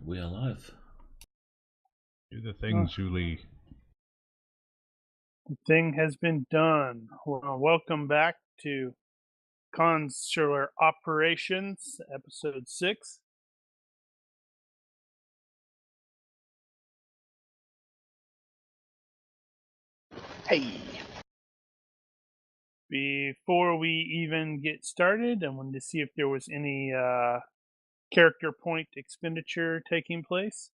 we are live. Do the thing, Julie. The thing has been done. Well, welcome back to Consular Operations, Episode 6. Hey! Before we even get started, I wanted to see if there was any character point expenditure taking place.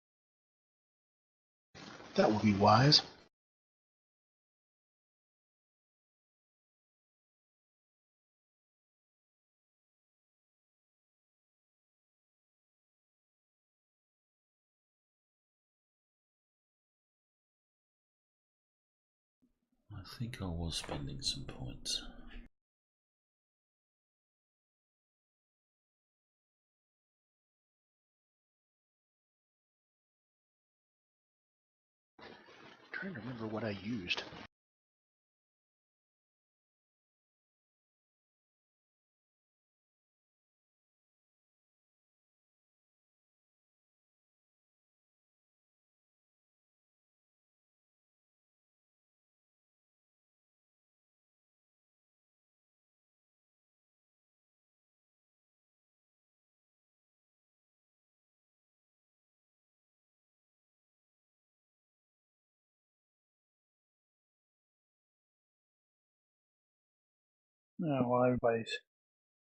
That would be wise. I think I was spending some points. I'm trying to remember what I used. While everybody's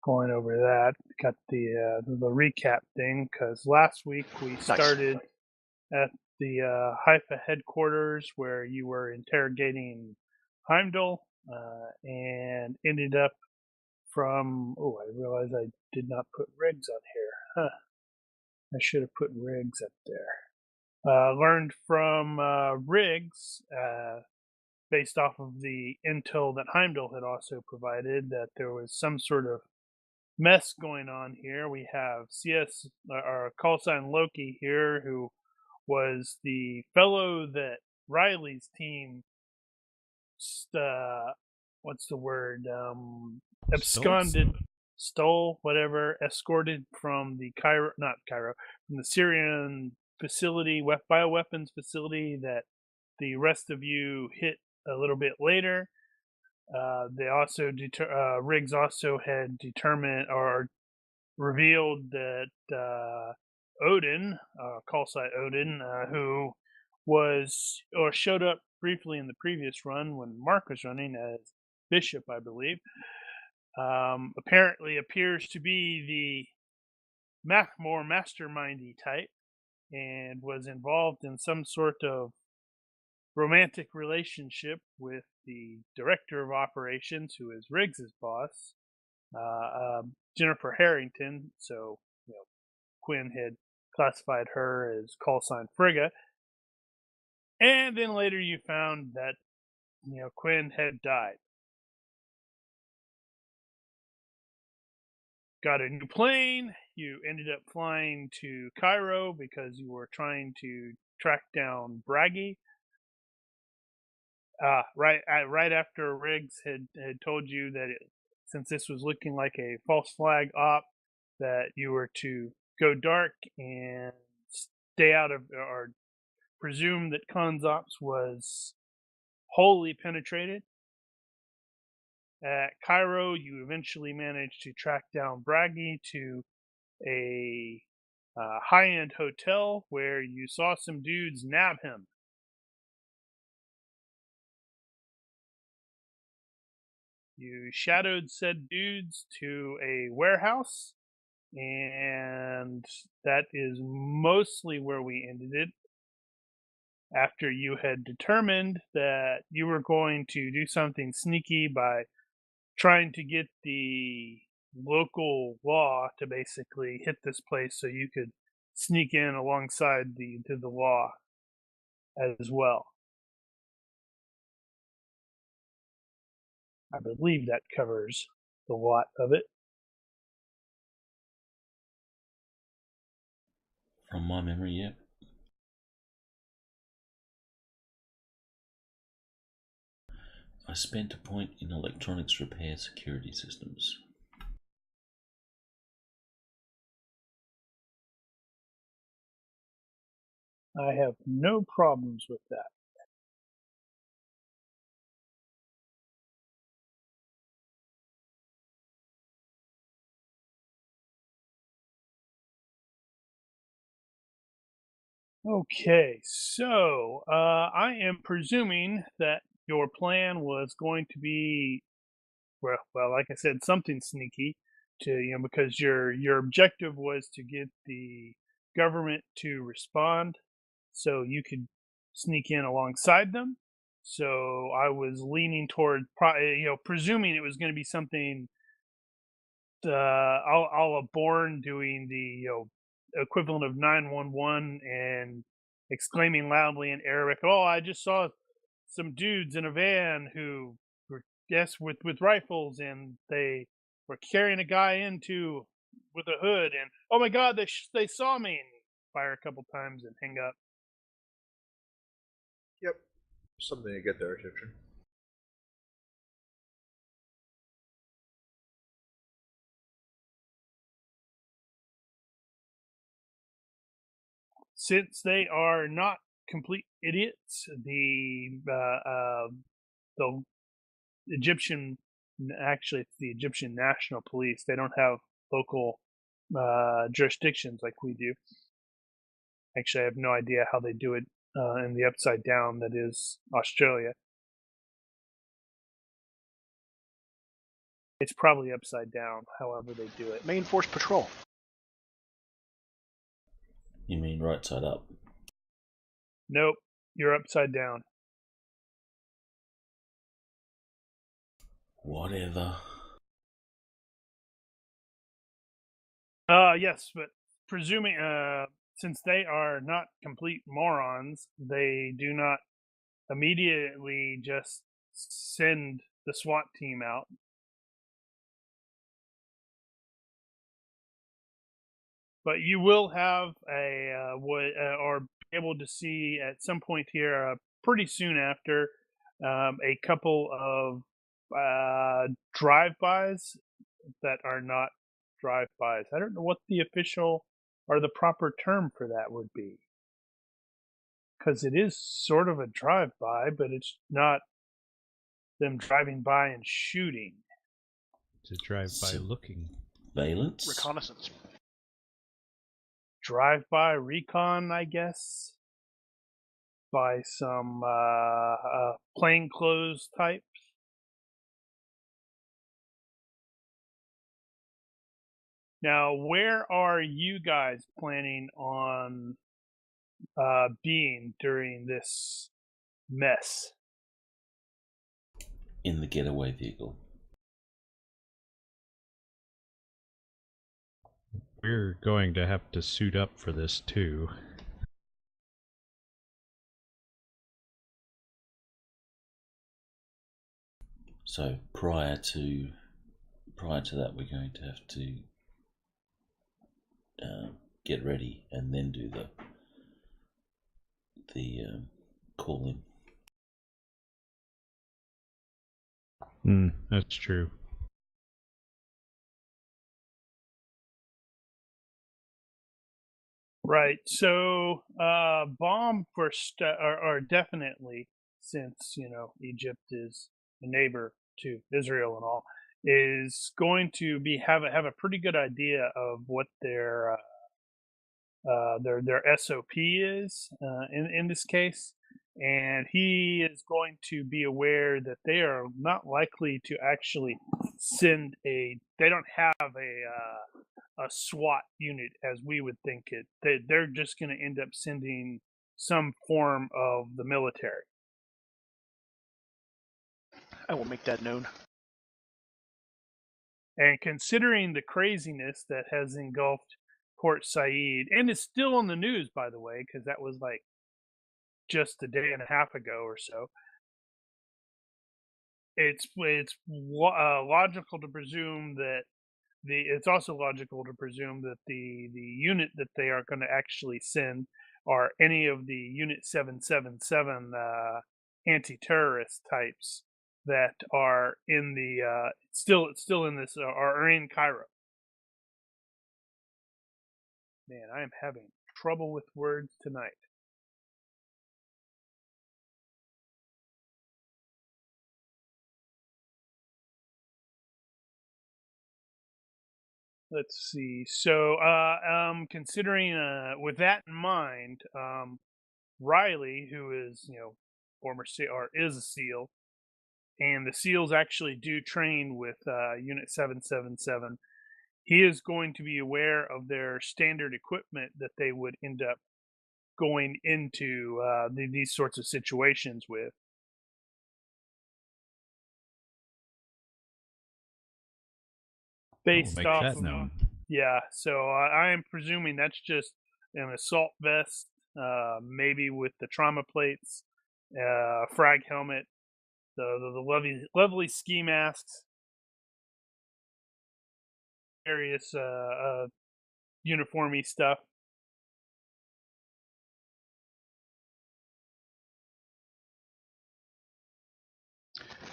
going over that, got the recap thing, because last week we started at the Haifa headquarters where you were interrogating Heimdall and ended up from, I realized I did not put Riggs on here. I should have put Riggs up there. Learned from Riggs, based off of the intel that Heimdall had also provided, that there was some sort of mess going on here. We have CS, our call sign Loki here, who was the fellow that Riley's team, what's the word? Absconded, stole, whatever, escorted from the from the Syrian facility, bioweapons facility that the rest of you hit a little bit later. They also Riggs also had determined or revealed that Odin, call sign Odin, who was or showed up briefly in the previous run when Mark was running as Bishop, I believe, apparently appears to be the more mastermindy type and was involved in some sort of romantic relationship with the director of operations, who is Riggs's boss, Jennifer Harrington. So, Quinn had classified her as call sign Frigga. And then later you found that, Quinn had died. Got a new plane. You ended up flying to Cairo because you were trying to track down Bragi. Right after Riggs had told you that since this was looking like a false flag op, that you were to go dark and stay out of, or presume that Khan's ops was wholly penetrated. At Cairo, you eventually managed to track down Bragi to a high-end hotel where you saw some dudes nab him. You shadowed said dudes to a warehouse, and that is mostly where we ended it. After you had determined that you were going to do something sneaky by trying to get the local law to basically hit this place so you could sneak in alongside the law as well. I believe that covers the lot of it. From my memory, yeah. I spent a point in electronics repair security systems. I have no problems with that. Okay, so I am presuming that your plan was going to be, well, like I said, something sneaky, because your objective was to get the government to respond, so you could sneak in alongside them. So I was leaning toward, presuming it was going to be something a la Bourne doing the equivalent of 911 and exclaiming loudly in Arabic, "Oh, I just saw some dudes in a van who were with rifles, and they were carrying a guy into with a hood, and oh my God, they saw me!" And fire a couple times and hang up. Yep. Something to get their attention. Since they are not complete idiots, the Egyptian, actually, it's the Egyptian National Police. They don't have local jurisdictions like we do. Actually, I have no idea how they do it in the upside down that is Australia. It's probably upside down, however they do it. Main Force Patrol. You mean right side up? Nope, you're upside down. Whatever. Yes, but presuming, since they are not complete morons, they do not immediately just send the SWAT team out. But you will have or be able to see at some point here, pretty soon after, a couple of drive-bys that are not drive-bys. I don't know what the official or the proper term for that would be, because it is sort of a drive-by, but it's not them driving by and shooting. It's a drive-by looking. Valence? Reconnaissance. Drive-by recon, I guess, by some plainclothes types. Now, where are you guys planning on being during this mess? In the getaway vehicle. We're going to have to suit up for this too. So prior to that, we're going to have to get ready and then do the calling. That's true. Right. So, bomb or definitely, since Egypt is a neighbor to Israel and all, is going to have a pretty good idea of what their SOP is in this case, and he is going to be aware that they are not likely to actually send a. They don't have a SWAT unit as we would think it. They're just going to end up sending some form of the military. I will make that known. And considering the craziness that has engulfed Port Said, and it's still on the news, by the way, because that was like just a day and a half ago or so, it's logical to presume that it's also logical to presume that the unit that they are going to actually send are any of the Unit 777 anti-terrorist types that are in the still in this are in Cairo. Man, I am having trouble with words tonight. let's see. So, considering with that in mind, Riley, who is former SEAL or is a SEAL, and the SEALs actually do train with Unit 777. He is going to be aware of their standard equipment that they would end up going into these sorts of situations with. Based make off that of, known. yeah, so I am presuming that's just an assault vest, maybe with the trauma plates, frag helmet, the lovely ski masks, various uniformy stuff.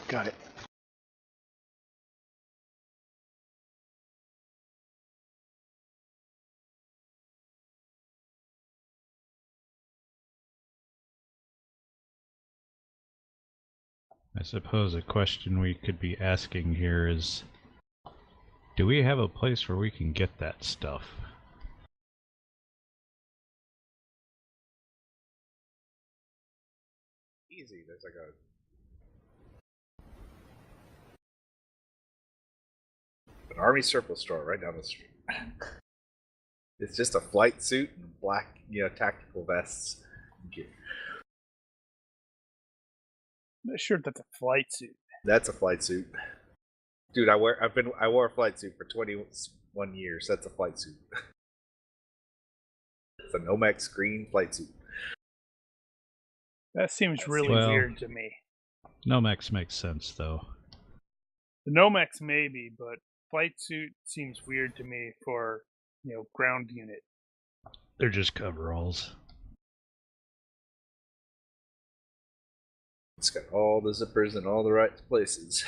Got it. I suppose a question we could be asking here is, do we have a place where we can get that stuff? Easy. There's like an army surplus store right down the street. It's just a flight suit and black, tactical vests and gear. I'm not sure that's a flight suit. That's a flight suit. Dude, I wore a flight suit for 21 years. That's a flight suit. It's a Nomex green flight suit. That seems really weird to me. Nomex makes sense, though. The Nomex maybe, but flight suit seems weird to me for, ground unit. They're just coveralls. It's got all the zippers in all the right places.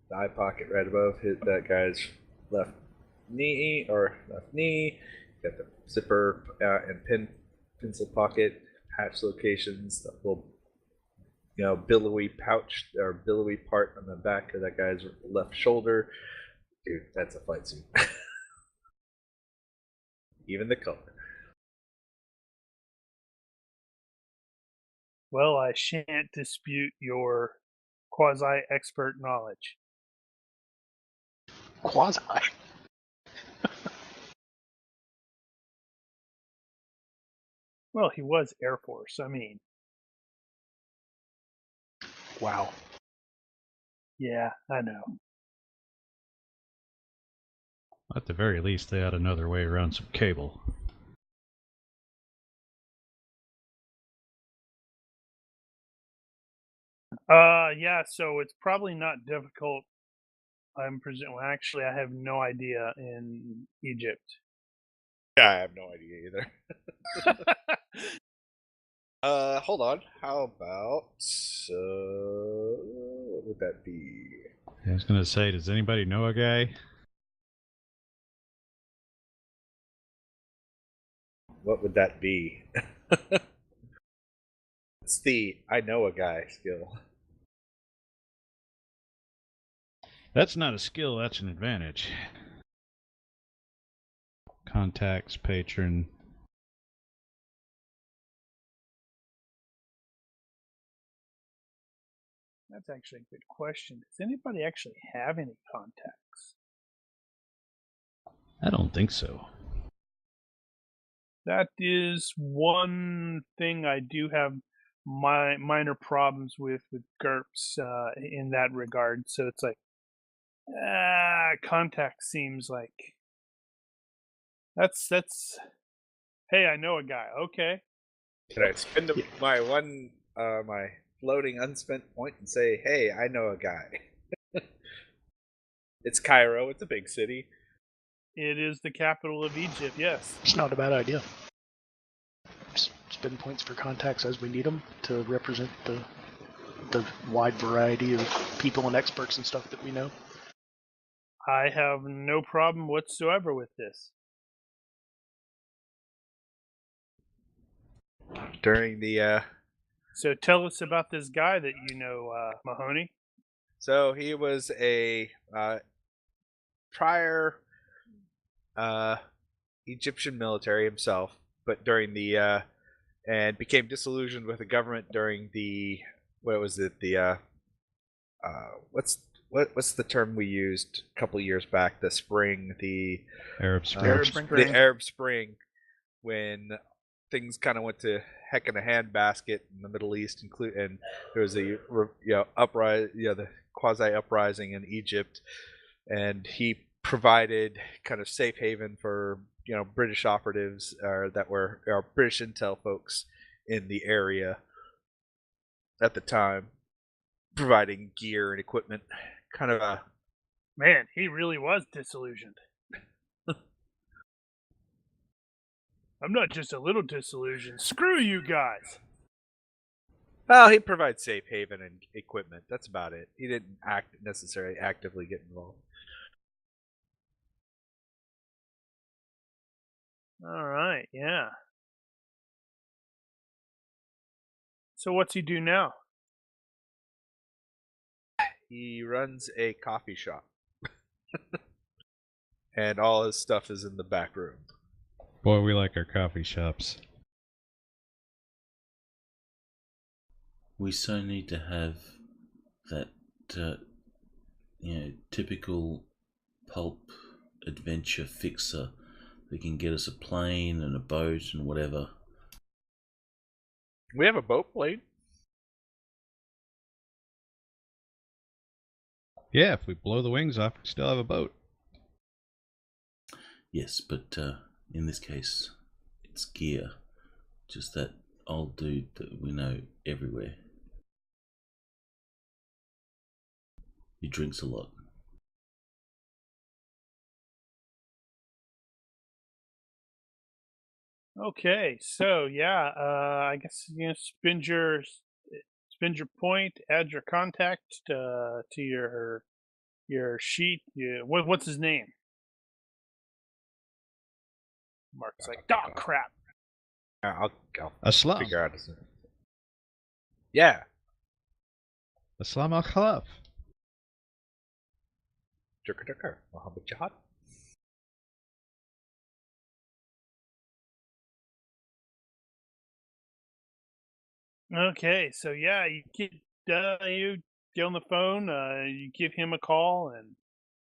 The eye pocket right above hit that guy's left knee. Got the zipper and pencil pocket, patch locations, the little billowy pouch or billowy part on the back of that guy's left shoulder. Dude, that's a flight suit. Even the color. Well, I shan't dispute your quasi-expert knowledge. Quasi. Well, he was Air Force. I mean, Wow. yeah, I know. At the very least, they had another way around some cable. Yeah, so it's probably not difficult. Actually, I have no idea in Egypt. Yeah, I have no idea either. Hold on. How about what would that be? I was gonna say, does anybody know a guy? What would that be? It's the I know a guy skill. That's not a skill, that's an advantage. Contacts, patron. That's actually a good question. Does anybody actually have any contacts? I don't think so. That is one thing I do have minor problems with GURPS in that regard. So it's like, contact seems like that's. Hey, I know a guy. Okay. Can I spend my floating unspent point and say, "Hey, I know a guy." It's Cairo. It's a big city. It is the capital of Egypt. Yes. It's not a bad idea. Spend points for contacts as we need them to represent the wide variety of people and experts and stuff that we know. I have no problem whatsoever with this. During the So tell us about this guy that you know, Mahoney. So he was a prior Egyptian military himself, but during the and became disillusioned with the government during the what was it what's the term we used a couple of years back, the spring, the Arab Spring. Arab Spring. the Arab Spring, when things kind of went to heck in a handbasket in the Middle East, and there was a the quasi uprising in Egypt, and he provided kind of safe haven for British operatives that were British intel folks in the area at the time, providing gear and equipment. Kind of a Man, he really was disillusioned. I'm not just a little disillusioned. Screw you guys. well, he provides safe haven and equipment. That's about it. He didn't necessarily actively get involved. All right, yeah. So what's he do now? He runs a coffee shop. And all his stuff is in the back room. Boy, we like our coffee shops. We so need to have that, typical pulp adventure fixer that can get us a plane and a boat and whatever. We have a boat plane. Yeah, if we blow the wings off, we still have a boat. Yes, but in this case, it's gear. Just that old dude that we know everywhere. He drinks a lot. Okay, so yeah, I guess spend your point, add your contact to your sheet. What's his name? Mark's like, oh crap. I'll Aslam. figure out his name. Yeah. Aslam al-Khalaf. Turker. Mohammed Jihad. Okay, so yeah, you get on the phone, you give him a call, and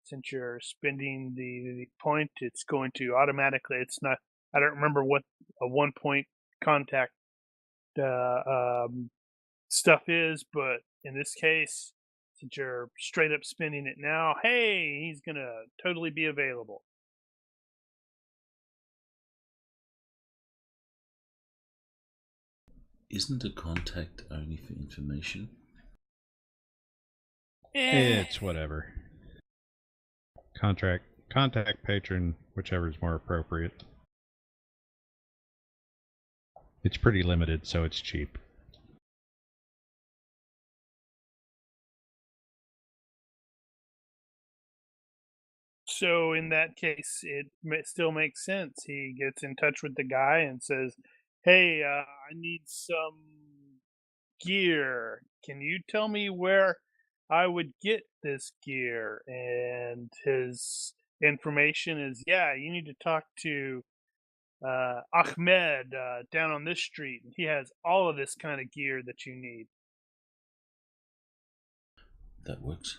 since you're spending the point, it's going to automatically. It's not. I don't remember what a 1 point contact stuff is, but in this case, since you're straight up spending it now, hey, he's gonna totally be available. Isn't a contact only for information? It's whatever. Contact patron, whichever is more appropriate. It's pretty limited, so it's cheap. So in that case, it still makes sense. He gets in touch with the guy and says, "Hey, I need some gear. Can you tell me where I would get this gear?" And his information is, "Yeah, you need to talk to Ahmed down on this street. He has all of this kind of gear that you need." That works.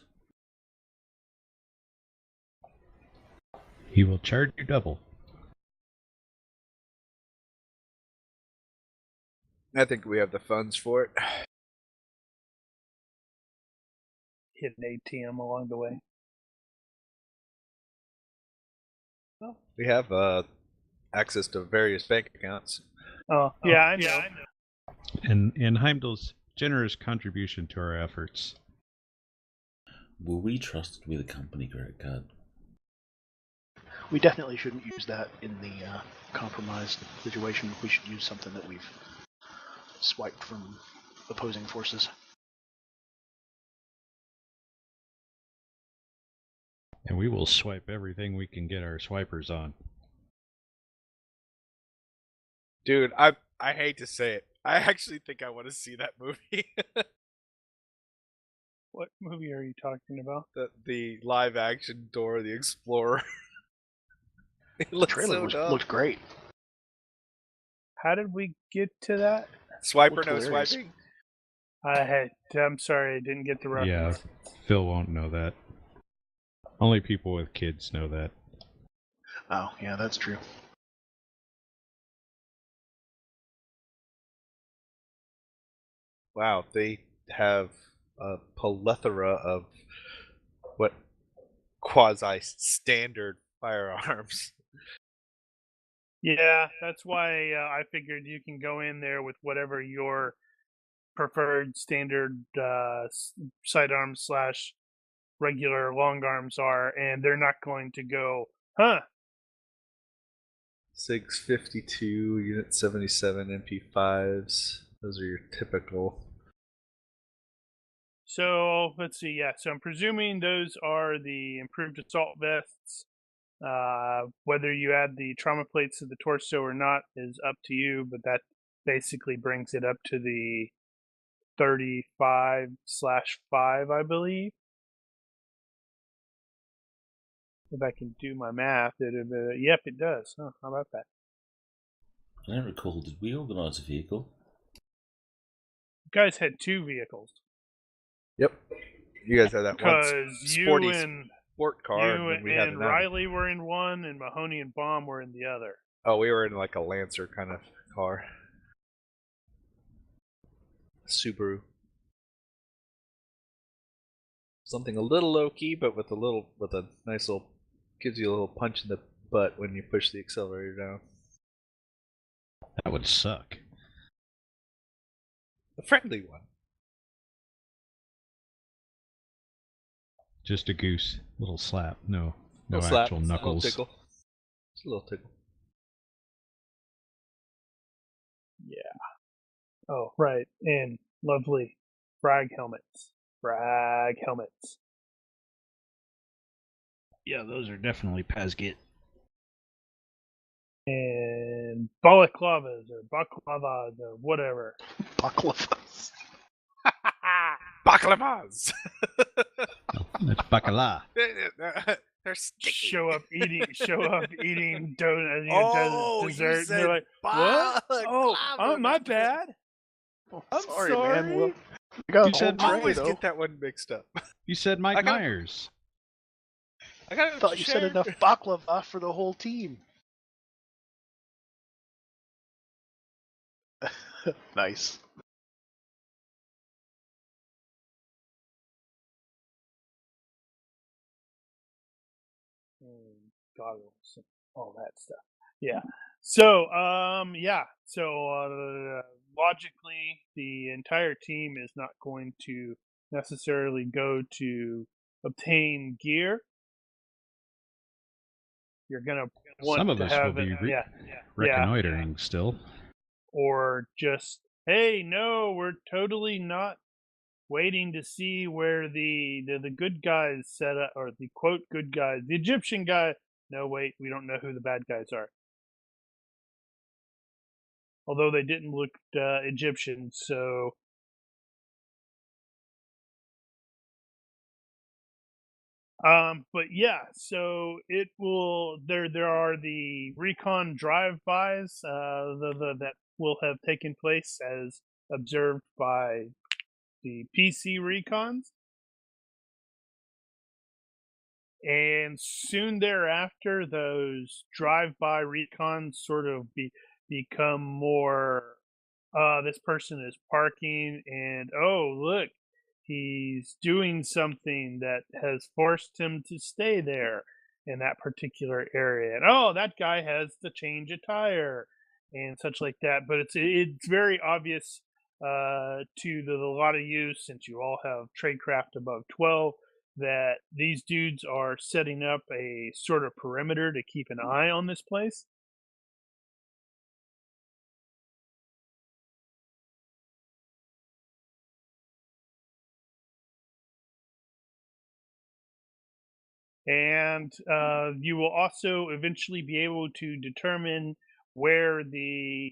He will charge you double. I think we have the funds for it. Hit an ATM along the way. Well, we have access to various bank accounts. Oh, yeah, I know. And Heimdall's generous contribution to our efforts. Were we trusted with a company credit card? We definitely shouldn't use that in the compromised situation. We should use something that we've swiped from opposing forces. And we will swipe everything we can get our swipers on. Dude, I hate to say it. I actually think I want to see that movie. What movie are you talking about? The live action Dora the Explorer. It The looks trailer so dumb. looked great. How did we get to that? Swiper, Looked no hilarious. swiping. I'm sorry, I didn't get the Yeah, reference. Phil won't know that. Only people with kids know that. Oh, yeah, that's true. Wow, they have a plethora of what quasi-standard firearms. Yeah, that's why I figured you can go in there with whatever your preferred standard sidearms / regular long arms are, and they're not going to go, huh? 652, Unit 77, MP5s. Those are your typical. So let's see. Yeah, so I'm presuming those are the improved assault vests. Whether you add the trauma plates to the torso or not is up to you, but that basically brings it up to the 35/5, I believe. If I can do my math, yep, it does. Huh, how about that? I don't recall, did we organise a vehicle? You guys had 2 vehicles. Yep. You guys had that one Because sporty you and sport car, you and then we had and another. Riley were in one, and Mahoney and Baum were in the other. Oh, we were in like a Lancer kind of car. Subaru. Something a little low key, but with a nice little, gives you a little punch in the butt when you push the accelerator down. That would suck. A friendly one. Just a goose. Little slap. No Little slap, actual knuckles. A little tickle. Just a little tickle. Yeah. Oh, right. And lovely frag helmets. Frag helmets. Yeah, those are definitely Pazgit. And balaclavas or baklavas or whatever. Baklavas. Baklavas! That's bacala. They're sticky. Show up eating donut, Oh, dessert. you And said you're like, what? Oh, my bad. I'm sorry, man. sorry. Well, we got You a said whole I tray, always though. get that one mixed up. You said Mike I got- Myers. I got I thought you said enough baklava for the whole team. Nice. Goggles, and all that stuff. Yeah. So, logically, the entire team is not going to necessarily go to obtain gear. You're gonna want Some of to us have will be reconnoitering still. or just, hey, no, we're totally not waiting to see where the good guys set up, or the quote good guys, the Egyptian guy. No, wait, we don't know who the bad guys are. Although they didn't look Egyptian, so but yeah, so it will. There are the recon drive-bys that will have taken place as observed by the PC recons, and soon thereafter, those drive-by recons sort of become more. This person is parking, and oh look, he's doing something that has forced him to stay there in that particular area. And oh, that guy has to change a tire and such like that. But it's very obvious to a lot of you, since you all have tradecraft above 12, that these dudes are setting up a sort of perimeter to keep an eye on this place. And you will also eventually be able to determine where the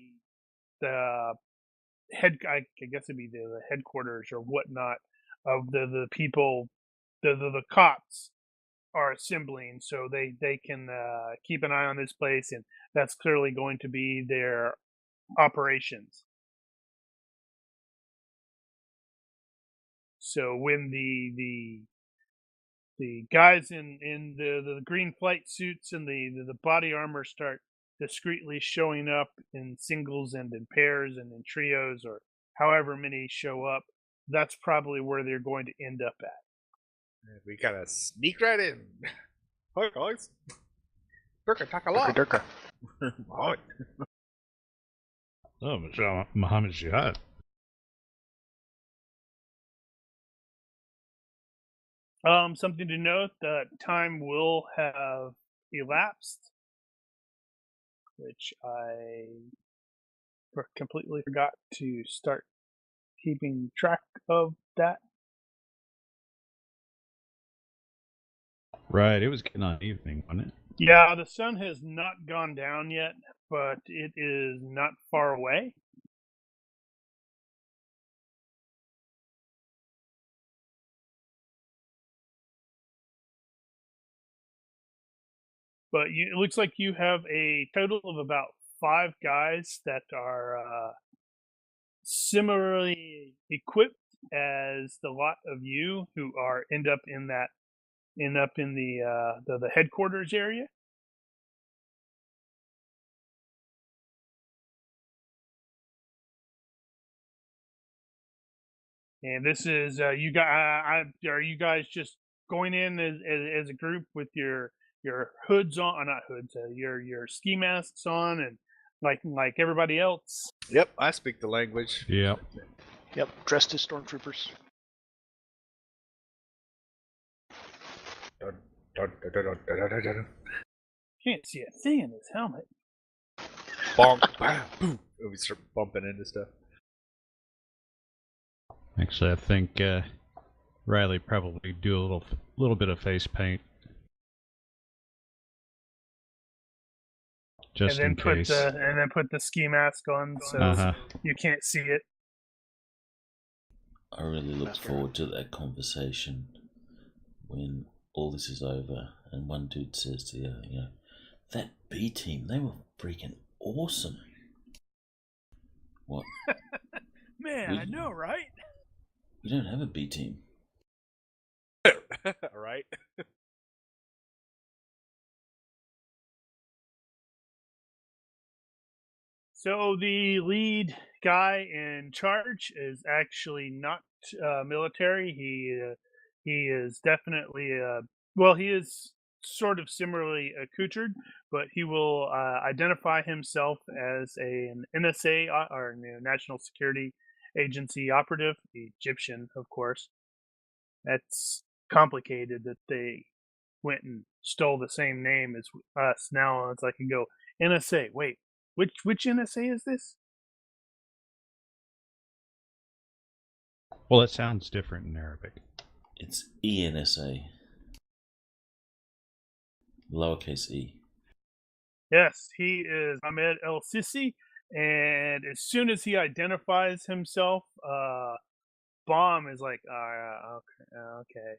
head, I guess it'd be the headquarters or whatnot of the people, the cops are assembling, so they can keep an eye on this place, and that's clearly going to be their operations. So when the guys in the green flight suits and the body armor start discreetly showing up in singles and in pairs and in trios, or however many show up, that's probably where they're going to end up at. We gotta sneak right in. Hi guys. Durka Takallah. Durka. Hi. Oh, Muhammad Jihad. Something to note, that time will have elapsed, which I completely forgot to start keeping track of that. Right, it was getting on evening, wasn't it? Yeah, the sun has not gone down yet, but it is not far away. But it looks like you have a total of about 5 guys that are similarly equipped as the lot of you who are end up in the headquarters area. And this is you guys. Are you guys just going in as a group with your hoods on, not hoods, your ski masks on, and like everybody else? Yep, I speak the language. Yep. Yep, dressed as stormtroopers. Dun, dun, dun, dun, dun, dun, dun, dun. Can't see a thing in his helmet. Bonk, bam, boom. And we start bumping into stuff. Actually, I think Riley probably do a little bit of face paint, just and then in case. put the ski mask on, so you can't see it. I really look forward to that conversation when all this is over and one dude says to the other, you know, that B team, they were freaking awesome. What? Man, I know, right? We don't have a B team. Right? So the lead guy in charge is actually not military. He is definitely he is sort of similarly accoutred, but he will identify himself as an NSA or National Security Agency operative, Egyptian, of course. That's complicated that they went and stole the same name as us. Now it's like you go, NSA. Wait, which NSA is this? Well, it sounds different in Arabic. It's ENSA. Lowercase e. Yes, he is Ahmed El Sisi, and as soon as he identifies himself, Bomb is like, okay.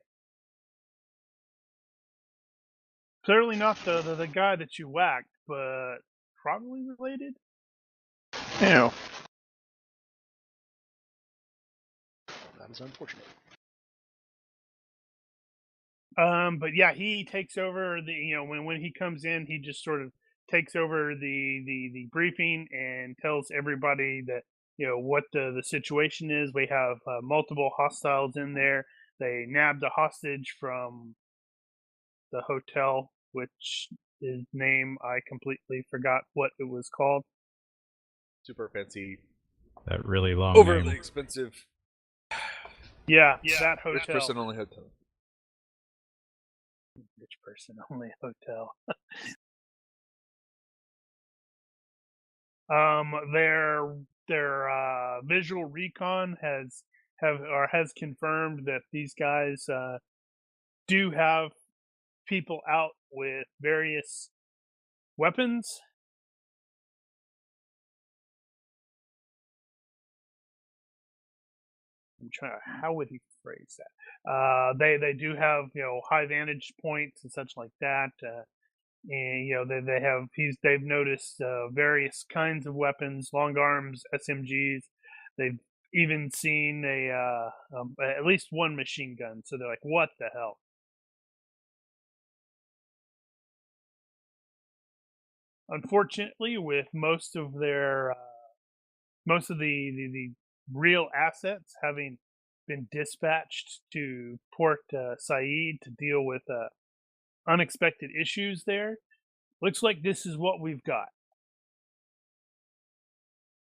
Clearly not the guy that you whacked, but probably related. Ew. That is unfortunate. But yeah, he takes over when he comes in, he just sort of takes over the briefing and tells everybody that what the situation is. We have multiple hostiles in there. They nabbed a hostage from the hotel, which his name I completely forgot what it was called. Super fancy. That really long Overly name. expensive. Yeah, that hotel. Rich person only hotel. Rich person only hotel. Their visual recon has confirmed that these guys do have people out with various weapons. I'm trying. How would he phrase that? They do have high vantage points and such like that, and they've noticed various kinds of weapons, long arms, SMGs. They've even seen at least one machine gun. So they're like, "What the hell?" Unfortunately, with most of the real assets having been dispatched to Port Said to deal with unexpected issues there, looks like this is what we've got.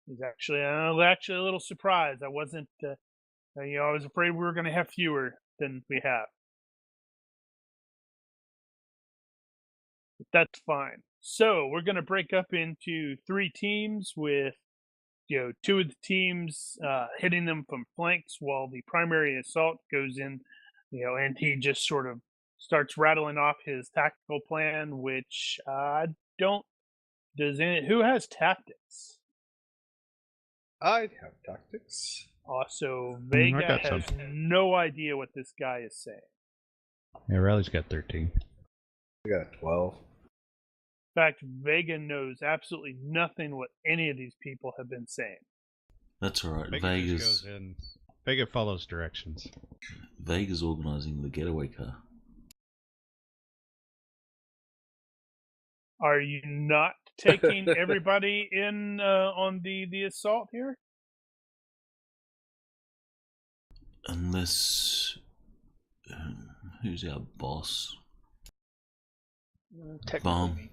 I'm actually a little surprised. I wasn't, I was afraid we were going to have fewer than we have. But that's fine. So we're going to break up into 3 teams with, 2 of the teams hitting them from flanks while the primary assault goes in, and he just sort of starts rattling off his tactical plan, which who has tactics? I have tactics. Also, I Vega got has some. no idea what this guy is saying. Yeah, Riley's got 13. I got a 12. In fact, Vega knows absolutely nothing what any of these people have been saying. That's all right. Vega just goes in. Vega follows directions. Vega's organising the getaway car. Are you not taking everybody in on the assault here? Unless who's our boss? Technically, Balm.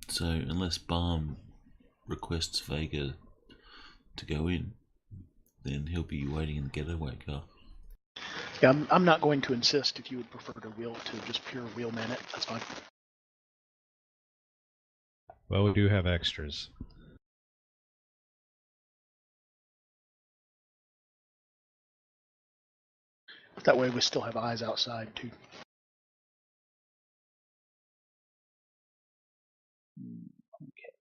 So unless Balm requests Vega to go in, then he'll be waiting in the getaway car. yeah, I'm not going to insist. If you would prefer to just pure wheelman it, that's fine. Well, we do have extras. That way we still have eyes outside, too. Okay.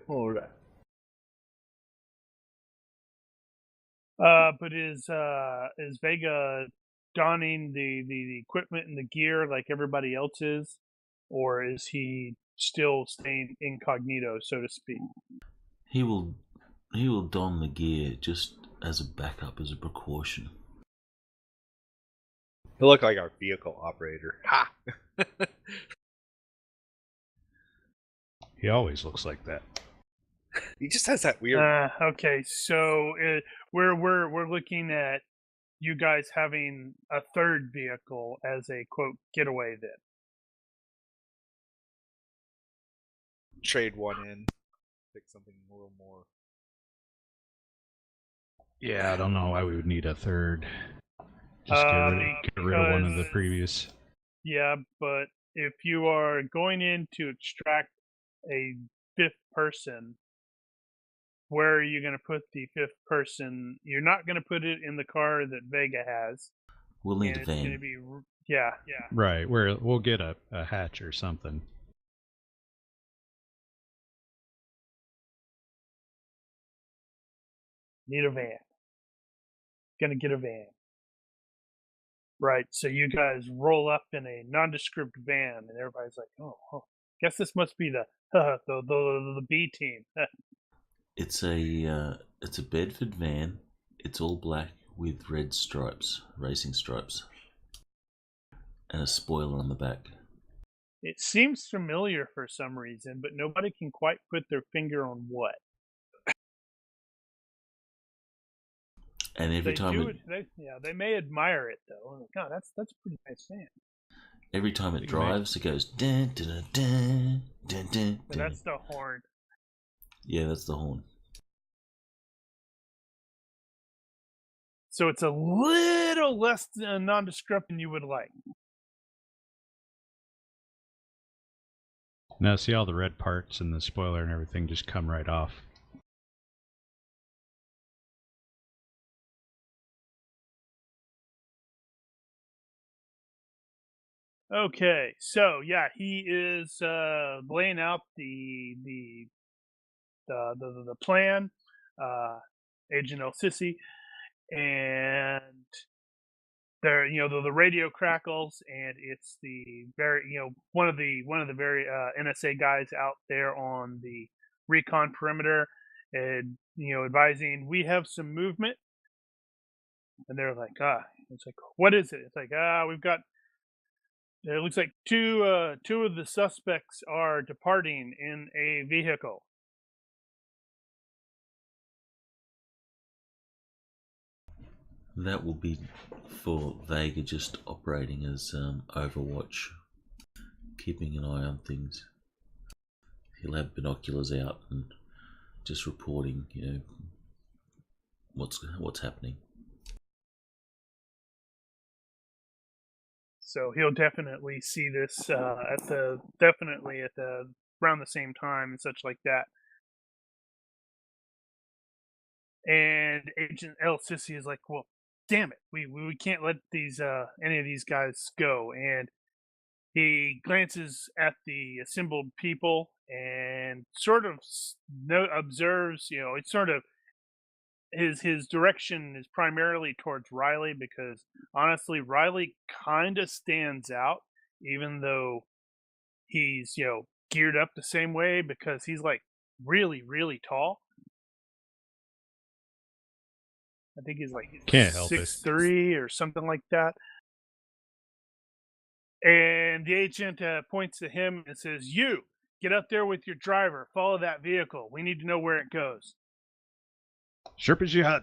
All right. But is Vega donning the equipment and the gear like everybody else is, or is he still staying incognito, so to speak? He will don the gear just as a backup, as a precaution. He'll look like our vehicle operator. Ha! He always looks like that. He just has that weird. Okay, so we're looking at you guys having a third vehicle as a quote getaway then. Trade one in. Pick something a little more. Yeah, I don't know why we would need a third. Just get rid of one of the previous. Yeah, but if you are going in to extract a 5th person, where are you going to put the 5th person? You're not going to put it in the car that Vega has. We'll need a It's van. going to be yeah. Right, we'll get a hatch or something. Need a van. Gonna get a van. Right, so you guys roll up in a nondescript van, and everybody's like, "Oh, guess this must be the B team." It's a Bedford van. It's all black with red stripes, racing stripes, and a spoiler on the back. It seems familiar for some reason, but nobody can quite put their finger on what. And every time they may admire it though. Like, oh, that's a pretty nice van. Every time it drives, it goes dun dun dun dun dun. But that's the horn. Yeah, that's the horn. So it's a little less nondescript than you would like. Now, see all the red parts and the spoiler and everything just come right off. Okay, so yeah, he is laying out the plan, Agent El Sisi, and there, the radio crackles, and it's the one of the very NSA guys out there on the recon perimeter, and advising we have some movement, and they're like, it's like, what is it? It's like, we've got. It looks like two of the suspects are departing in a vehicle. That will be for Vega just operating as Overwatch, keeping an eye on things. He'll have binoculars out and just reporting, what's happening. So he'll definitely see this around the same time and such like that. And Agent El Sisi is like, well, damn it, we can't let these any of these guys go. And he glances at the assembled people and sort of observes, it's sort of his direction is primarily towards Riley, because honestly Riley kind of stands out, even though he's geared up the same way, because he's like really, really tall. I think he's like Can't help it. 6'3" or something like that. And the agent points to him and says, "You get up there with your driver. Follow that vehicle. We need to know where it goes." Sherpa Jihad.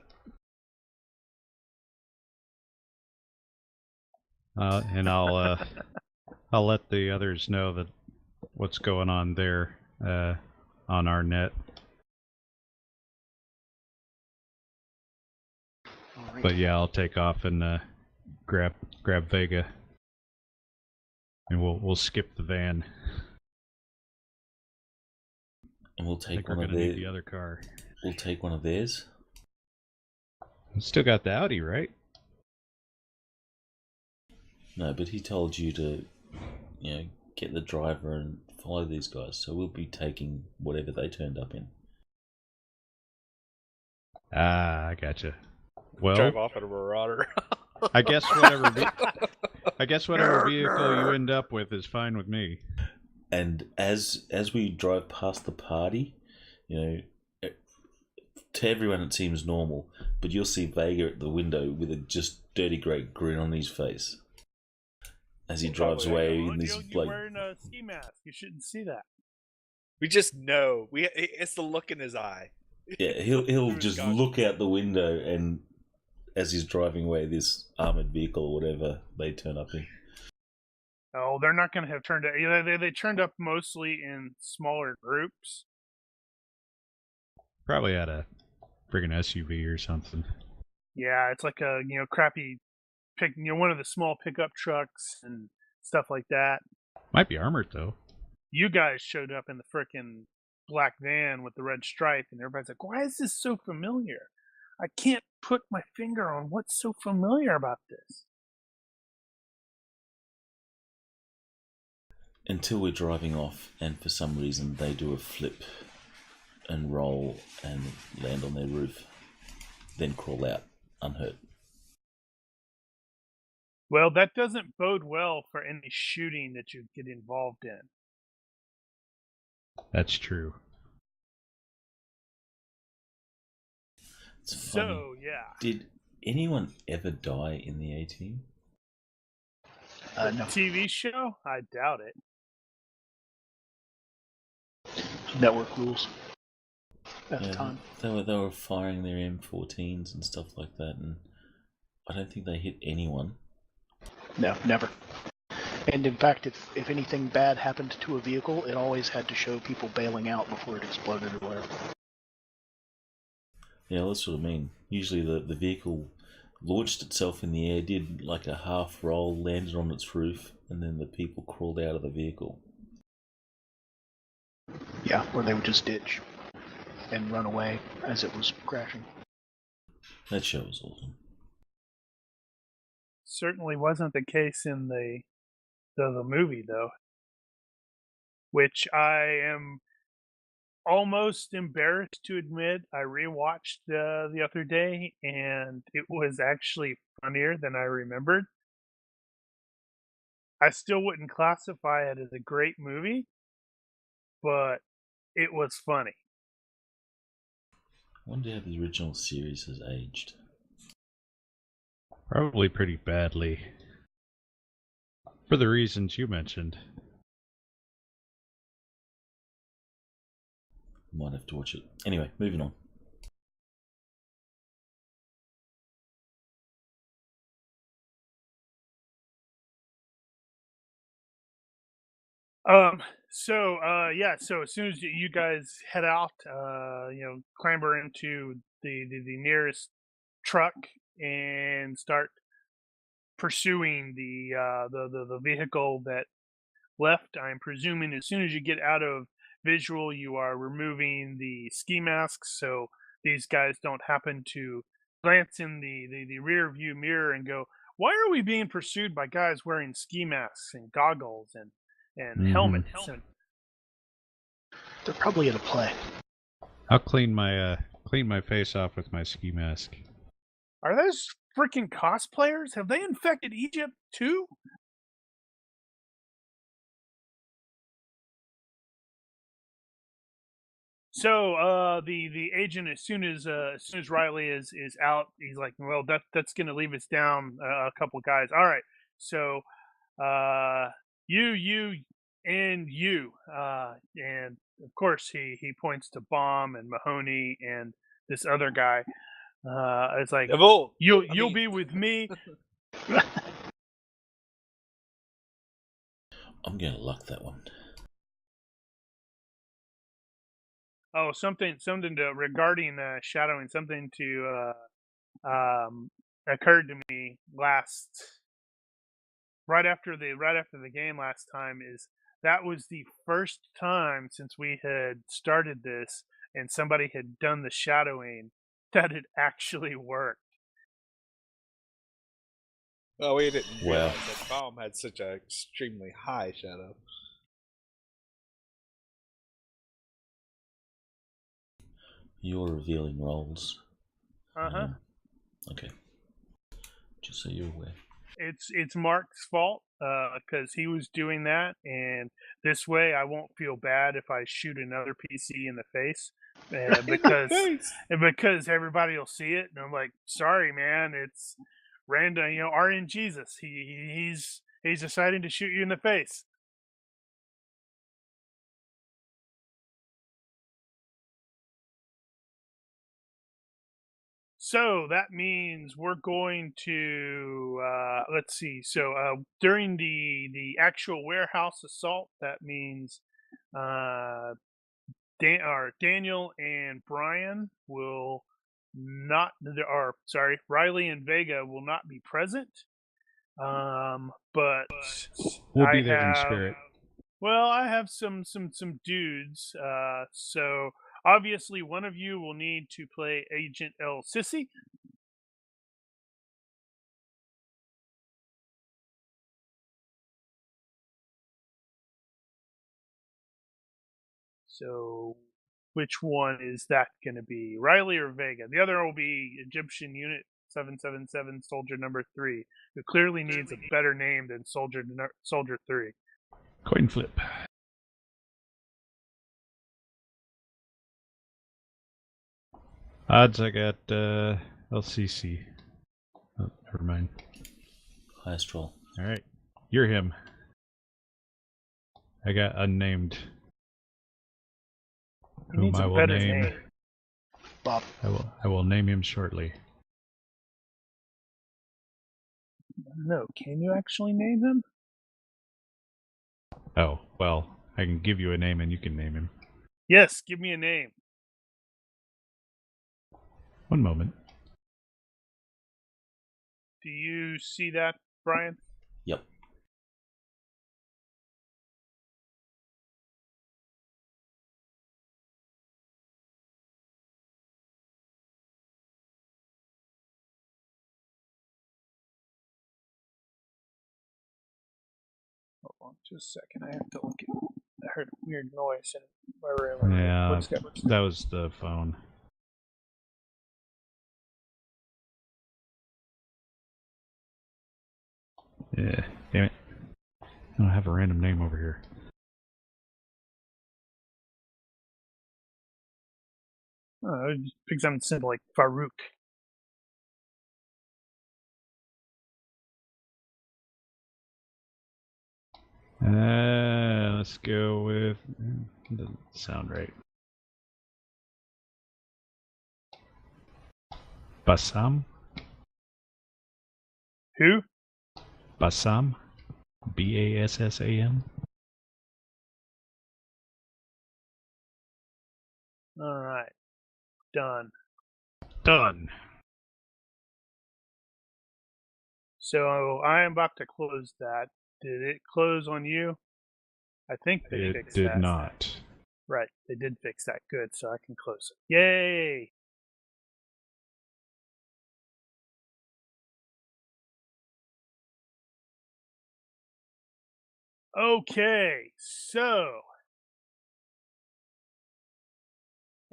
And I'll let the others know that what's going on there on our net. All right. But yeah, I'll take off and grab Vega, and we'll skip the van. And we'll I think take we're one of gonna need theirs. the other car. We'll take one of theirs. Still got the Audi, right? No, but he told you to, get the driver and follow these guys. So we'll be taking whatever they turned up in. Ah, I gotcha. Well, Drive off in a Marauder. I guess whatever vehicle you end up with is fine with me. And as we drive past the party, to everyone it seems normal, but you'll see Vega at the window with a just dirty great grin on his face as he drives away in this You're wearing a ski mask. You shouldn't see that. We just know. It's the look in his eye. Yeah, he'll just look out the window, and as he's driving away, this armored vehicle or whatever they turn up in. Oh, they're not going to have turned up. They turned up mostly in smaller groups. Probably had a friggin' SUV or something. Yeah, it's like a crappy one of the small pickup trucks and stuff like that. Might be armored though. You guys showed up in the frickin' black van with the red stripe, and everybody's like, "Why is this so familiar? I can't put my finger on what's so familiar about this." Until we're driving off, and for some reason they do a flip and roll and land on their roof, then crawl out unhurt. Well, that doesn't bode well for any shooting that you get involved in. That's true. It's funny. So, yeah. Did anyone ever die in the A-Team? No. TV show? I doubt it. Network rules at the time. They were firing their M14s and stuff like that, and I don't think they hit anyone. No, never. And in fact, if anything bad happened to a vehicle, it always had to show people bailing out before it exploded or whatever. Yeah, that's what I mean. Usually the vehicle launched itself in the air, did like a half roll, landed on its roof, and then the people crawled out of the vehicle. Yeah, or they would just ditch and run away as it was crashing. That show was awesome. Certainly wasn't the case in the the movie though, which I am almost embarrassed to admit I rewatched the other day, and it was actually funnier than I remembered. I still wouldn't classify it as a great movie, but it was funny. I wonder how the original series has aged. Probably pretty badly. For the reasons you mentioned. Might have to watch it. Anyway, moving on. So as soon as you guys head out, clamber into the nearest truck and start pursuing the vehicle that left. I'm presuming as soon as you get out of visual, you are removing the ski masks, so these guys don't happen to glance in the rear view mirror and go, "Why are we being pursued by guys wearing ski masks and goggles and helmets?" And They're probably at a play. I'll clean my face off with my ski mask. are those freaking cosplayers? Have they infected Egypt too? So the agent, as soon as Riley is out, he's like, well, that's gonna leave us down a couple guys. All right, so you and you, and of course he points to Bomb and Mahoney and this other guy. It's like, Devil! you'll be with me. I'm gonna luck that one. Oh, something to regarding shadowing. Something to occurred to me right after the game last time, is that was the first time since we had started this and somebody had done the shadowing that it actually worked. Oh, we didn't Wow. realize that Bomb had such an extremely high shadow. You're revealing roles. Uh-huh. Okay. Just so you're aware. It's Mark's fault because he was doing that, and this way I won't feel bad if I shoot another PC in the face because everybody will see it, and I'm like, sorry, man, it's random. RNGesus. He's deciding to shoot you in the face. So that means we're going to let's see. So during the actual warehouse assault, that means Daniel and Brian will not, or sorry, Riley and Vega will not be present. But We'll be there in spirit. Well, I have some dudes. So obviously one of you will need to play Agent El Sissy. So which one is that going to be? Riley or Vega? The other will be Egyptian Unit 777 Soldier Number 3, who clearly needs a better name than Soldier 3. Coin flip. Odds I got LCC. Oh, never mind. Highest roll. Alright. You're him. I got unnamed. He needs a better name. Bob. I will name him shortly. No, can you actually name him? Oh, well, I can give you a name and you can name him. Yes, give me a name. One moment. Do you see that, Brian? Yep. on just a second. I have to look at. I heard a weird noise in my room. Yeah, What's that? that was the phone. Yeah, damn it. I don't have a random name over here. Just pick something simple like Farouk. Let's go with. Doesn't sound right. Bassam? Who? Bassam? Bassam? All right, done. Done. So I am about to close that. Did it close on you? I think they It fixed did that. not. Right, they did fix that. Good, so I can close it. Yay! Okay, so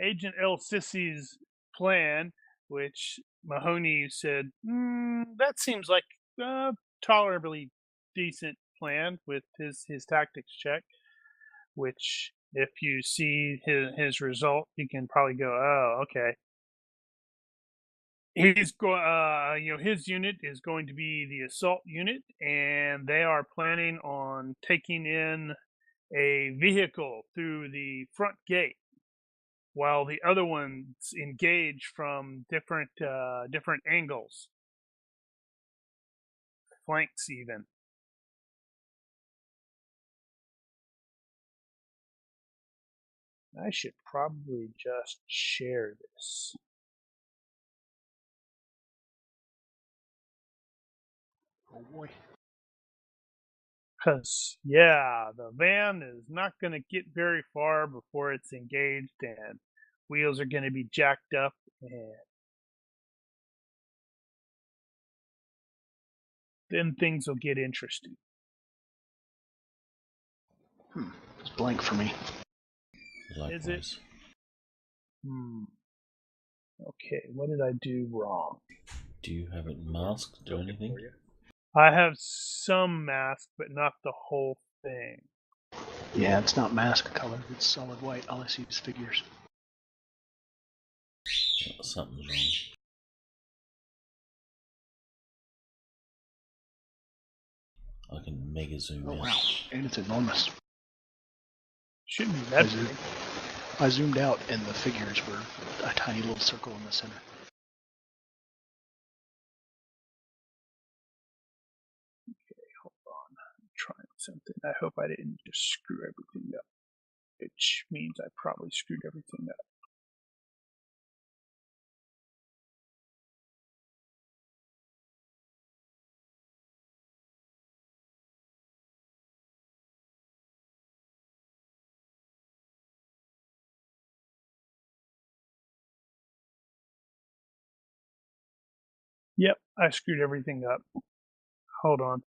Agent El Sisi's plan, which Mahoney said, that seems like a tolerably decent plan with his tactics check, which if you see his result, you can probably go, oh, okay. He's going, his unit is going to be the assault unit, and they are planning on taking in a vehicle through the front gate, while the other ones engage from different angles, flanks even. I should probably just share this. Oh boy. Because, yeah, the van is not going to get very far before it's engaged, and wheels are going to be jacked up, and then things will get interesting. It's blank for me. Likewise. Is it? Okay, what did I do wrong? Do you have it masked or anything? I have some mask, but not the whole thing. Yeah, it's not mask color. It's solid white. All I see is figures. Something's wrong. I can mega zoom Oh out. wow, and it's enormous. Shouldn't be that big. I zoomed out, and the figures were a tiny little circle in the center. Okay, hold on. I'm trying something. I hope I didn't just screw everything up, which means I probably screwed everything up. Yep, I screwed everything up. Hold on.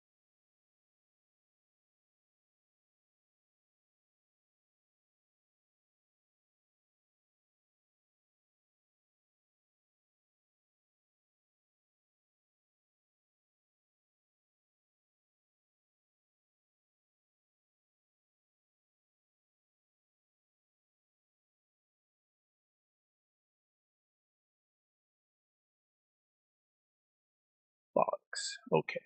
Box. Okay.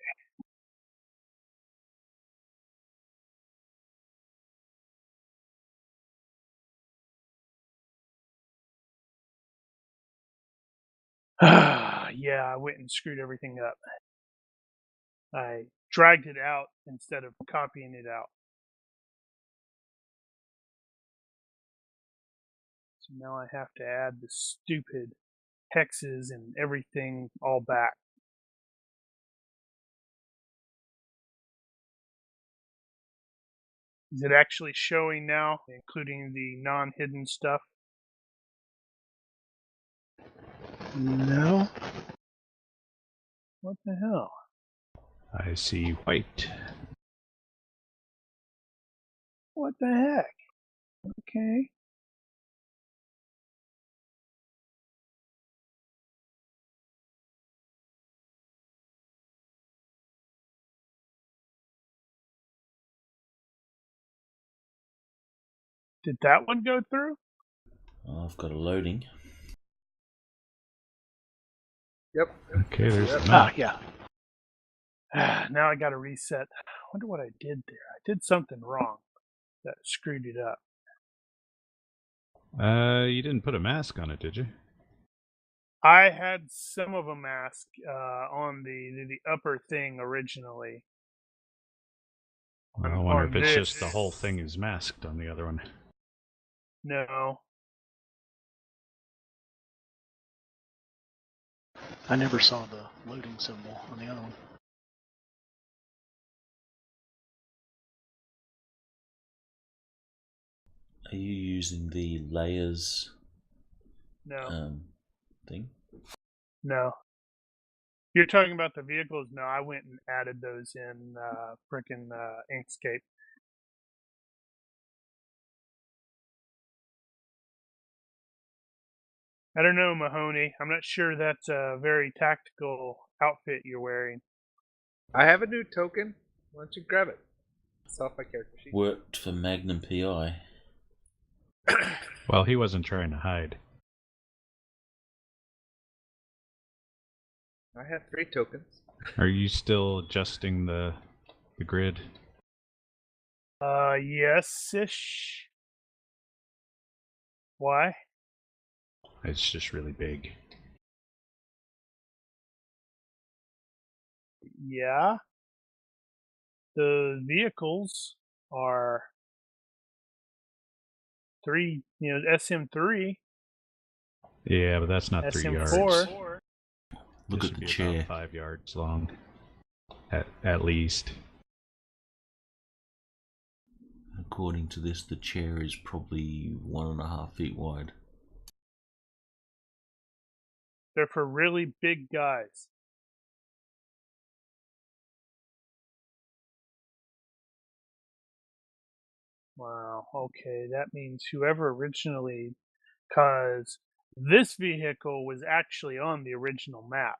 Yeah, I went and screwed everything up. I dragged it out instead of copying it out. So now I have to add the stupid hexes and everything all back. Is it actually showing now, including the non-hidden stuff? No. What the hell? I see white. What the heck? Okay. Did that one go through? I've got a loading. Yep. Okay, there's the Ah, map. yeah. Now I got to reset. I wonder what I did there. I did something wrong that screwed it up. You didn't put a mask on it, did you? I had some of a mask on the upper thing originally. Well, I wonder On if it's just this. the whole thing is masked on the other one. No. I never saw the loading symbol on the other one. Are you using the layers No. thing? No. You're talking about the vehicles? No, I went and added those in frickin' Inkscape. I don't know, Mahoney. I'm not sure that's a very tactical outfit you're wearing. I have a new token. Why don't you grab it? It's off my character sheet. Worked for Magnum PI. Well, he wasn't trying to hide. I have 3 tokens. Are you still adjusting the grid? Yes-ish. Why? It's just really big. Yeah. The vehicles are 3, SM3, Yeah, but that's not 3 yards. SM4. Look This at should the be chair. about 5 yards long, at least. According to this, the chair is probably 1.5 feet wide. They're for really big guys. Wow, okay, that means whoever originally, because this vehicle was actually on the original map.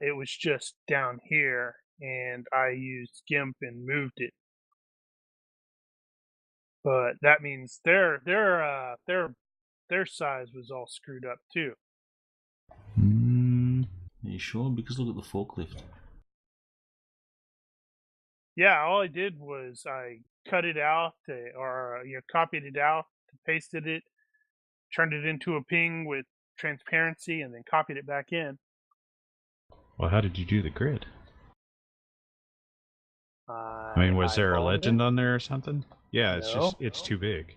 It was just down here, and I used GIMP and moved it. But that means their size was all screwed up too. Are you sure? Because look at the forklift. Yeah, all I did was I cut it out, or copied it out, pasted it, turned it into a ping with transparency, and then copied it back in. Well, how did you do the grid? I I mean, was there a eyeballed legend it. on there or something? Yeah, No. it's too big.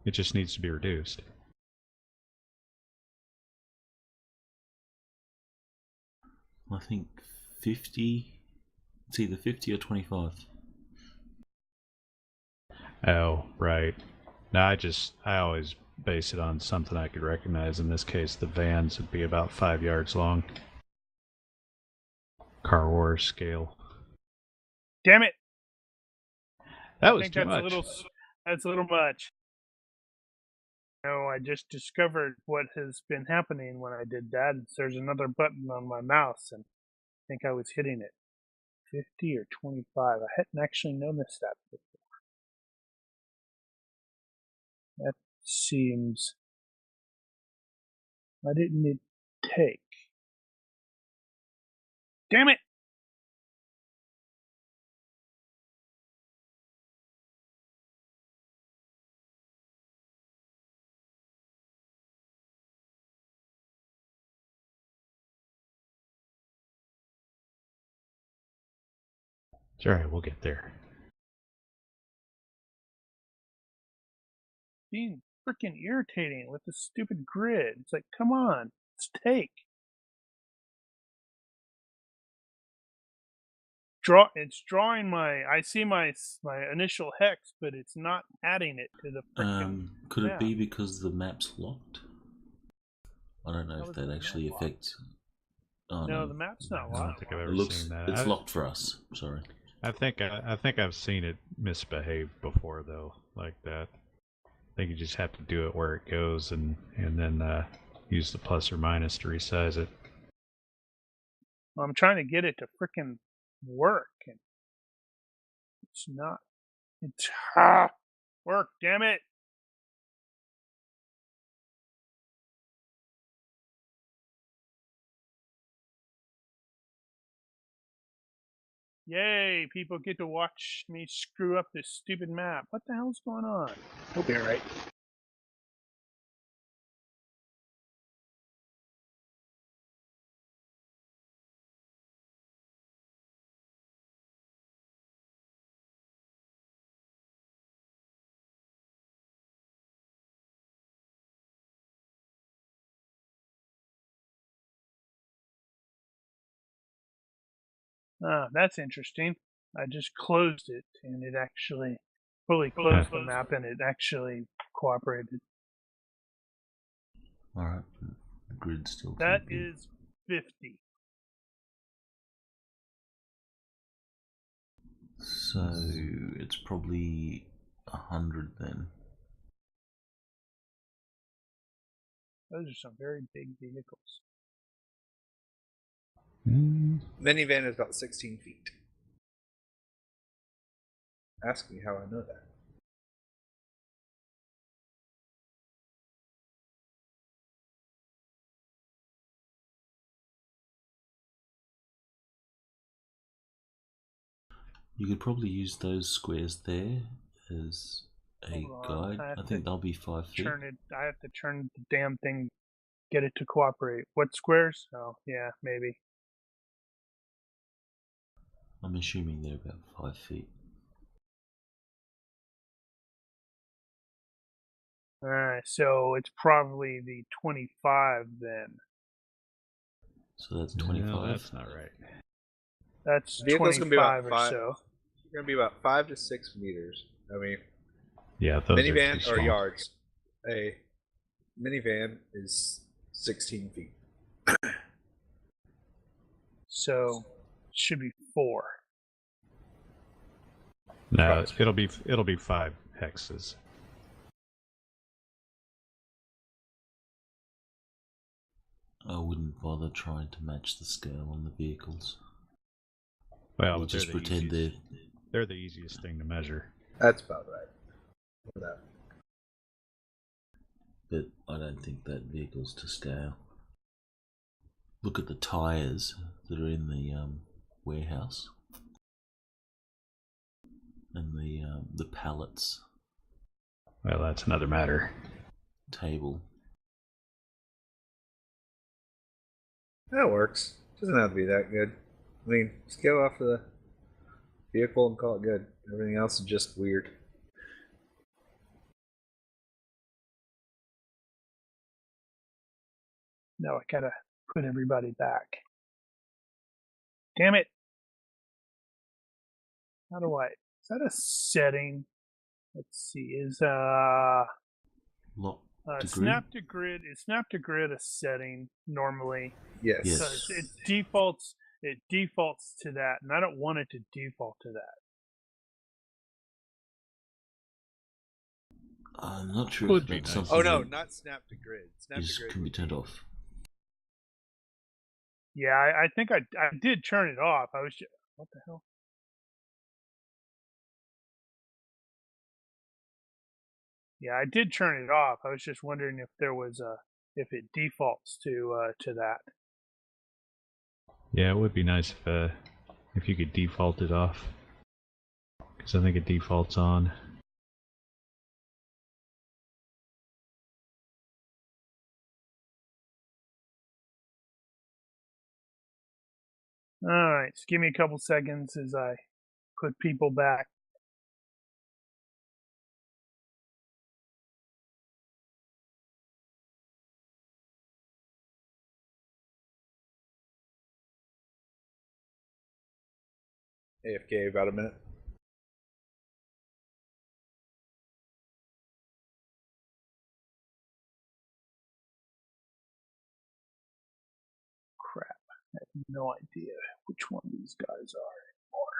It just needs to be reduced. I think 50. It's either 50 or 25. Oh, right. No, I always base it on something I could recognize. In this case, the vans would be about 5 yards long. Car Wars scale. Damn it! That I was think too that's much. that's a little much. No, I just discovered what has been happening when I did that. There's another button on my mouse, and I think I was hitting it. 50 or 25. I hadn't actually noticed that before. That seems... Why didn't it take? Damn it! It's alright, we'll get there. Being freaking irritating with this stupid grid. It's like, come on, let's take. It's drawing I see my initial hex, but it's not adding it to the freaking Could map. it be because the map's locked? I don't know How if is that the actually map locked? affects. Oh No, no, the map's not I don't locked. think I've it ever looks seen that. it's locked for us. Sorry. I think I've seen it misbehave before though, like that. I think you just have to do it where it goes, and then use the plus or minus to resize it. I'm trying to get it to frickin' work, and it's not. It's work, damn it! Yay! People get to watch me screw up this stupid map. What the hell's going on? He'll be alright. That's interesting. I just closed it, and it actually fully closed the map, and it actually cooperated. Alright, the grid's still That keeping. is 50. So it's probably 100 then. Those are some very big vehicles. Minivan is about 16 feet. Ask me how I know that. You could probably use those squares there as a Hold on, guide. I have I think to they'll be 5 feet. I have to turn the damn thing, get it to cooperate. What squares? Oh, yeah, maybe. I'm assuming they're about 5 feet. Alright, so it's probably the 25 then. So that's 25. No, that's not right. That's Vehicle's gonna be about 25 or 5. so. It's gonna be about 5 to 6 meters. I mean, Yeah, those are too minivan small. or yards. A minivan is 16 feet. So it should be 4. No, it'll be 5 hexes. I wouldn't bother trying to match the scale on the vehicles. Well, We'll but just pretend they're the easiest thing to measure. That's about right. For that. but I don't think that vehicle's to scale. Look at the tyres that are in the warehouse and the pallets Well, that's another matter. table. That works. Doesn't have to be that good. I mean, just go off the vehicle and call it good. Everything else is just weird. No, I gotta put everybody back. Damn it! How do I? Is that a setting? Let's see. Is Lock to grid? snap to grid? Is snap to grid a setting normally? Yes. Yes. Because it defaults. It defaults to that, and I don't want it to default to that. I'm not sure Would if be that's nice. something Oh no, that not snap to grid. Snap is, to grid can be would turned off. Yeah, I think I did turn it off. I was just, what the hell? Yeah, I did turn it off. I was just wondering if there was if it defaults to that. Yeah, it would be nice if you could default it off, because I think it defaults on. All right, just give me a couple seconds as I put people back. AFK about a minute. Crap, I have no idea which one of these guys are anymore.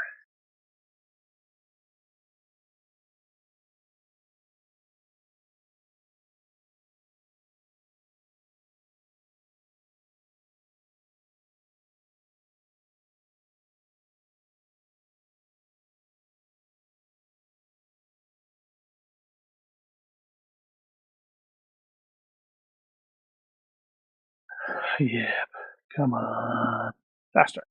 Yep. Come on. Faster.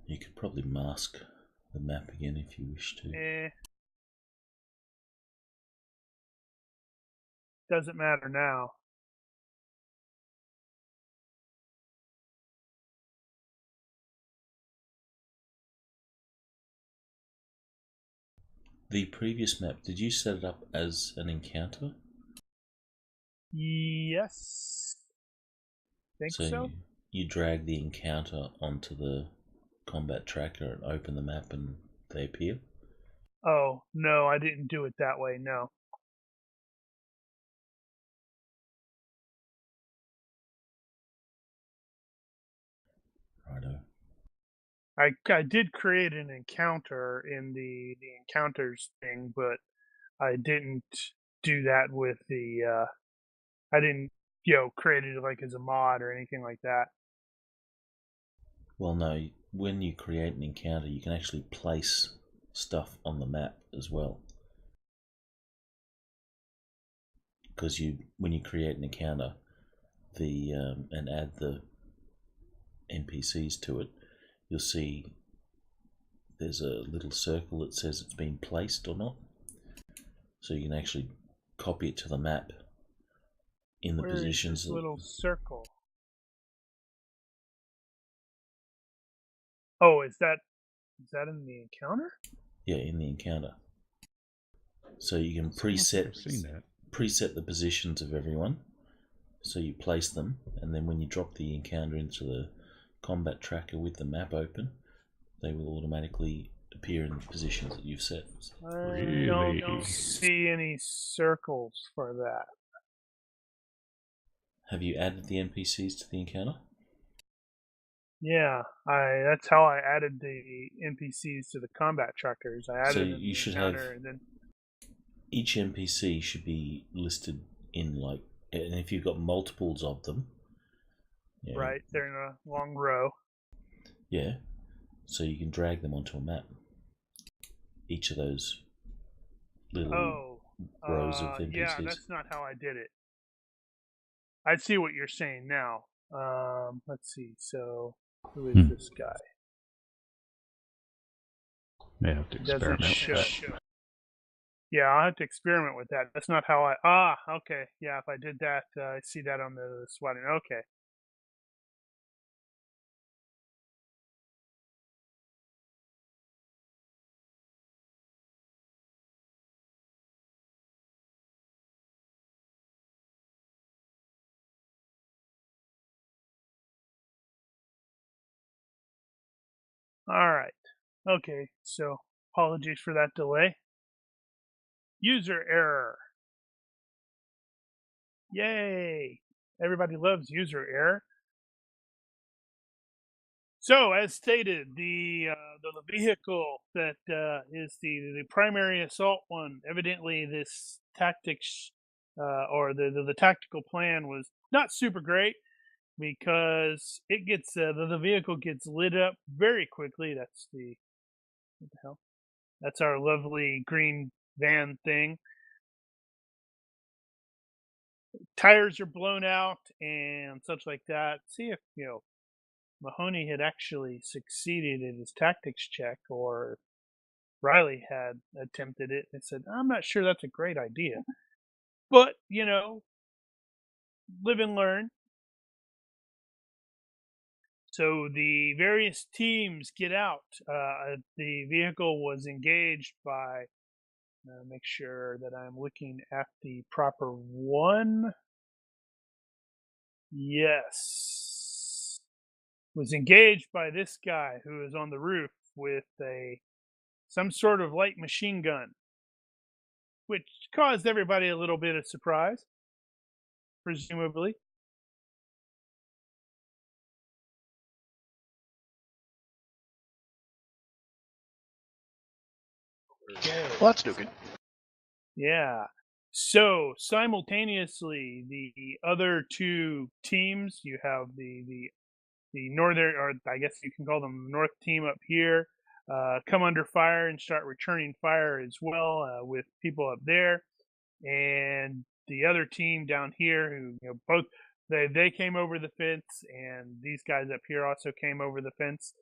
You could probably mask the map again if you wish to. Doesn't matter now. The previous map, did you set it up as an encounter? Yes. Think so? You drag the encounter onto the combat tracker and open the map and they appear? Oh, no, I didn't do it that way, no. Righto. I did create an encounter in the encounters thing, but I didn't do that with the I didn't create it like as a mod or anything like that. Well, no, when you create an encounter, you can actually place stuff on the map as well. Because when you create an encounter, and add the NPCs to it, you'll see there's a little circle that says it's been placed or not. So you can actually copy it to the map in the Where positions. is this little circle? Oh, is that in the encounter? Yeah, in the encounter. So you can preset the positions of everyone. So you place them, and then when you drop the encounter into the combat tracker with the map open, they will automatically appear in the positions that you've set. I don't see any circles for that. Have you added the NPCs to the encounter? Yeah, that's how I added the NPCs to the combat trackers. I So added them you to should the have encounter, and then each NPC should be listed in like, and if you've got multiples of them, yeah, right, they're in a long row. yeah, so you can drag them onto a map. Each of those little Oh, rows of yeah, NPCs. that's not how I did it. I see what you're saying now. Let's see. So, who is this guy? May have to Doesn't experiment show. with that. Yeah, I'll have to experiment with that. That's not how I. Ah, okay. Yeah, if I did that, I see that on the swatting. Okay. All right. Okay. So, apologies for that delay. User error. Yay! Everybody loves user error. So, as stated, the vehicle that is the primary assault one. Evidently, this tactics or the tactical plan was not super great because it gets the vehicle gets lit up very quickly. That's the what the hell? That's our lovely green van thing. Tires are blown out and such like that. See if Mahoney had actually succeeded in his tactics check, or Riley had attempted it and said, I'm not sure that's a great idea. But, live and learn. So the various teams get out. The vehicle was engaged by, make sure that I'm looking at the proper one. Yes. Was engaged by this guy who is on the roof with some sort of light machine gun, which caused everybody a little bit of surprise, presumably. Well, that's no good. Yeah. So simultaneously, the other two teams, you have the northern, or I guess you can call them the north team up here, come under fire and start returning fire as well with people up there, and the other team down here who both they came over the fence, and these guys up here also came over the fence.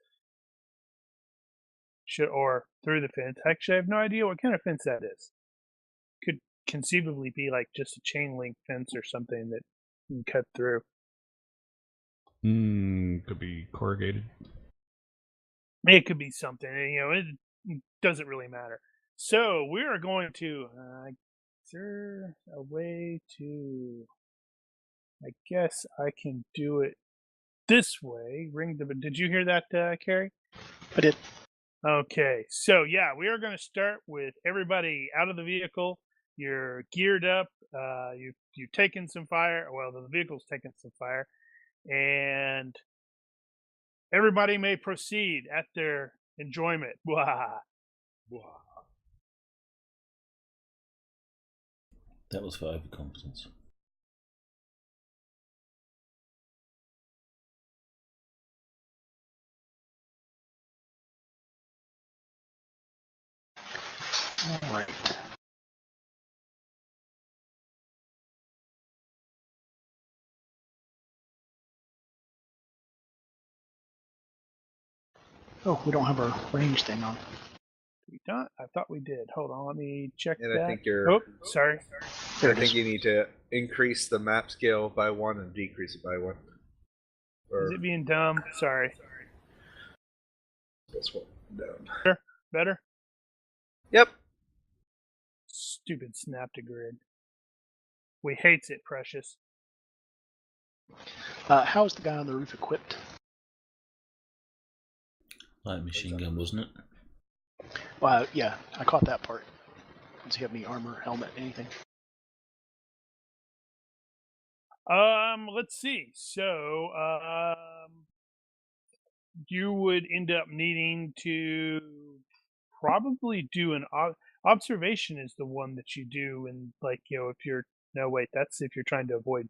Or through the fence. Actually, I have no idea what kind of fence that is. Could conceivably be like just a chain link fence or something that you can cut through. Could be corrugated. It could be something. It doesn't really matter. So we are going to. Is there a way to? I guess I can do it this way. Ring the. Did you hear that, Carrie? I did. Okay, so yeah, we are going to start with everybody out of the vehicle. You're geared up. You've taken some fire. Well, the vehicle's taken some fire, and everybody may proceed at their enjoyment. Wah. That was for overconfidence. All right. Oh, we don't have our range thing on. We don't? I thought we did. Hold on, let me check And that. I think you're. Oh, sorry. There I it think is. you need to increase the map scale by 1 and decrease it by 1. Is it being dumb? Sorry. This one down. Better? Yep. Stupid snap to grid. We hates it, Precious. How is the guy on the roof equipped? Light machine gun, wasn't it? Well, yeah, I caught that part. Does he have any armor, helmet, anything? Let's see. So, you would end up needing to probably do an observation is the one that you do, and like if you're no wait, that's if you're trying to avoid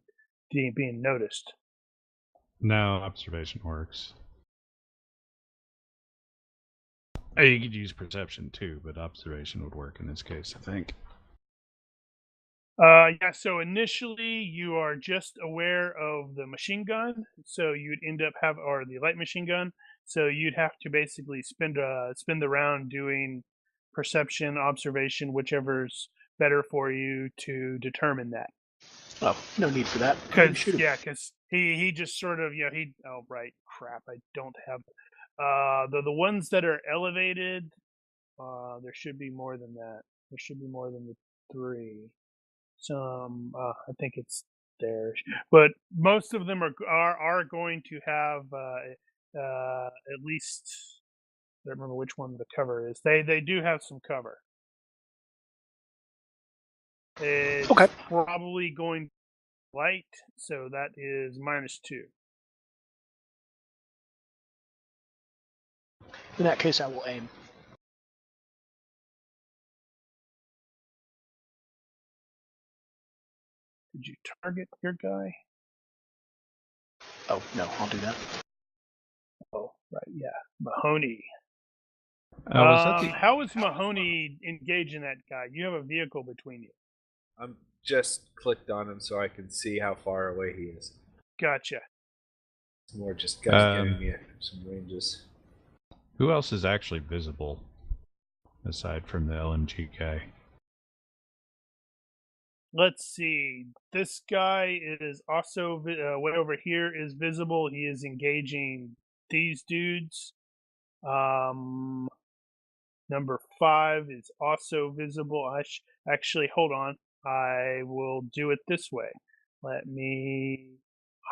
being noticed. No, observation works. You could use perception too, but observation would work in this case, I think. Yeah, so initially you are just aware of the machine gun, so you'd end up or the light machine gun, so you'd have to basically spend the round doing perception, observation, whichever's better for you to determine that. Oh, no need for that. Because Shoot him. he just sort of oh right, crap, I don't have the ones that are elevated. There should be more than that. There should be more than the 3. Some I think it's there, but most of them are going to have at least I don't remember which one the cover is. They do have some cover. It's Okay. probably going light, so that is -2. In that case, I will aim. Did you target your guy? Oh, no, I'll do that. Oh, right, yeah, Mahoney. Was that the... How is Mahoney engaging that guy? You have a vehicle between you. I'm just clicked on him so I can see how far away he is. Gotcha. It's more just guys giving me some ranges. Who else is actually visible aside from the LMG guy? Let's see. This guy is also way over here is visible. He is engaging these dudes. Number 5 is also visible. Actually, hold on. I will do it this way. Let me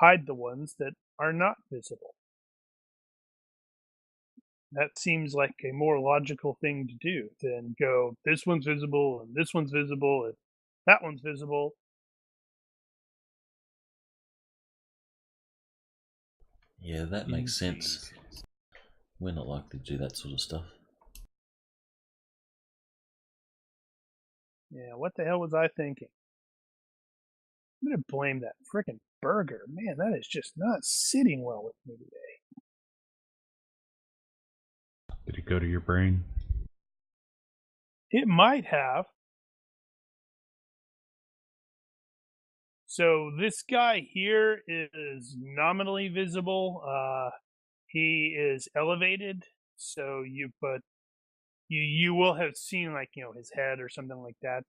hide the ones that are not visible. That seems like a more logical thing to do than go, this one's visible, and this one's visible, and that one's visible. Yeah, that makes sense. We're not likely to do that sort of stuff. Yeah, what the hell was I thinking? I'm gonna blame that frickin' burger. Man, that is just not sitting well with me today. Did it go to your brain? It might have. So this guy here is nominally visible. He is elevated, so you will have seen like his head or something like that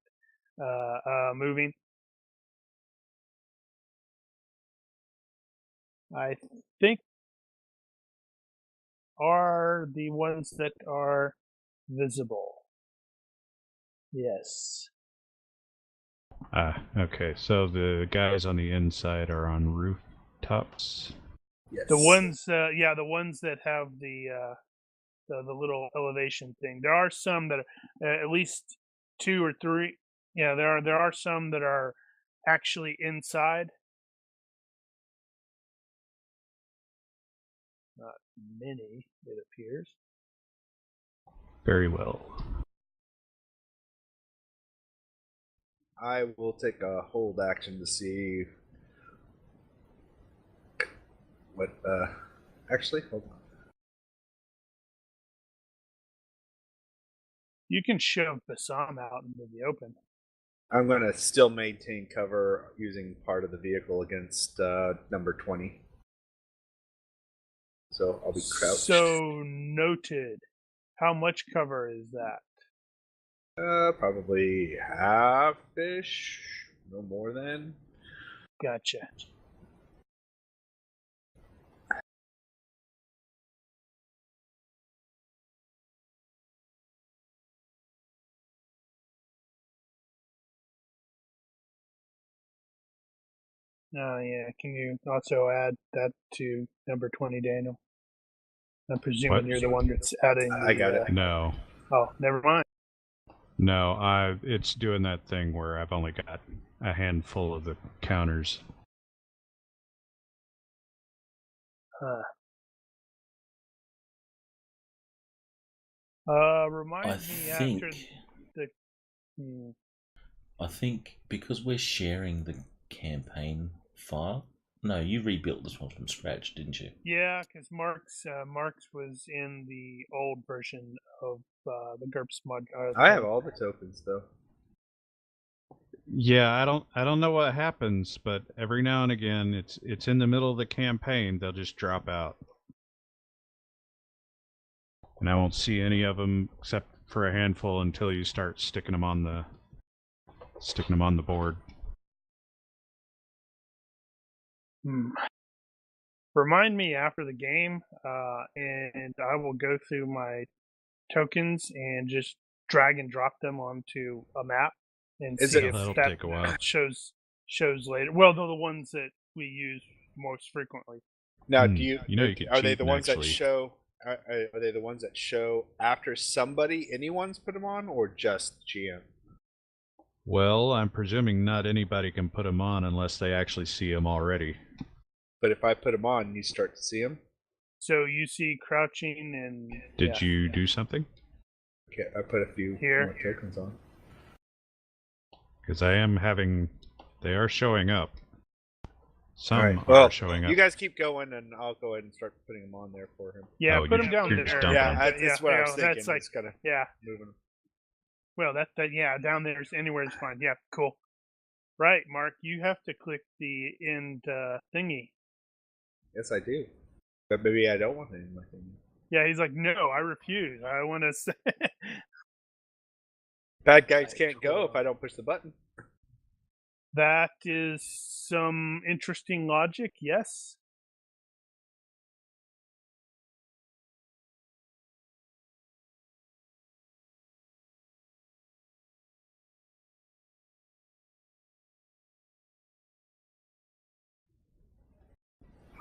moving. I think are the ones that are visible. Yes. Okay. So the guys on the inside are on rooftops. Yes. The ones, the ones that have the little elevation thing. There are some that are at least 2 or 3. Yeah, there are some that are actually inside. Not many, it appears. Very well. I will take a hold action to see what. Actually, hold on. You can shove Bassam out into the open. I'm going to still maintain cover using part of the vehicle against number 20. So I'll be crouched. So noted. How much cover is that? Probably half-ish, no more than. Gotcha. Yeah. Can you also add that to number 20, Daniel? I'm presuming What? you're the one that's adding. I got it. No. Oh, never mind. No, it's doing that thing where I've only got a handful of the counters. Remind I me after think the. Hmm. I think because we're sharing the campaign file. No, you rebuilt this one from scratch, didn't you? Yeah, because Mark's was in the old version of the GURPS mod. I have all the tokens though. Yeah, I don't know what happens, but every now and again, it's in the middle of the campaign, they'll just drop out, and I won't see any of them except for a handful until you start sticking them on the board. Remind me after the game, and I will go through my tokens and just drag and drop them onto a map and Is see it- if That'll that take a while. shows later. Well, they're the ones that we use most frequently. Now, Hmm, do you? you know you could Are they cheat the and ones actually- that show? Are they the ones that show after somebody, anyone's put them on, or just GM? Well, I'm presuming not anybody can put them on unless they actually see them already. But if I put them on, you start to see them. So you see crouching and Did you do something? Okay, I put a few Here. more tokens on. Because I am having... They are showing up. Some All right. are Well, showing up. you guys keep going, and I'll go ahead and start putting them on there for him. Yeah, Oh, put you're- them down you're there. just dumping Yeah, them. that's what I was thinking. That's like, Just kind of yeah. moving them. Well, that yeah, down there's anywhere is fine. Yeah, cool. Right, Mark, you have to click the end thingy. Yes, I do. But maybe I don't want it in my thing. Yeah, he's like, no, I refuse. I want to say. Bad guys can't go if I don't push the button. That is some interesting logic, yes.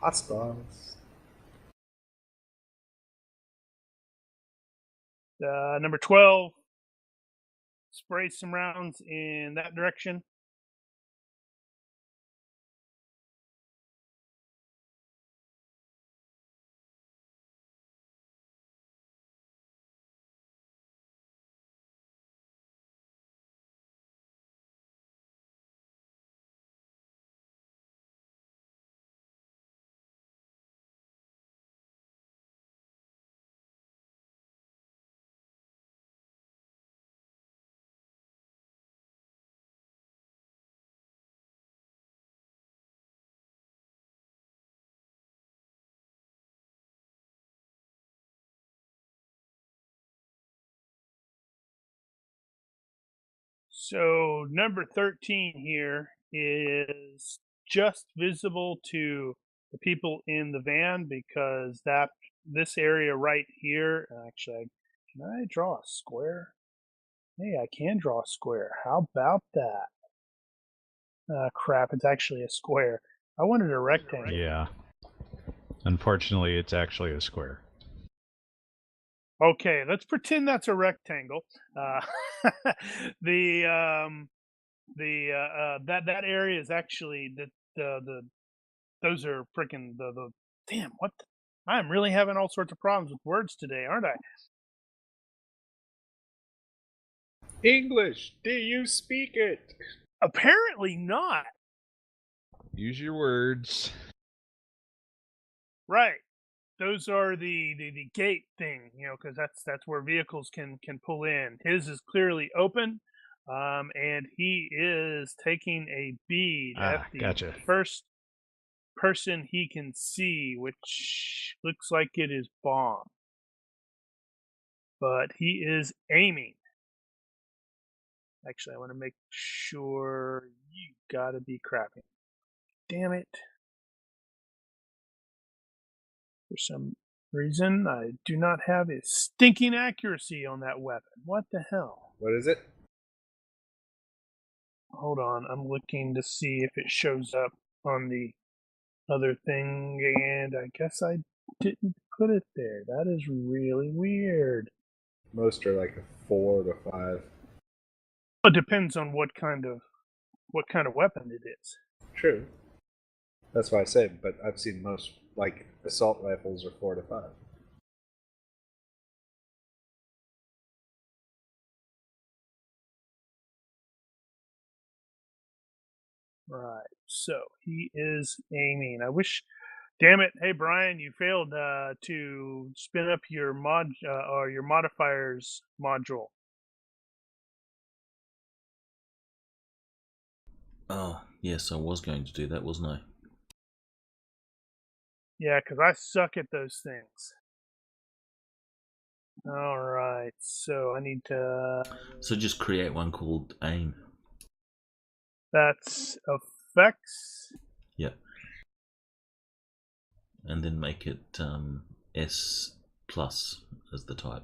Hostiles. Number 12, spray some rounds in that direction. So number 13 here is just visible to the people in the van because this area right here, actually, can I draw a square? Hey, I can draw a square. How about that? Crap, it's actually a square. I wanted a rectangle. Yeah. Unfortunately, it's actually a square. Okay, let's pretend that's a rectangle. That area is actually those are freaking the damn what I'm really having all sorts of problems with words today, aren't I? English, do you speak it? Apparently not. Use your words. Right. Those are the gate thing, because that's where vehicles can pull in. His is clearly open, and he is taking a bead at the Gotcha. first person he can see, which looks like it is bomb. But he is aiming. Actually, I want to make sure you gotta be crapping. Damn it. For some reason, I do not have a stinking accuracy on that weapon. What the hell? What is it? Hold on, I'm looking to see if it shows up on the other thing, and I guess I didn't put it there. That is really weird. Most are like a 4 to 5. It depends on what kind of weapon it is. True. That's why I said, but I've seen most, like, assault rifles are 4 to 5. Right. So he is aiming. I wish. Damn it! Hey Brian, you failed to spin up your mod or your modifiers module. Oh, yes, I was going to do that, wasn't I? Yeah, because I suck at those things. All right, so I need to. So just create one called aim. That's effects. Yep. And then make it S plus as the type.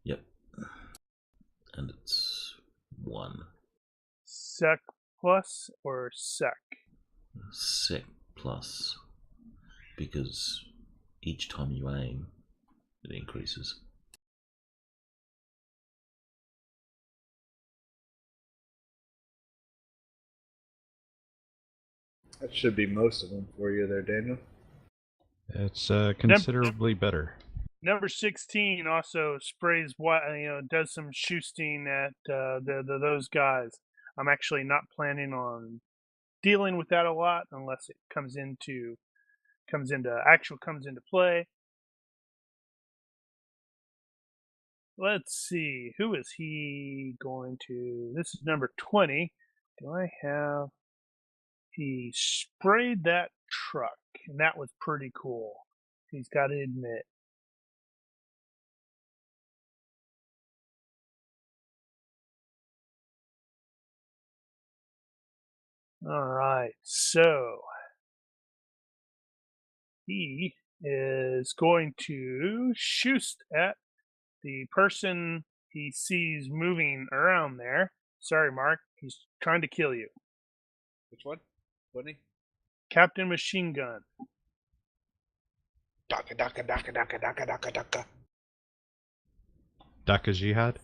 Yep. And it's 1. Sec plus or sec? Sec plus. Because each time you aim, it increases. That should be most of them for you there, Daniel. It's considerably better. Number 16 also sprays does some shooting at those guys. I'm actually not planning on dealing with that a lot unless it comes into play. Let's see, who is he going to? This is number 20. Do I have? He sprayed that truck, and that was pretty cool. He's got to admit. All right, so he is going to shoot at the person he sees moving around there. Sorry, Mark. He's trying to kill you. Which one? 20? Captain Machine Gun. Daka daka daka daka daka daka daka. Daka Jihad?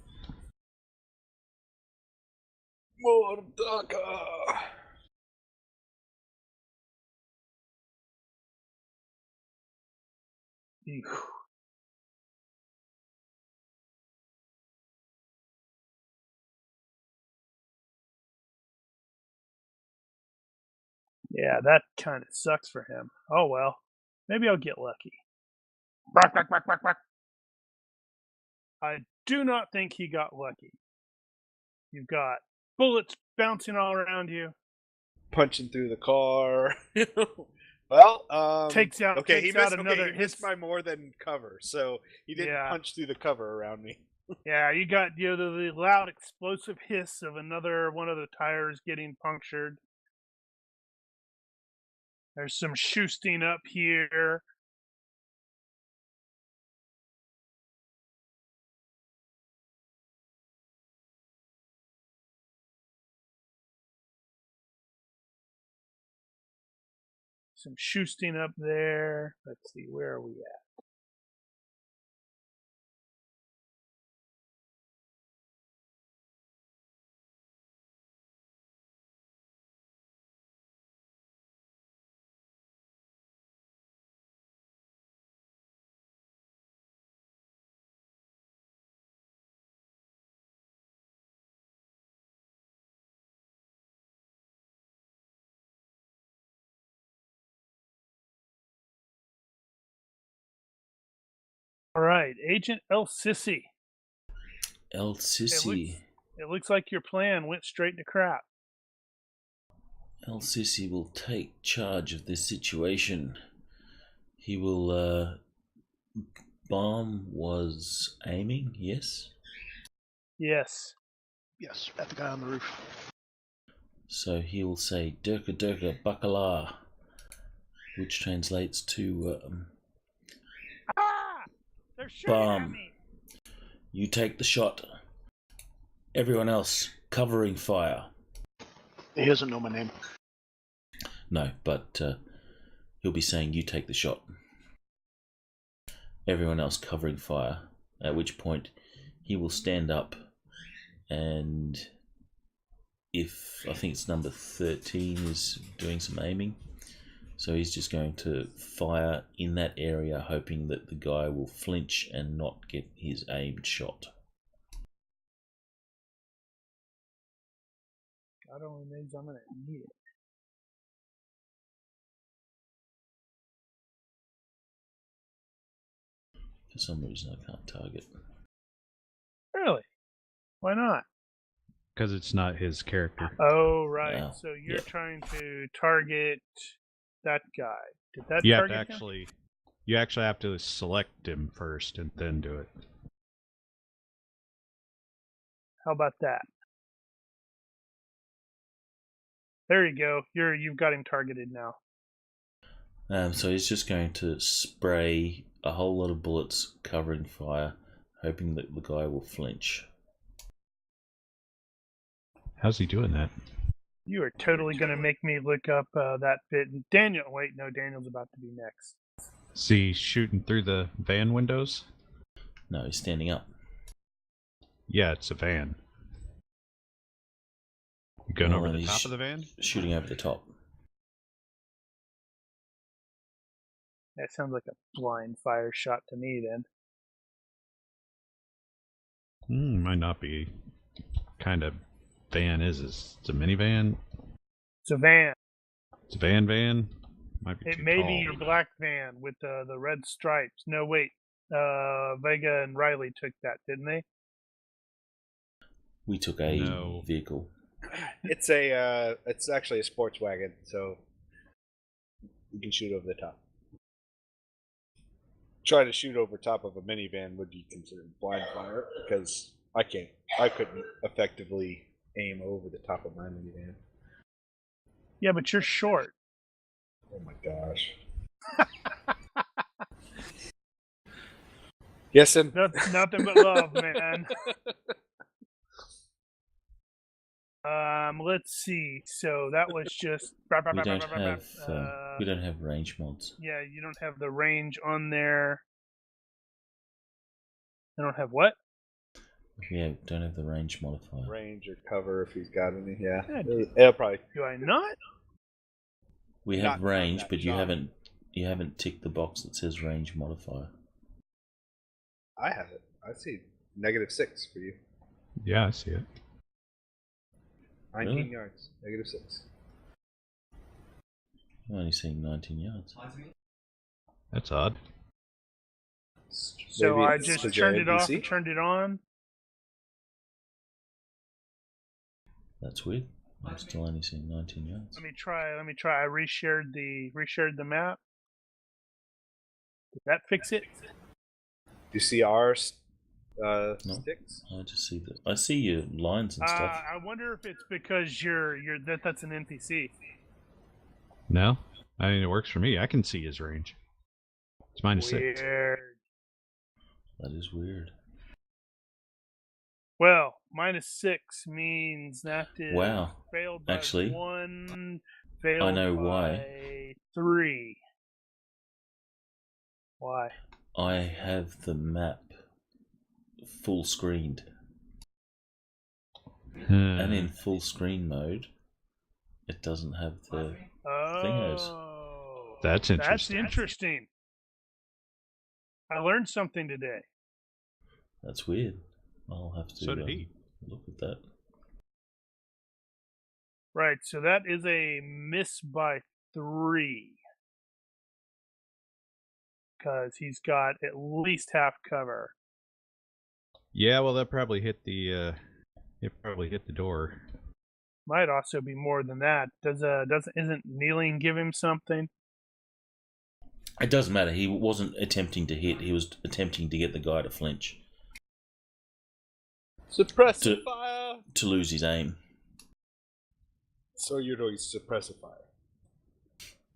More daka. Ew. Yeah, that kind of sucks for him. Oh well. Maybe I'll get lucky. Bark, bark, bark, bark, bark. I do not think he got lucky. You've got bullets bouncing all around you. Punching through the car. Well, Takes out another. He missed my more than cover, so he didn't punch through the cover around me. Yeah, you got the loud explosive hiss of another one of the tires getting punctured. There's some shooting up here. Some shooting up there. Let's see, where are we at? All right, Agent El Sissy. El Sissy. It looks like your plan went straight to crap. El Sissy will take charge of this situation. He will. Bomb was aiming, yes? Yes. Yes, at the guy on the roof. So he will say, Durka Durka Bakala, which translates to They're shooting at bomb. me. You take the shot. Everyone else covering fire. He doesn't know my name. No, but he'll be saying, you take the shot. Everyone else covering fire. At which point he will stand up, and if I think it's number 13 is doing some aiming, so he's just going to fire in that area, hoping that the guy will flinch and not get his aimed shot. God only knows I'm gonna need it. For some reason, I can't target. Really? Why not? Because it's not his character. Oh, right. Wow. So you're Yeah. trying to target that guy. Did that You have to target him? actually, you actually have to select him first and then do it. How about that? There you go. You've got him targeted now. So he's just going to spray a whole lot of bullets covering fire, hoping that the guy will flinch. How's he doing that? You are totally going to make me look up that bit. Daniel, wait, no, Daniel's about to be next. Is he shooting through the van windows? No, he's standing up. Yeah, it's a van. You going Well, over then the he's top of the van? Shooting over the top. That sounds like a blind fire shot to me then. Might not be. Kind of van is this? It's a minivan? It's a van. It's a van? Might be It too may tall. be your black van with the red stripes. No, wait. Vega and Riley took that, didn't they? We took a No. vehicle. It's actually a sports wagon, so you can shoot over the top. Try to shoot over top of a minivan would be considered blind fire because I couldn't effectively aim over the top of my minivan. Yeah, but you're short. Oh my gosh. Yes, and Nothing but love, man. Let's see. So that was just. We don't have range mods. Yeah, you don't have the range on there. I don't have what? Yeah, don't have the range modifier. range or cover if he's got any. Yeah, Yeah, it'll probably. Do I not? We have Not range, that but you shot. haven't ticked the box that says range modifier. I have it. I see -6 for you. Yeah, I see it. 19 Really? yards. -6. I'm only seeing 19 yards. That's odd. So Maybe I it's just 'cause turned you're it off NPC? and turned it on. That's weird. I'm still only seeing 19 yards. Let me try. I reshared the map. Did that fix it? Do you see our No. sticks? I see your lines and stuff. I wonder if it's because that's an NPC. No? I mean, it works for me. I can see his range. It's -6. Weird. That is weird. Well, -6 means that is Wow. failed by Actually, 1, failed I know by why. 3. Why? I have the map full screened, and in full screen mode, it doesn't have the thingos. Oh, That's interesting. That's interesting. I learned something today. That's weird. I'll have to So did he. look at that. Right, so that is a miss by 3. Because he's got at least half cover. Yeah, well, that probably hit the. It probably hit the door. Might also be more than that. Isn't kneeling give him something? It doesn't matter. He wasn't attempting to hit. He was attempting to get the guy to flinch, Suppressive fire! to lose his aim. So you're doing suppressive fire.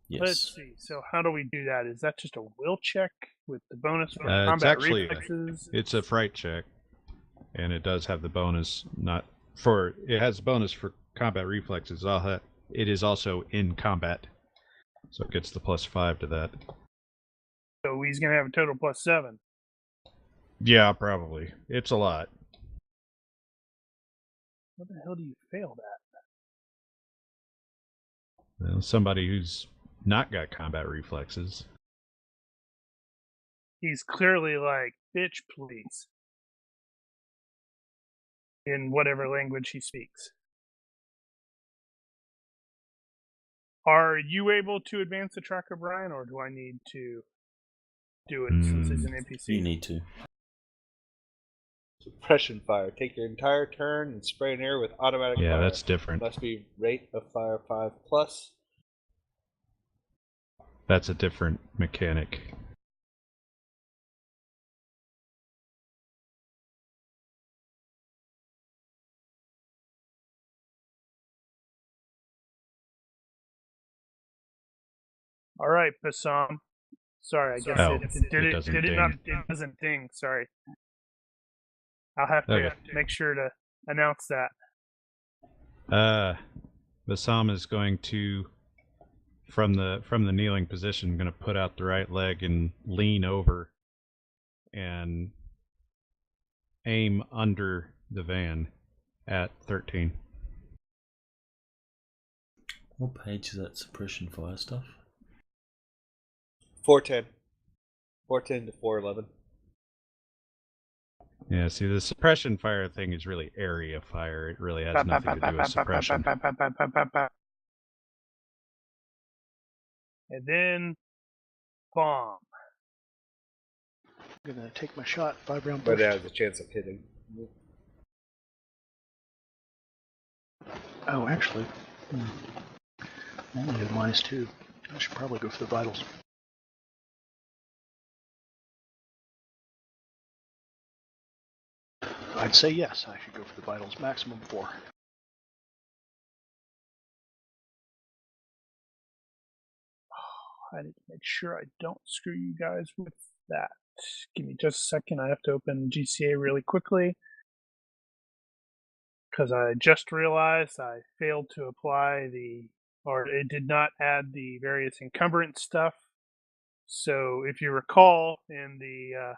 Yes. Let's see. So how do we do that? Is that just a will check with the bonus for It's combat actually reflexes? it's a fright check, and it does have the bonus. It has a bonus for combat reflexes. It is also in combat, so it gets the +5 to that. So he's going to have a total +7. Yeah, probably. It's a lot. What the hell do you fail that? Well, somebody who's not got combat reflexes. He's clearly like, bitch, please. In whatever language he speaks. Are you able to advance the tracker, Brian, or do I need to do it since he's an NPC? You need to. Suppression fire. Take your entire turn and spray an area with automatic fire. Yeah, that's different. Must be rate of fire 5+. That's a different mechanic. All right, Bassam. Sorry, I guess it doesn't ding. Sorry. I'll have to make sure to announce that. Bassam is going to, from the kneeling position, going to put out the right leg and lean over and aim under the van at 13. What page is that suppression fire stuff? 410. 410 to 411. Yeah, see, the suppression fire thing is really area fire. It really has nothing to do with suppression. And then bomb. I'm gonna take my shot, 5-round But burst. it has a chance of hitting. Oh, actually, I only have -2. I should probably go for the vitals. I'd say yes, I should go for the vitals. Maximum 4. I need to make sure I don't screw you guys with that. Give me just a second. I have to open GCA really quickly because I just realized I failed to apply or it did not add the various encumbrance stuff. So if you recall in the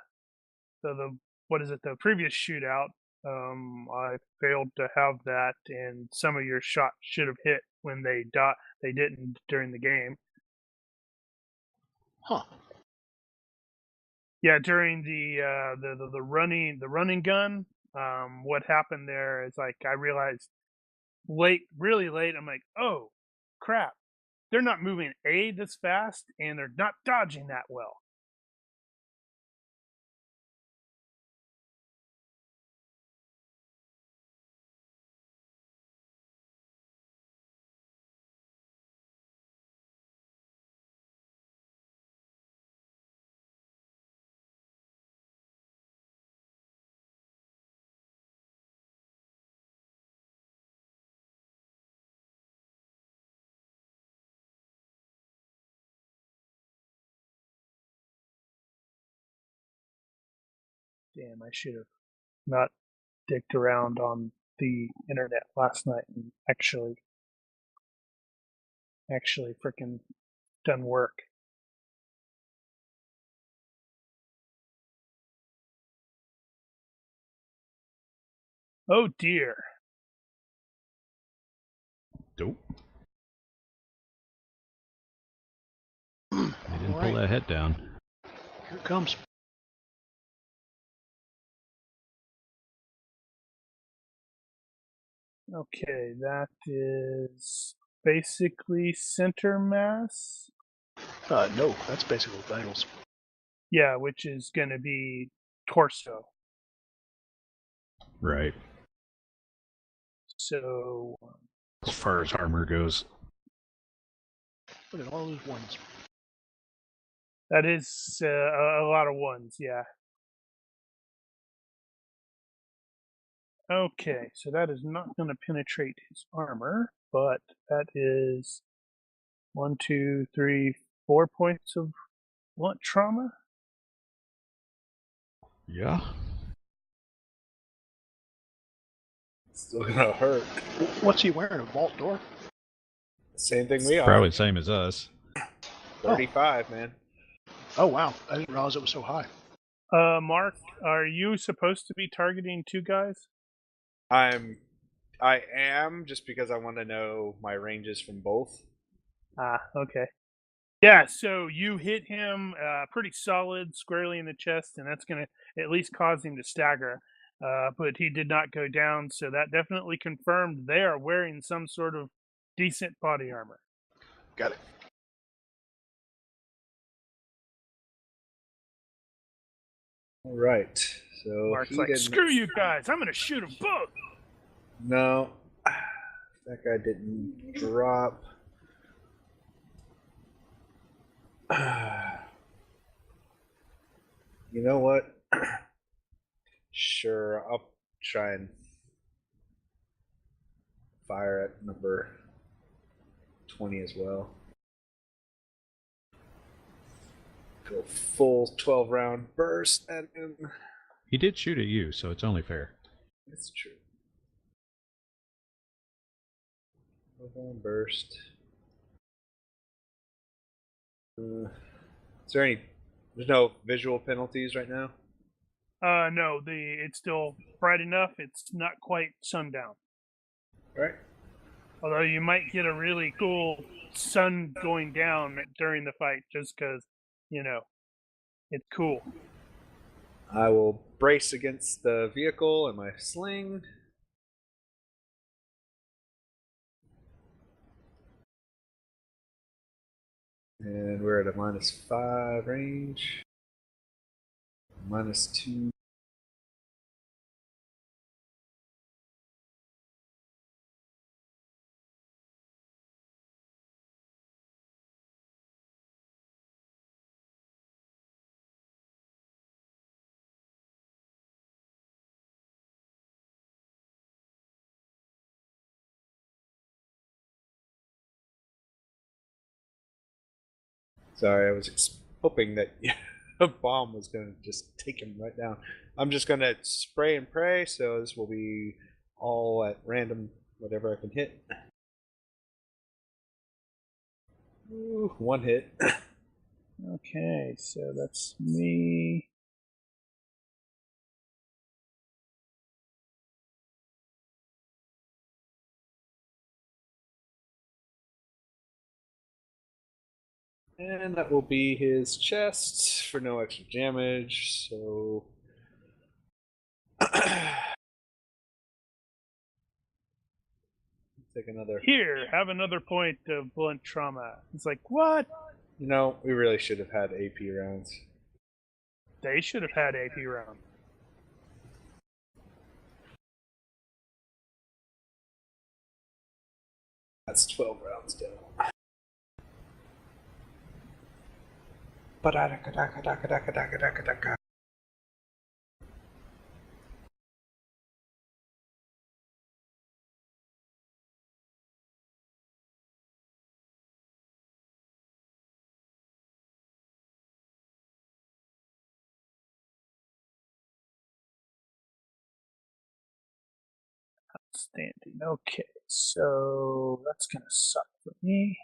previous shootout, I failed to have that, and some of your shots should have hit when they didn't during the game. Huh. Yeah, during the running gun, what happened there is like I realized really late. I'm like, oh crap, they're not moving this fast, and they're not dodging that well. Damn, I should have not dicked around on the internet last night and actually freaking done work. Oh dear. Nope. I didn't pull that head down. Here it comes. Okay, that is basically center mass. No, that's basically vitals. Yeah, which is going to be torso. Right. So, As far as armor goes. Look at all those ones. that is a lot of ones, yeah. Okay, so that is not going to penetrate his armor, but that is 1, 2, 3, 4 points of blunt trauma. Yeah. Still gonna hurt. What's he wearing? A vault door? Same thing we are. Probably the same as us. 35, man. Oh wow! I didn't realize it was so high. Mark, are you supposed to be targeting 2 guys? I am, just because I want to know my ranges from both. Ah, okay. Yeah, so you hit him pretty solid, squarely in the chest, and that's going to at least cause him to stagger. But he did not go down, so that definitely confirmed they are wearing some sort of decent body armor. Got it. All right. So Mark's he like, didn't. screw you guys, I'm gonna shoot them both. No, that guy didn't drop. You know what? Sure, I'll try and fire at number 20 as well. Go full 12 round burst at him. He did shoot at you, so it's only fair. That's true. 12 round burst. Is there any? There's no visual penalties right now. No, it's still bright enough. It's not quite sundown. Right. Although you might get a really cool sun going down during the fight, just because, it's cool. I will brace against the vehicle and my sling. And we're at a -5 range. -2. Sorry, I was hoping that a bomb was going to just take him right down. I'm just going to spray and pray, so this will be all at random, whatever I can hit. Ooh, one hit. Okay, so that's me. And that will be his chest for no extra damage, so... Take another... Here, have another point of blunt trauma. It's like, what? You know, we really should have had AP rounds. They should have had AP round. That's 12 rounds down. Outstanding. Okay, so that's gonna suck for me.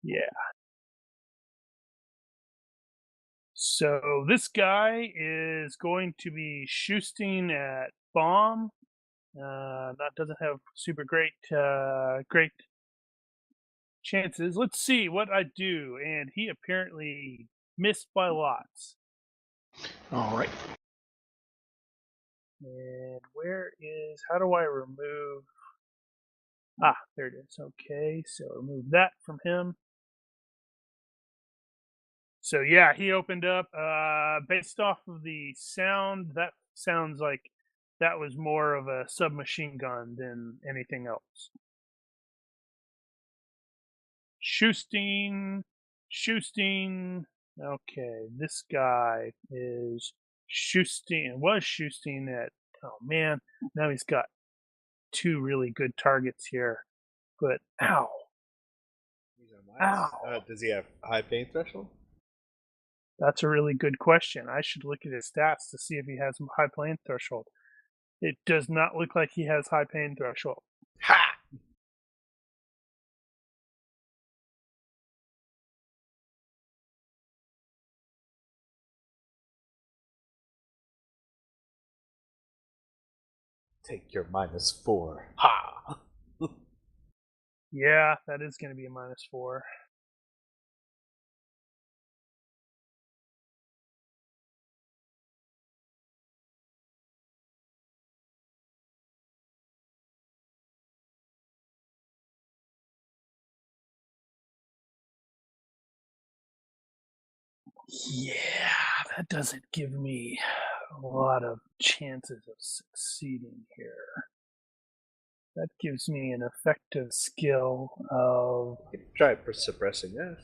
Yeah. So this guy is going to be shooting at bomb. That doesn't have super great chances. Let's see what I do, and he apparently missed by lots. All right. And how do I remove? There it is. Okay, so remove that from him. So yeah, he opened up. Based off of the sound, that sounds like that was more of a submachine gun than anything else. Shooting. Okay, this guy is was shooting at. Oh man, now he's got two really good targets here. But ow. Does he have high pain threshold? That's a really good question. I should look at his stats to see if he has high pain threshold. It does not look like he has high pain threshold. Ha! take your -4. Ha! Yeah, that is going to be a -4. Yeah, that doesn't give me a lot of chances of succeeding here. That gives me an effective skill of... You can try suppressing this.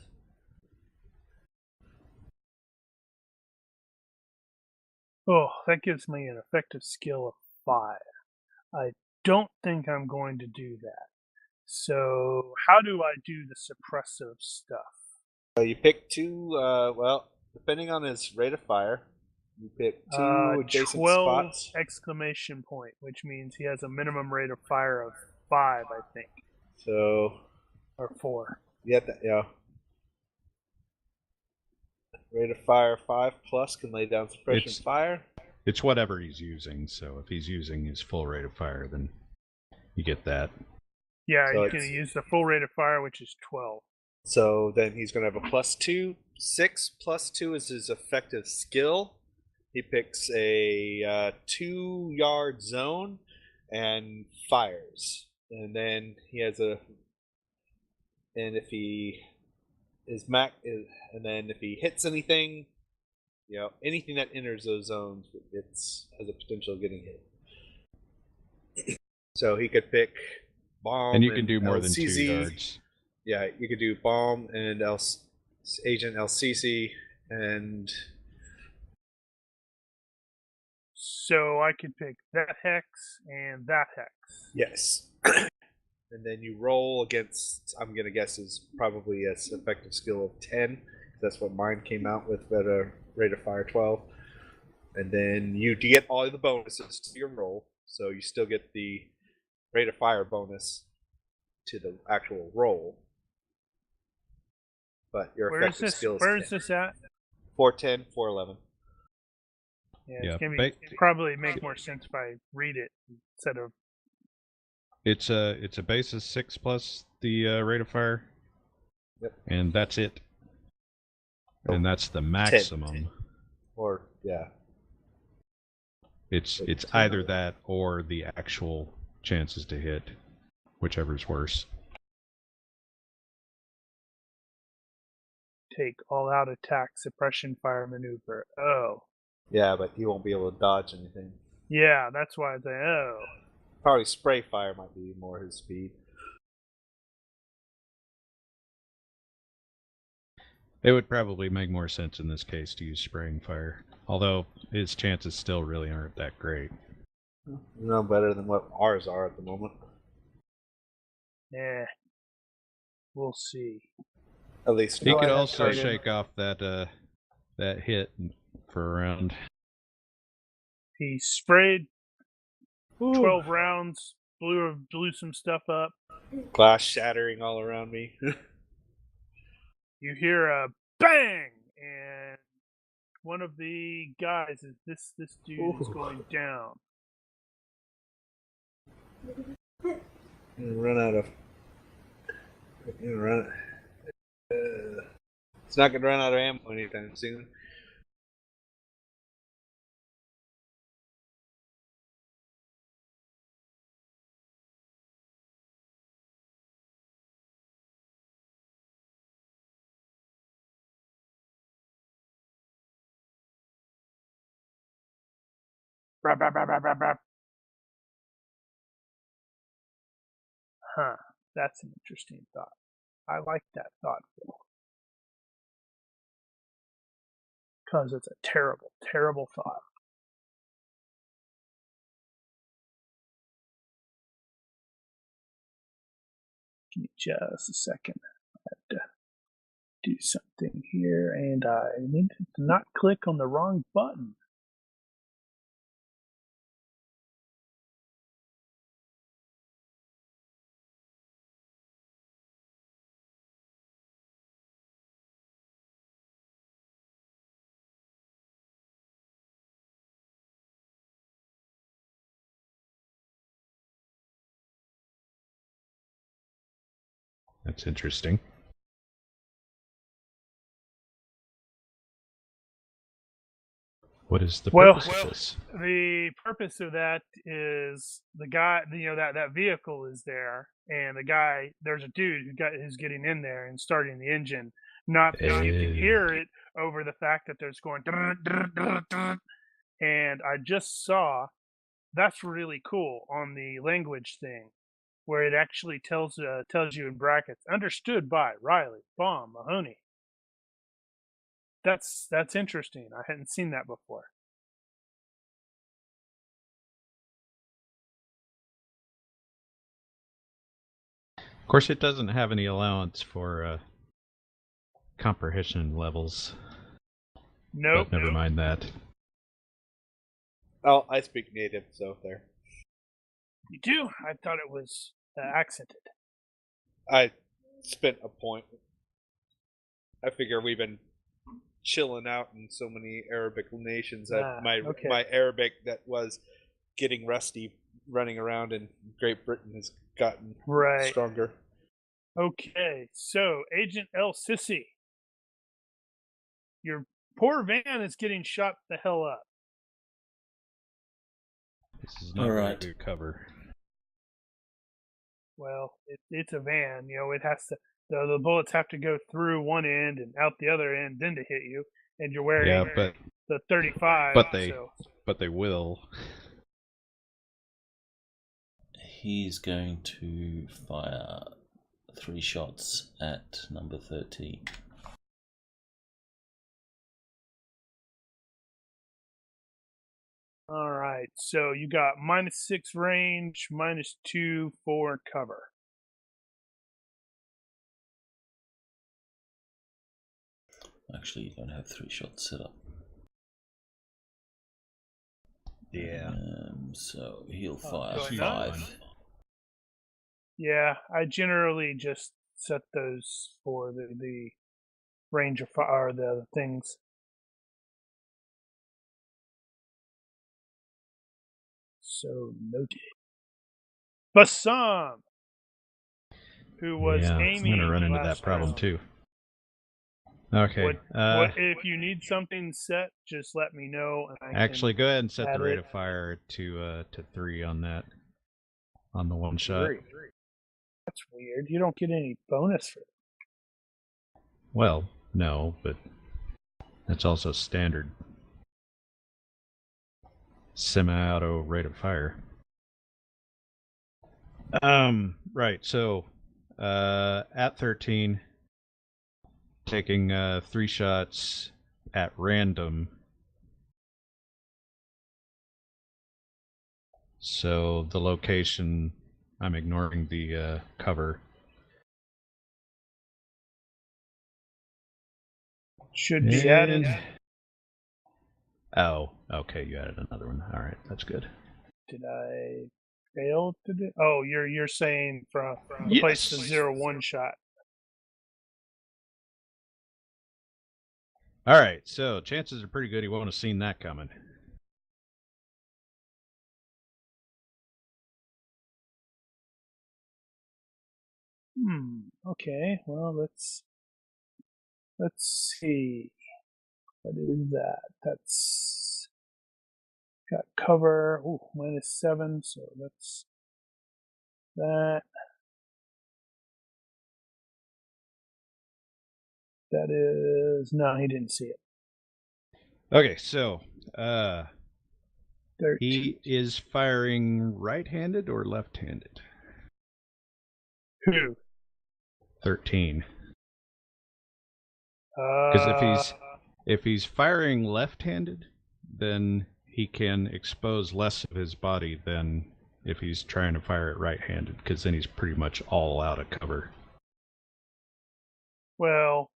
Oh, that gives me an effective skill of 5. I don't think I'm going to do that. So, how do I do the suppressive stuff? You pick two, well, depending on his rate of fire, you pick two adjacent 12 spots. exclamation point, which means he has a minimum rate of fire of 5, I think. So, Or 4. you have to, rate of fire 5 plus can lay down suppression fire. It's whatever he's using, so if he's using his full rate of fire, then you get that. Yeah, So he's going to use the full rate of fire, which is 12. So then he's going to have a +2. 6 plus 2 is his effective skill. He picks a 2-yard zone and fires. And then he has a... And if he is and then if he hits anything, anything that enters those zones, it's has a potential of getting hit. So he could pick bomb, And you can do more than LCZ. 2 yards. Yeah, you could do bomb and agent LCC and... So I could pick that hex and that hex. Yes. And then you roll against, I'm going to guess, is probably a effective skill of 10. That's what mine came out with at a rate of fire 12. And then you get all the bonuses to your roll. So you still get the rate of fire bonus to the actual roll. But your effective skill is 10. Where is this at? 410, 411. Yeah, Yeah, it's going to probably make more sense if I read it instead of... It's a base of 6 plus the rate of fire. Yep. And that's it. And that's the maximum. 10. Or, yeah. It's either that or the actual chances to hit, whichever's worse. Take all-out attack, suppression fire maneuver. Oh. Yeah, but you won't be able to dodge anything. Yeah, that's why I say, oh. Probably spray fire might be more his speed. It would probably make more sense in this case to use spraying fire, although his chances still really aren't that great. No better than what ours are at the moment. Yeah. We'll see. At least He could I also target- shake off that hit for a round. He sprayed 12 rounds, blew some stuff up. Glass shattering all around me. You hear a bang, and one of the guys is this dude is going down. Run out of. It's not gonna run out of ammo anytime soon. Brap, brap, brap, brap, brap, brap. Huh. That's an interesting thought. I like that thought. Because it's a terrible, terrible thought. Give me just a second. I have to do something here, and I need to not click on the wrong button. That's interesting. What is the purpose of this? The purpose of that is the guy, that vehicle is there, and there's a dude who's getting in there and starting the engine. Not that you can hear it over the fact that there's going, and I just saw, that's really cool on the language thing, where it actually tells you in brackets, understood by Riley, Baum, Mahoney. That's interesting. I hadn't seen that before. Of course, it doesn't have any allowance for comprehension levels. Nope. But never mind that. Oh, I speak native, so there. You do? I thought it was accented. I spent a point. I figure we've been chilling out in so many Arabic nations that my Arabic that was getting rusty running around in Great Britain has gotten stronger. Okay, so Agent El Sisi, your poor van is getting shot the hell up. This is not right to cover. Well, it's a van. It has to. The bullets have to go through one end and out the other end, then to hit you. And you're wearing the 35. But they will. He's going to fire 3 shots at number 13. All right, so you got -6 range, -2 for cover. Actually, you don't have 3 shots set up. Yeah. So he'll fire 5. Yeah, I generally just set those for the range of fire, or the things. So noted. Bassam, who was aiming. I'm gonna run into that problem round. too. Okay. If you need something set, just let me know. And I actually, can go ahead and set the rate it. of fire to 3 on that, on the one shot. 3. That's weird. You don't get any bonus for it. Well, no, but that's also standard semi-auto rate of fire. Right. So, at 13, taking 3 shots at random. So the location, I'm ignoring the cover. Should be added. Oh, okay, you added another one. All right, that's good. Did I fail to do? Oh, you're saying from place to 0-1 shot. All right, so chances are pretty good he won't have seen that coming. Okay. Well, let's see. What is that? That's got cover. Ooh, -7. So that's that. That is no. He didn't see it. Okay, so 13. he is firing right-handed or left-handed? Who? 13. Because if he's firing left-handed, then he can expose less of his body than if he's trying to fire it right-handed, because then he's pretty much all out of cover. Well,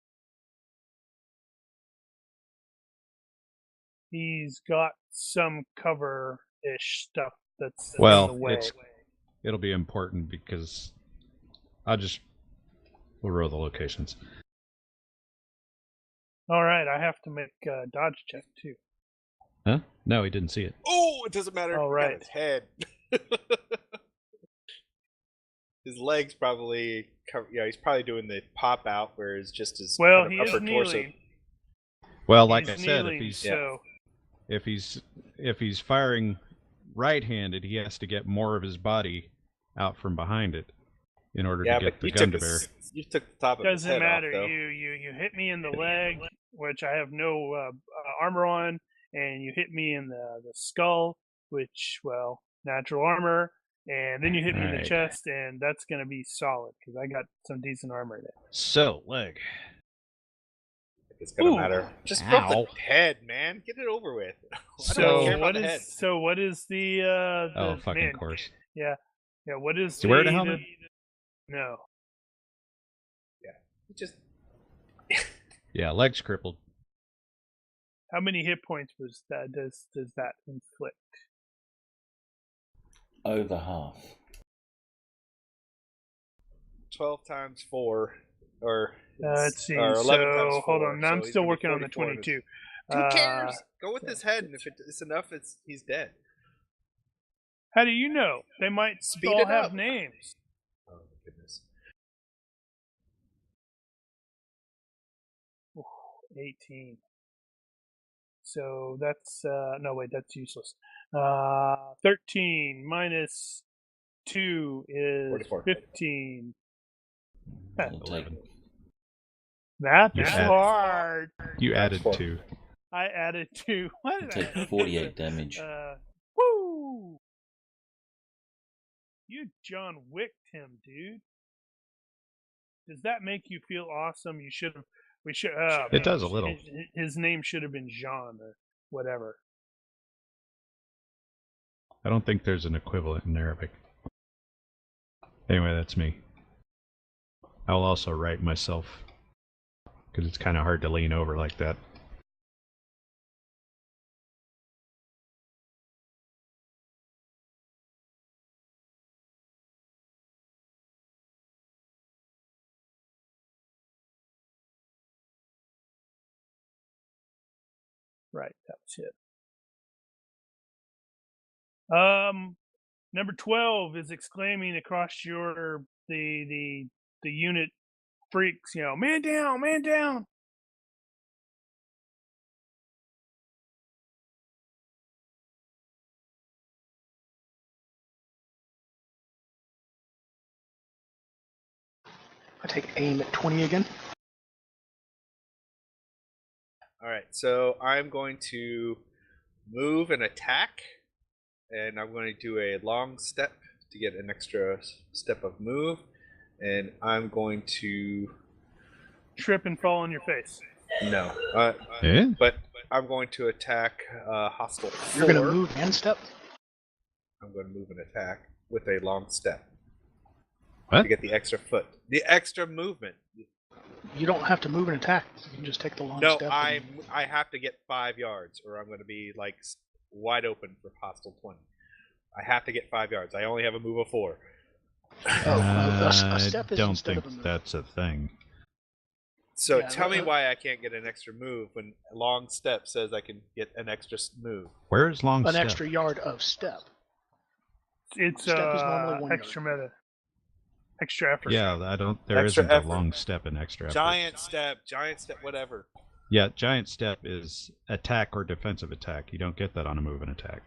he's got some cover-ish stuff that's in the way. It'll be important because we'll roll the locations. All right, I have to make a dodge check too. Huh? No, he didn't see it. Oh, it doesn't matter. All right. His head. his legs probably he's probably doing the pop out where it's just his Well, kind he of is upper torso. kneeling. Well, like I He's said, kneeling, if he's firing right-handed, he has to get more of his body out from behind it in order to get the gun to bear. You took the top of his doesn't head matter. off, though. You hit me in the leg, which I have no armor on, and you hit me in the skull, which, well, natural armor, and then you hit me in the Right. chest, and that's going to be solid because I got some decent armor there. So, leg. It's gonna Ooh. matter. Just Ow. rub the head, man. Get it over with. I don't So care about the head. what is the Oh, fucking man, course. Yeah, what is Is he wearing a helmet? No. Just Yeah, leg's crippled. How many hit points does that inflict? Over half. 12 times 4, or Let's see. or 11 So times 4. hold on. Now I'm so still he's working gonna on be the 44. 22. Who cares? Go with his head, and if it's enough, he's dead. How do you know? They might Speed all it have up. names. Oh my goodness. 18. So that's no wait, that's useless. 13 minus 2 is 44. 15. I'll take, Math You is add- hard. You added 4. 2. I added 2. What I'll did take I 48 damage. Woo! You John Wicked him, dude. Does that make you feel awesome? You should have. We should. It does a little. His name should have been Jean or whatever. I don't think there's an equivalent in Arabic. Anyway, that's me. I'll also write myself, because it's kind of hard to lean over like that. Right, that was it. Number 12 is exclaiming across the unit freaks, man down, man down. I take aim at 20 again. Alright, so I'm going to move and attack, and I'm going to do a long step to get an extra step of move, and I'm going to... Trip and fall on your face. No. Eh? But I'm going to attack hostile 4. You're going to move and step? I'm going to move and attack with a long step. What? To get the extra foot. The extra movement. You don't have to move and attack. You can just take the long No, step. I have to get 5 yards, or I'm going to be like wide open for hostile 20. I have to get 5 yards. I only have a move of 4. A step I is don't instead think of a move. that's a thing. So Yeah, tell me why I can't get an extra move when a long step says I can get an extra move. Where is long An step? extra yard of step. It's Step is normally 1 extra meta. Extra effort. Yeah, I don't. There Extra isn't a effort. long step and extra effort. Giant step, whatever. Yeah, giant step is attack or defensive attack. You don't get that on a move and attack.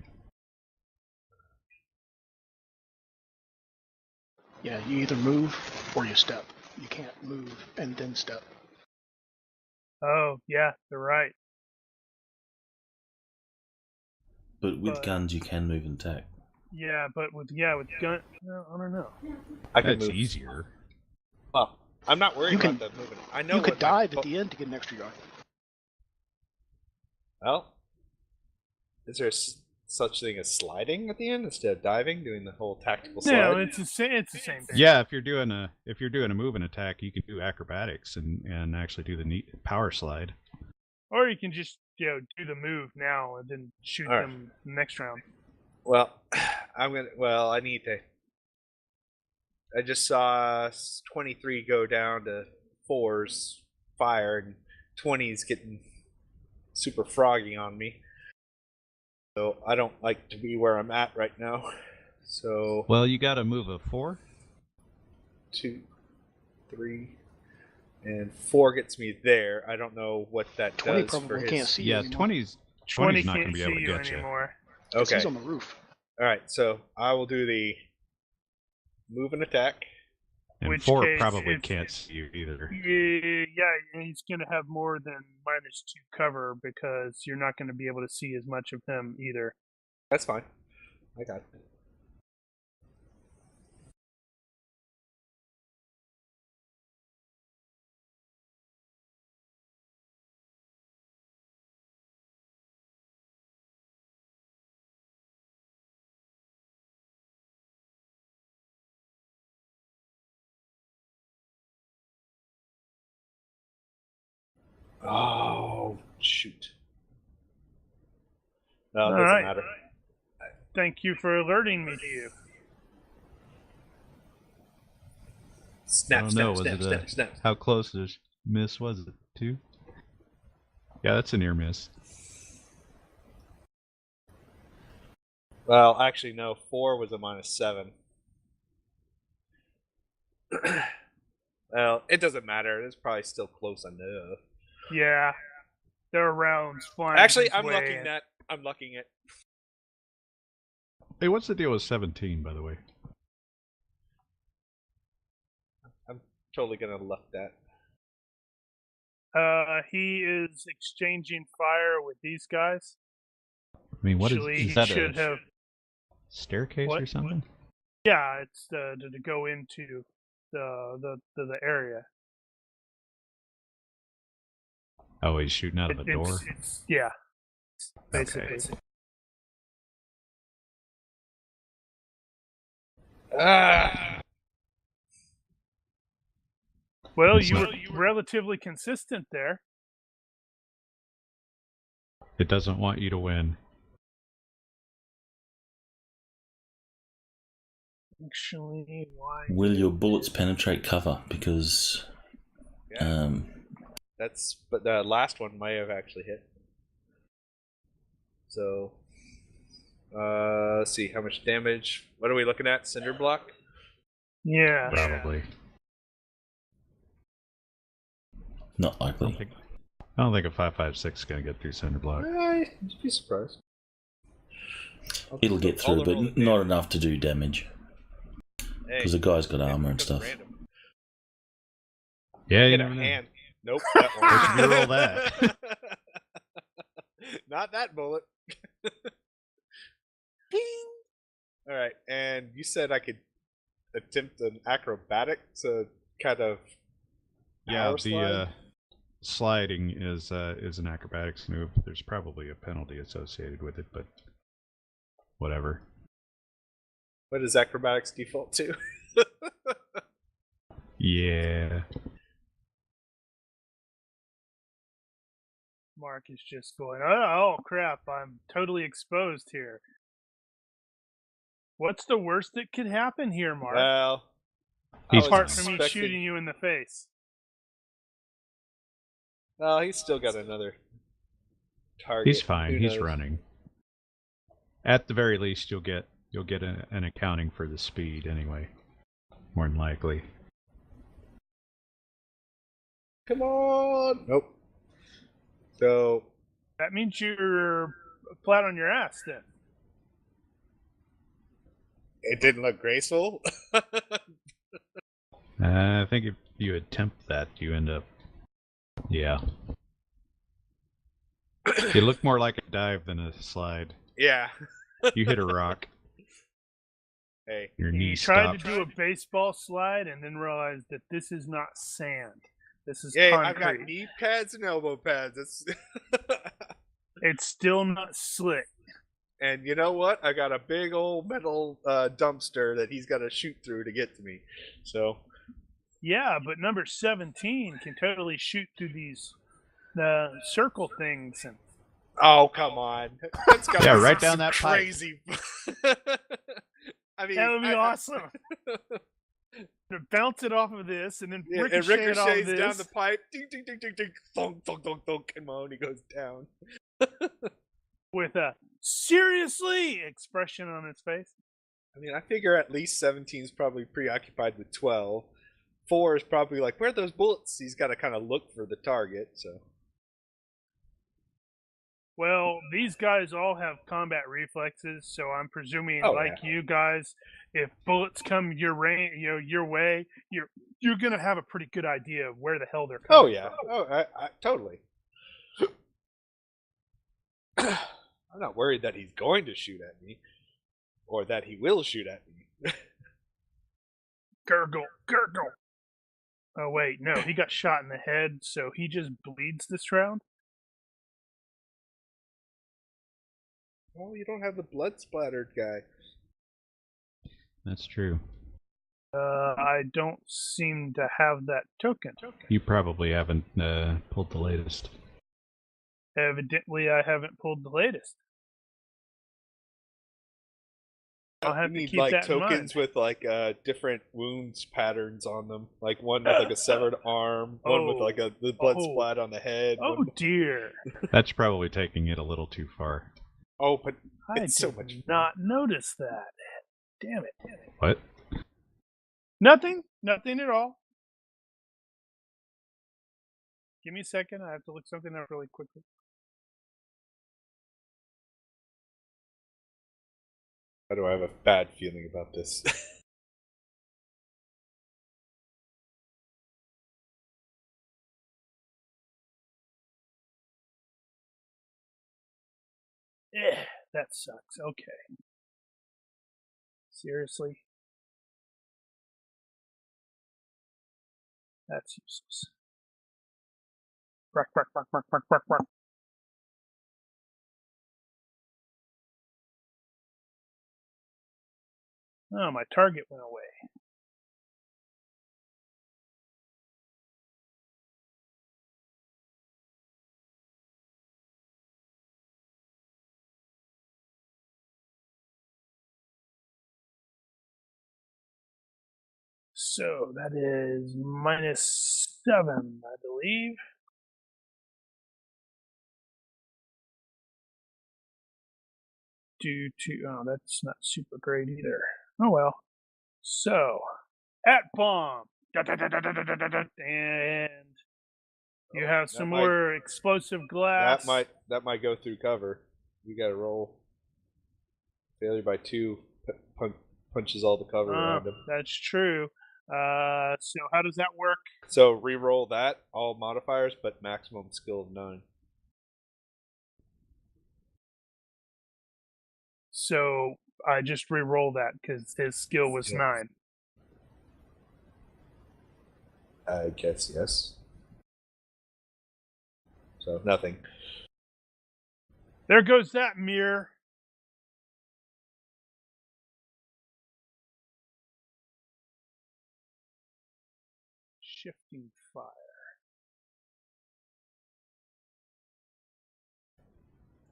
Yeah, you either move or you step. You can't move and then step. Oh, yeah, they're right. But with But- guns, you can move and attack. Yeah, but with gun, no, I don't know. I can That's move. easier. Well, I'm not worried You about can- the movement. I know You could what my dive fo- at the end to get an extra yard. Well, is there such thing as sliding at the end instead of diving, doing the whole tactical slide? No, it's the same thing. Yeah, if you're doing a move and attack, you can do acrobatics and actually do the neat power slide. Or you can just do the move now and then shoot All right. them next round. Well, I need to. I just saw 23 go down to 4's fire, and 20's getting super froggy on me. So I don't like to be where I'm at right now. So Well, you got a move of 4. 2, 3, and 4 gets me there. I don't know what that 20 does for probably his. can't see you Yeah, anymore. 20's 20 not going can't to be see able to you get you. anymore. 'Cause Okay. He's on the roof. All right. So I will do the move and attack. And Which 4 case, probably if- can't see you either. Yeah, and he's going to have more than -2 cover because you're not going to be able to see as much of him either. That's fine. I got it. Oh, shoot. No, it All doesn't right. matter. Thank you for alerting me to you. Snap, I don't snap, know, was snap, it snap, snap. How close to miss was it? 2? Yeah, that's a near miss. Well, actually, no. 4 was a -7. Well, it doesn't matter. It's probably still close enough. Yeah, there are rounds flying. Actually, his I'm way. lucking that. I'm lucking it. Hey, what's the deal with 17, by the way? I'm totally gonna luck that. He is exchanging fire with these guys. I mean, what Actually, is he that should a have. staircase What? or something? Yeah, it's to go into the area. Oh, he's shooting out of a door? Yeah, Okay. basically. Ah! Well, It's you not- were relatively consistent there. It doesn't want you to win. Actually, why? Will your bullets penetrate cover? Because Yeah, but the last one might have actually hit. So, let's see how much damage. What are we looking at? Cinder block. Yeah. Probably. not I likely. don't think a 5.56 is going to get through center block. You'd be surprised. It'll get through, but not enough to do damage. Because the guy's got armor and stuff. Random. Yeah, you Hit a never know. hand. Nope. That one. Where should you roll that? Not that bullet. Ping. All right, and you said I could attempt an acrobatic to kind of Yeah, power the slide? sliding is an acrobatics move. There's probably a penalty associated with it, but whatever. What is acrobatics default to? Yeah. Mark is just going, oh crap, I'm totally exposed here. What's the worst that could happen here, Mark? Well, He's Apart fine. from me shooting you in the face. Well, he's still got another target. He's fine. Who He's knows? running. At the very least, you'll get an accounting for the speed anyway. More than likely. Come on! Nope. So, That means you're flat on your ass then. it didn't look graceful. I think if you attempt that, you end up. Yeah. It looked more like a dive than a slide. Yeah. You hit a rock. Hey. Your You knee tried stopped. to do a baseball slide and then realized that this is not sand. This is Hey, concrete. I've got knee pads and elbow pads. It's It's still not slick. and you know what? I got a big old metal dumpster that he's got to shoot through to get to me. So, Yeah, but number 17 can totally shoot through these circle things. And oh come on, that's got Yeah, to be right down some that pipe. crazy. I mean, that would be I- awesome. To bounce it off of this and then Yeah, ricochet it it off ricochets this. down the pipe. Ding, ding, ding, ding, ding. Thunk, thunk, thunk, thunk. And Mahoney goes down. With a seriously expression on his face. I mean, I figure at least 17's probably preoccupied with 12. 4 is probably like, where are those bullets? He's got to kind of look for the target. So. Well, these guys all have combat reflexes, so I'm presuming, Oh, like you guys, if bullets come your way, you're gonna have a pretty good idea of where the hell they're coming. Oh yeah. from. Oh, I totally. I'm not worried that he's going to shoot at me, or that he will shoot at me. Gurgle, gurgle. Oh wait, no, he got shot in the head, so he just bleeds this round. Oh, you don't have the blood splattered guy. That's true. I don't seem to have that token. You probably haven't pulled the latest. Evidently, I haven't pulled the latest. I'll have You to need keep like that in mind. tokens with like different wounds patterns on them. Like one with like a severed arm, one with like the blood splat on the head. Oh one... dear! That's probably taking it a little too far. Oh, but I it's so much. Not notice that. Damn it! What? Nothing at all. Give me a second. I have to look something up really quickly. Why do I have a bad feeling about this? That sucks. Okay. Seriously? That's useless. Quack, quack, quack, quack, quack, quack, quack. Oh, my target went away. So that is -7, I believe. Due to, oh, that's not super great either. Oh well. So, at bomb. And you have some more explosive glass. That might go through cover. You got to roll. Failure by 2 punches all the cover around him. That's true. So how does that work? So re-roll that, all modifiers, but maximum skill of 9. So I just re-roll that because his skill was 9. I guess yes. So nothing. There goes that mirror. Shifting fire.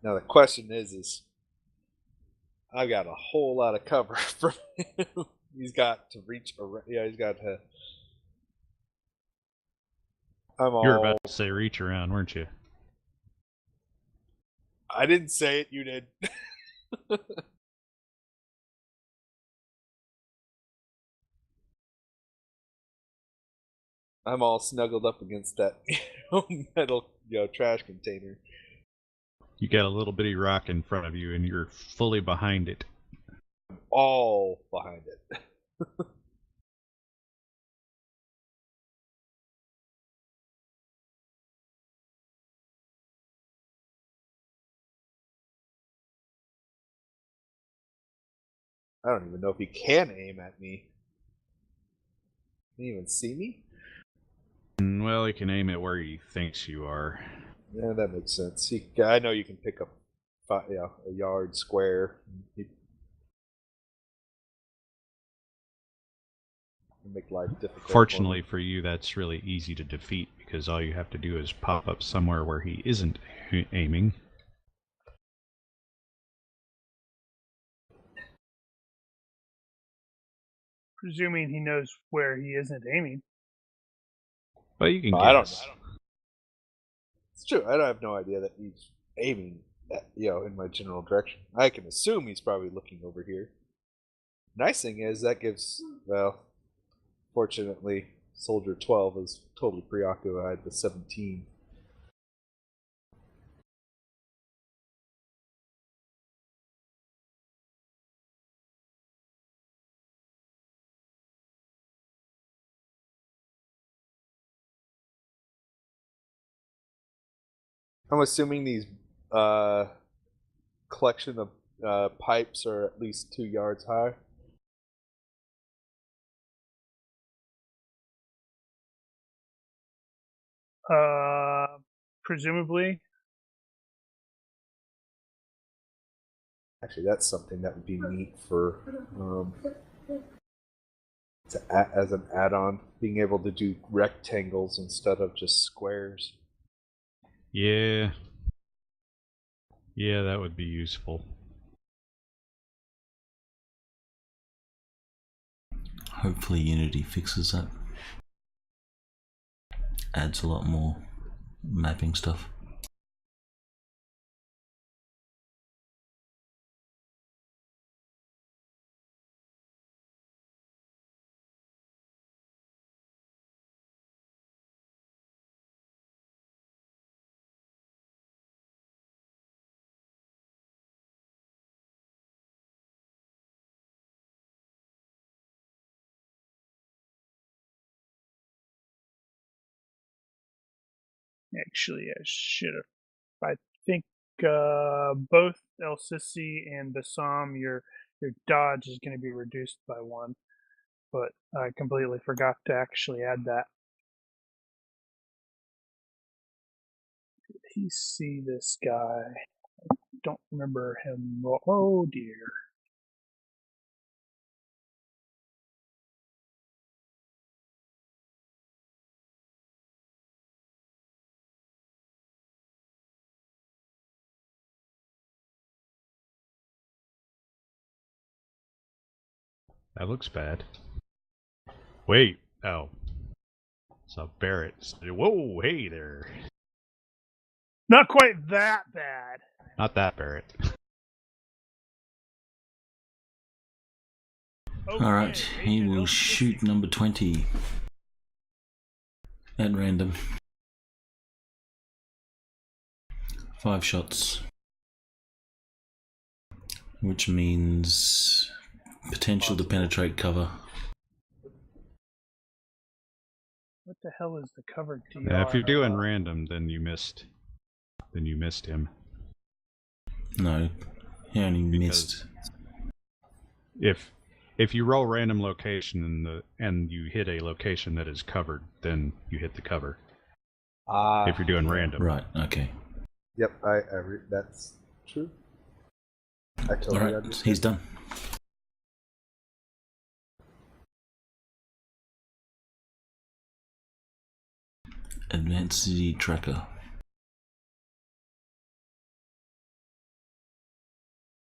Now the question is I've got a whole lot of cover from him. He's got to reach around. Yeah, he's got to. You were about to say reach around, weren't you? I didn't say it. You did. I'm all snuggled up against that metal, trash container. You got a little bitty rock in front of you, and you're fully behind it. All behind it. I don't even know if he can aim at me. Can he even see me? Well, he can aim it where he thinks you are. Yeah, that makes sense. I know you can pick up a yard square. Make life difficult. Fortunately for you, that's really easy to defeat because all you have to do is pop up somewhere where he isn't aiming. Presuming he knows where he isn't aiming. But you can guess. I don't know. It's true. I have no idea that he's aiming at, in my general direction. I can assume he's probably looking over here. Nice thing is that gives, fortunately, Soldier 12 is totally preoccupied with 17. I'm assuming these collection of pipes are at least 2 yards high. Presumably. Actually, that's something that would be neat for as an add-on, being able to do rectangles instead of just squares. Yeah. Yeah, that would be useful. Hopefully Unity fixes that. Adds a lot more mapping stuff. Actually, I should have. I think both El Sisi and Bassam, your dodge is going to be reduced by 1, but I completely forgot to actually add that. Did he see this guy? I don't remember him. Oh dear. That looks bad. Wait. Oh. So Barrett. Whoa, hey there. Not quite that bad. Not that Barrett. Okay, Alright, he Agent will El shoot Sisi. number 20 at random. 5 shots. Which means potential to penetrate cover. What the hell is the cover DR? Now, if you're doing random, then you missed. Then you missed him. No, he only Because missed. if you roll random location and you hit a location that is covered, then you hit the cover. If you're doing random. Right, okay. Yep, that's true. I totally Alright, understand. he's done. Advanced City Tracker.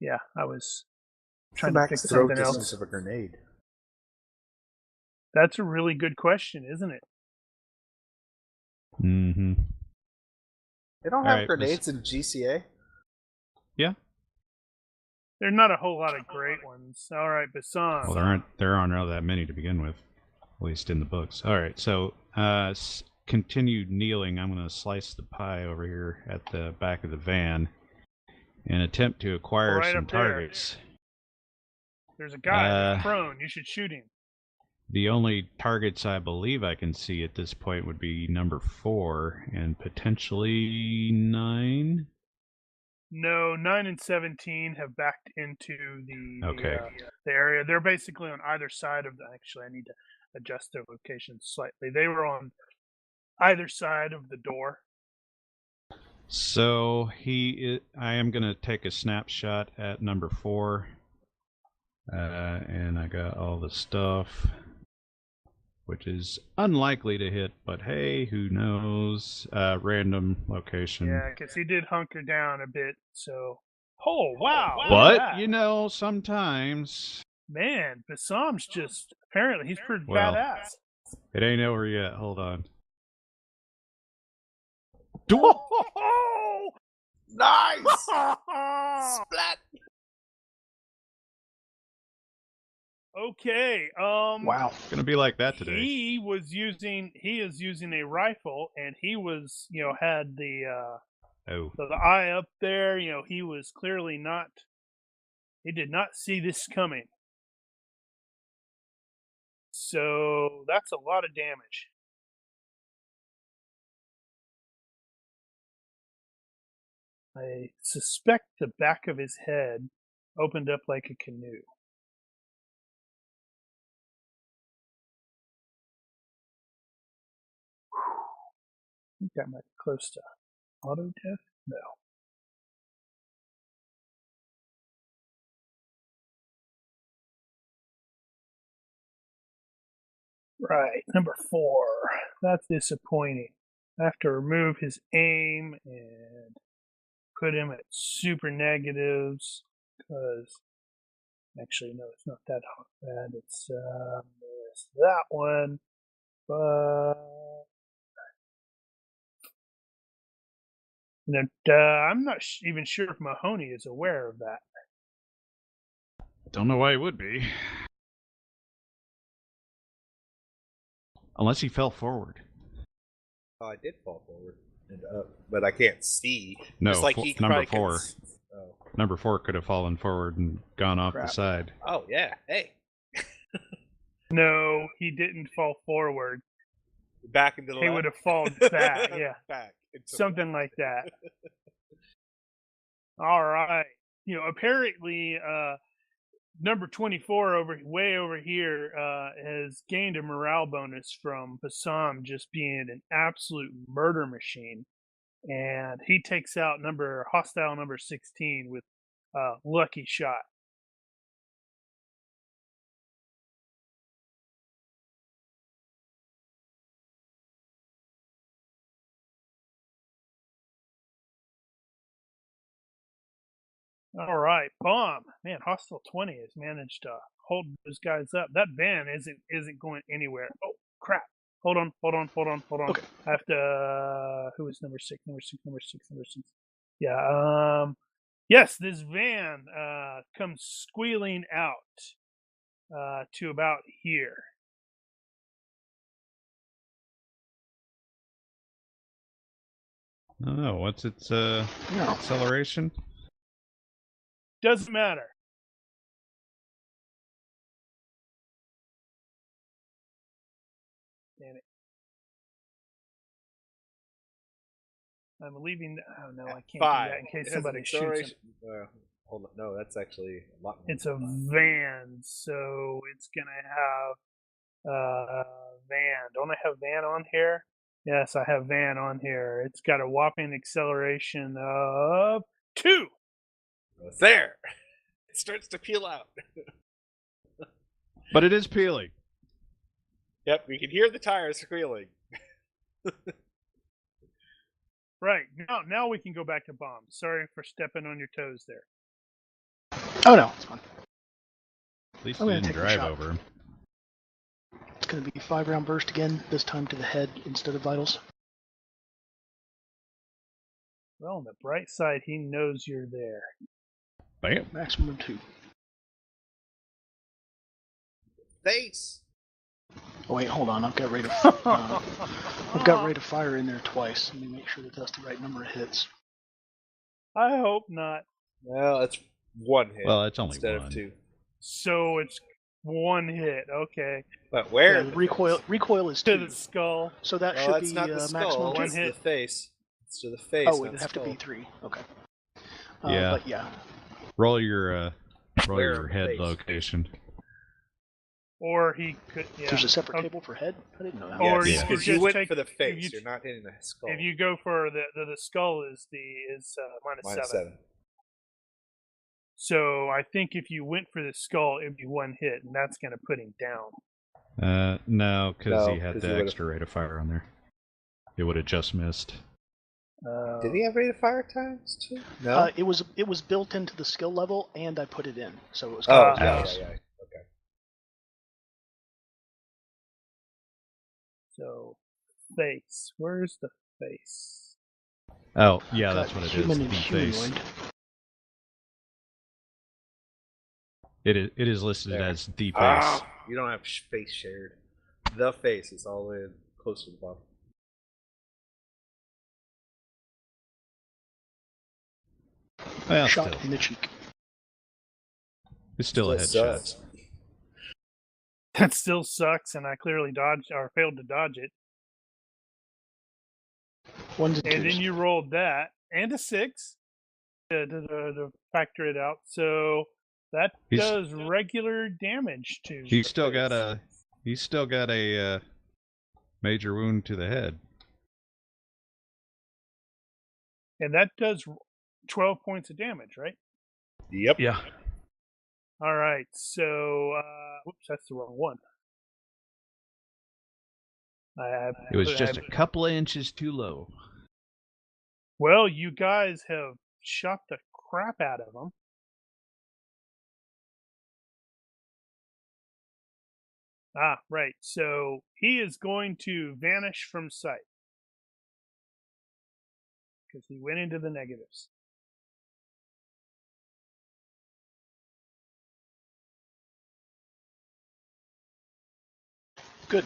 Yeah, I was What's trying the to max pick throw something distance else. of a grenade? That's a really good question, isn't it? Mm-hmm. They don't All have right, grenades in GCA? Yeah. There's not a whole lot of great ones. All right, Bassam. Well, there aren't really that many to begin with, at least in the books. All right, so continued kneeling. I'm going to slice the pie over here at the back of the van and attempt to acquire Right some up there. targets. There's a guy prone. You should shoot him. The only targets I believe I can see at this point would be number 4 and potentially 9. No, 9 and 17 have backed into the area. They're basically on either side of the. Actually, I need to adjust their location slightly. They were on either side of the door. So I am going to take a snapshot at number 4. And I got all the stuff, which is unlikely to hit, but hey, who knows? Random location. Yeah, because he did hunker down a bit, so... Oh, wow! But, you know, sometimes... Man, Bassam's just... Apparently, he's pretty Well, badass. It ain't over yet. Hold on. Oh! Nice! Splat! Okay. Wow. It's gonna be like that today. He is using a rifle, and he was, had the eye up there. He was clearly not. He did not see this coming. So that's a lot of damage. I suspect the back of his head opened up like a canoe. I think that might be close to auto death. No. Right, number 4. That's disappointing. I have to remove his aim and put him at super negatives because actually no, it's not that bad. It's that one, but I'm not even sure if Mahoney is aware of that. Don't know why he would be. Unless he fell forward. Oh, I did fall forward and up, but I can't see. No, Just like he number probably 4. Oh. Number 4 could have fallen forward and gone off the side. Oh yeah, hey. No, he didn't fall forward. Back into the He left? would have fallen back, yeah. Back. Something like that. All right. Apparently, number 24 way over here has gained a morale bonus from Bassam just being an absolute murder machine, and he takes out hostile number 16 with lucky shot. All right, bomb. Man, hostile 20 has managed to hold those guys up. That van isn't going anywhere. Oh crap! Hold on. Okay. I have to. Who is number 6? Number 6. Yeah. Yes, this van comes squealing out to about here. Oh, what's its acceleration? Doesn't matter. Damn it. I'm leaving. Oh no, I can't 5. do that in case It has somebody an shoots him. acceleration. Hold on. No, that's actually a lot more. It's a van, so it's gonna have van. Don't I have van on here? Yes, I have van on here. It's got a whopping acceleration of 2. It's there. It starts to peel out. But it is peeling. Yep, we can hear the tires squealing. Right, now we can go back to bombs. Sorry for stepping on your toes there. Oh no, it's fine. At least I'm you gonna didn't take a drive shot. over him. It's going to be 5-round burst again, this time to the head instead of vitals. Well, on the bright side, he knows you're there. Bam. Maximum of 2. Face. Oh wait, hold on. I've got rate of fire in there twice. Let me make sure that that's the right number of hits. I hope not. Well, it's 1 hit. Well, it's only instead one. of 2. So it's 1 hit. Okay. But where? Yeah, recoil is 2. To the skull. So that Well, should that's be not the maximum skull. 1 It's hit. the face. It's to the face. Oh, not it'd have skull. to be 3. Okay. Yeah. But yeah. Roll your Where on the head face? location. Or he could. Yeah. There's a separate Okay. table for head? I didn't know that. Or Yes, you could because you just went take- for the if face. you- You're not hitting the skull. If you go for the skull is minus Minus 7. 7. So I think if you went for the skull, it'd be 1 hit, and that's going to put him down. No, because No, he had 'cause the he would've- extra rate of fire on there. It would have just missed. Did he have rate of fire times too? No. It was built into the skill level, and I put it in, so it was. Oh, covered. yeah. Okay. So face. Where's the face? Oh, yeah, Got that's what it is. human and The face. humanoid. It is listed There. as the face. Ah, you don't have face shared. The face is all in close to the bottom. Well, Shot still, in the cheek. it's still a headshot. Sucks. That still sucks, and I clearly dodged or failed to dodge it. Ones and And twos. then you rolled that and a 6 to factor it out. So that He's- does regular damage to. He's still the got face. a major wound to the head. And that does 12 points of damage, right? Yep. Yeah. All right. So, whoops, that's the wrong one. It was just a couple of inches too low. Well, you guys have shot the crap out of him. Ah, right. So he is going to vanish from sight because he went into the negatives. Good.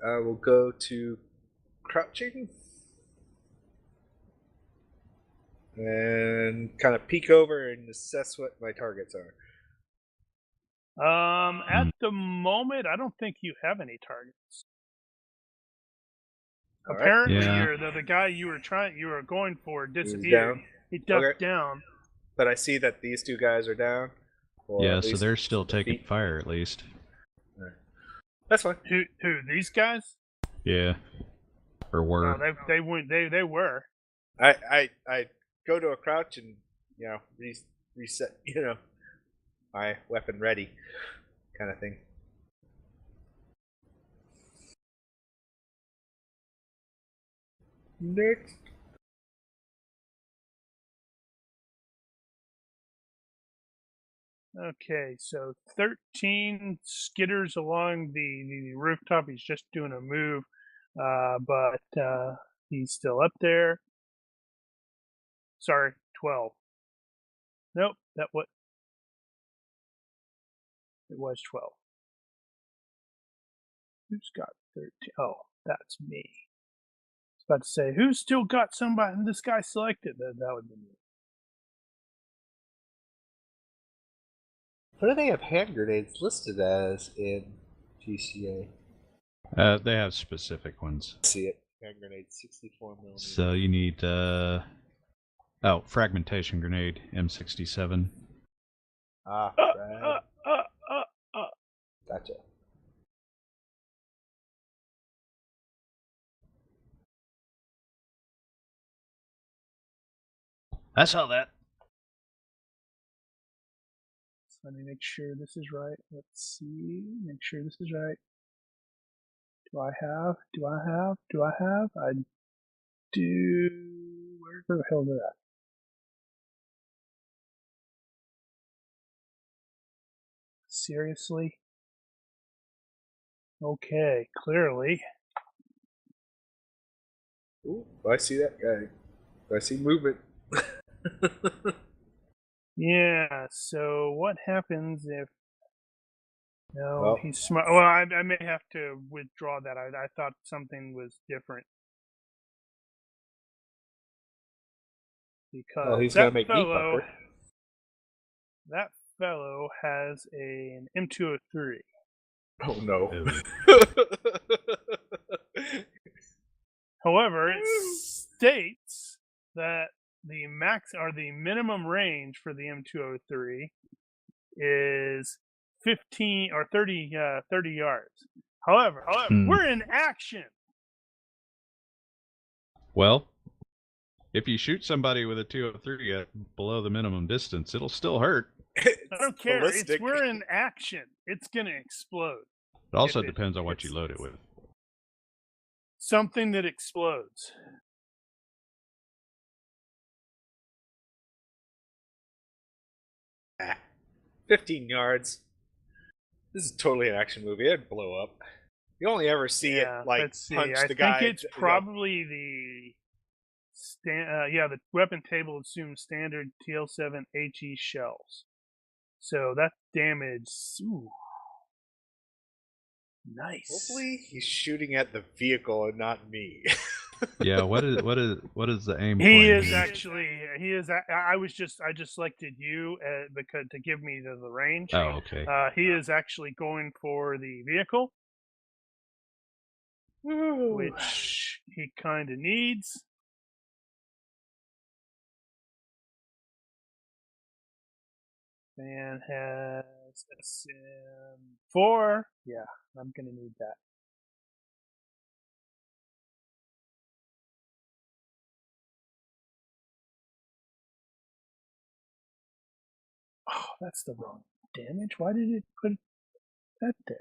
I will go to crouching and kind of peek over and assess what my targets are. At the moment, I don't think you have any targets. All right. Apparently, Yeah. the guy you were going for disappeared. down? He ducked Okay. down. But I see that these two guys are down. Or Yeah, at so least they're still their taking feet. fire at least. That's fine. Who? These guys? Yeah. Or were. No, they went. They were. I go to a crouch and reset my weapon ready kind of thing. Next. Okay, so 13 skitters along the rooftop. He's just doing a move, but he's still up there. Sorry, 12. Nope, it was 12. Who's got 13? Oh, that's me. I was about to say, who's still got somebody? This guy selected. That would be me. What do they have hand grenades listed as in GCA? They have specific ones. See it. Hand grenade 64 millimeters. So you need fragmentation grenade M67. Ah, Uh, right. uh, uh, uh, uh. Gotcha. I saw that. Let me make sure this is right. Let's see. Make sure this is right. Do I have? I do. Where the hell is that? Seriously? Okay, clearly. Ooh, I see that guy. I see movement. Yeah, so what happens if... No, Well- he's smart. Well, I may have to withdraw that. I thought something was different. Because Well, he's that gonna make me fellow, puffer. that fellow has an M203. Oh no. However, it states that the max or the minimum range for the M203 is 15 or 30 yards. However, we're in action. Well, if you shoot somebody with a 203 at below the minimum distance, it'll still hurt. I don't care. ballistic. We're in action. It's gonna explode. It also If depends on what you load it with. Something that explodes. Ah, 15 yards. This is totally an action movie. It'd blow up. You only ever see it like let's see. punch I the guy. think it's probably the the weapon table assumes standard TL7 HE shells. So that's damage. Ooh. Nice. Hopefully, he's shooting at the vehicle and not me. Yeah, what is the aim? He point is here? actually. He is. I just selected you because to give me the range. Oh, okay. He is actually going for the vehicle, which he kind of needs. Man has SM4. Yeah, I'm gonna need that. Oh, that's the wrong damage. Why did it put that there?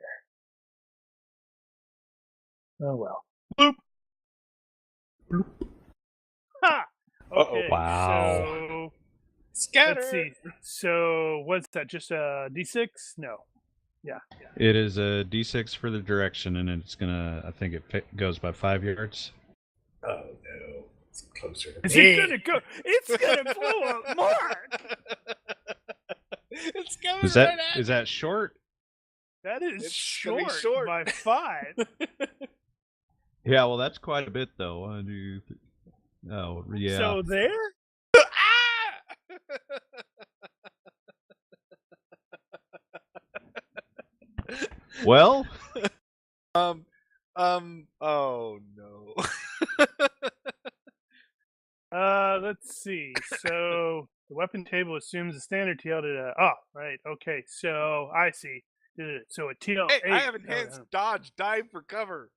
Oh well. Bloop. Bloop. Ha! Okay, Wow. so Scatter. let's see. So what's that? Just a D6? No. Yeah. It is a D6 for the direction, and it's gonna. I think it goes by 5 yards. Oh no, it's closer to Is me. it gonna go? It's gonna blow up Mark. It's coming Is that right at is that short? That is It's gonna be short, short. by 5. Yeah, well, that's quite a bit though. 1, 2, 3. Oh, yeah. So there. Well, oh no. Let's see. So the weapon table assumes a standard TL. Oh, right. Okay. So I see. So a TL. Hey, I have enhanced dodge, dive for cover.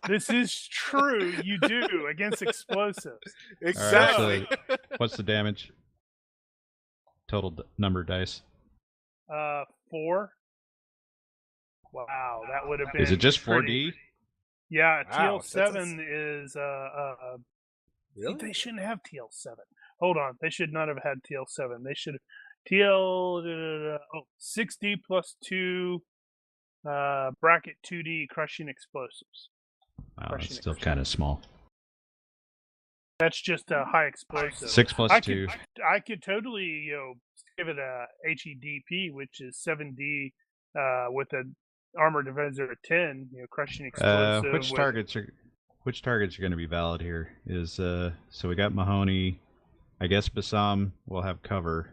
This is true. You do against explosives. Exactly. so what's the damage? Total number of dice. 4. Wow, that would have been. Is it just pretty- 4D? Yeah, Wow, TL7 is. Really? They shouldn't have TL7. Hold on, they should not have had TL7. They should TL 6D plus 2 bracket 2D crushing explosives. Wow, that's still kind of small. That's just a high explosive. 6 plus 2. I could totally give it a HEDP, which is 7D with an armor divisor of 10. Crushing explosive. Which targets are going to be valid here? Is so we got Mahoney. I guess Bassam will have cover.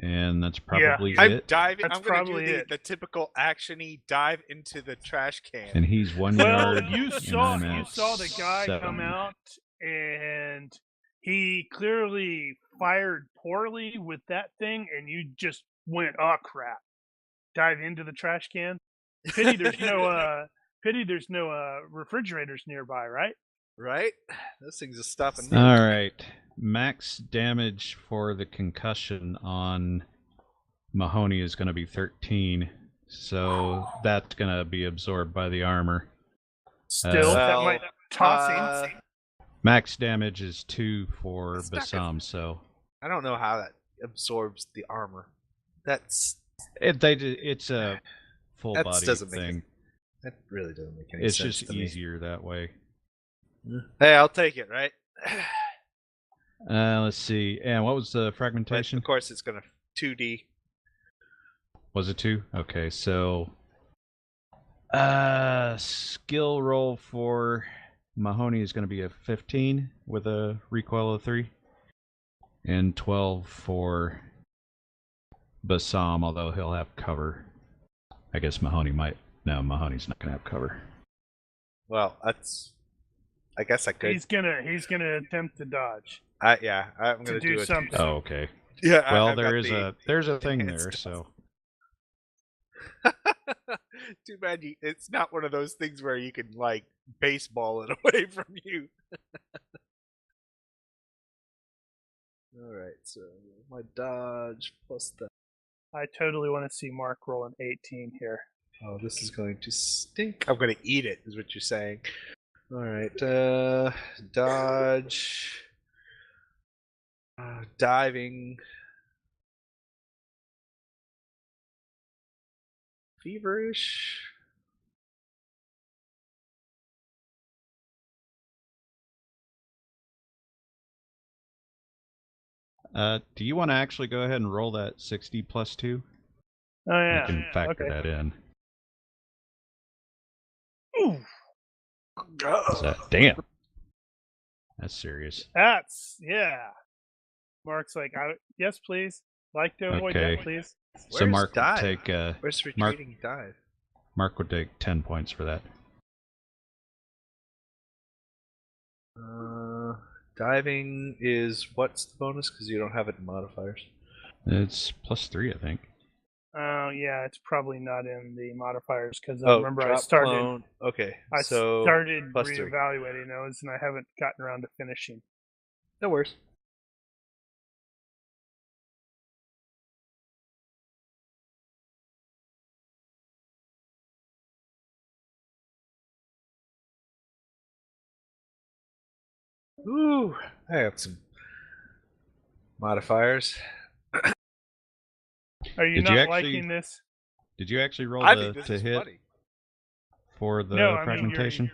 And that's probably it. I'm diving. That's I'm going to probably do it. the typical action-y dive into the trash can. And he's 1 Well, yard. you and saw I'm at the guy 7. come out, and he clearly fired poorly with that thing, and you just went, oh crap! Dive into the trash can. Pity there's no refrigerators nearby, right? Right? Those things are stopping. All right. Max damage for the concussion on Mahoney is going to be 13. So that's going to be absorbed by the armor. Still, that might tossing. Max damage is 2 for It's not Bassam, so I don't know how that absorbs the armor. That's it's a full That body doesn't make thing. that really doesn't make any It's sense. just to me. easier that way. Hey, I'll take it, right? Let's see. And what was the But fragmentation? of course, it's gonna 2D. Was it 2? Okay, so skill roll for Mahoney is going to be a 15 with a recoil of 3, and 12 for Bassam, although he'll have cover. I guess Mahoney might. No, Mahoney's not going to have cover. Well, that's. I guess I could. He's gonna attempt to dodge. I'm gonna do it. something. Oh, okay. Yeah. Well, I've got there's a thing there, enhanced so. Too bad it's not one of those things where you can like baseball it away from you. All right, so my dodge plus the. I totally want to see Mark roll an 18 here. Oh, this is going to stink. I'm going to eat it, is what you're saying. All right, dodge, diving, feverish. Do you want to actually go ahead and roll that 60 plus 2? Oh yeah. I can factor Okay. that in. Ooh, What's that? Damn. That's serious. that's Mark's like, yes, please. Like to avoid Okay. that, please. So Where's Mark would dive? take Where's retreating dive? Mark would take 10 points for that. Diving is what's the bonus? Because you don't have it in modifiers. It's plus 3, I think. Yeah, it's probably not in the modifiers because Oh, remember I drop started. clone. Okay, I so started plus 3. reevaluating those, and I haven't gotten around to finishing. No worries. Ooh, I have some modifiers. Are you Did not you actually- liking this? Did you actually roll I the think this to is hit funny. for the No, I mean, fragmentation?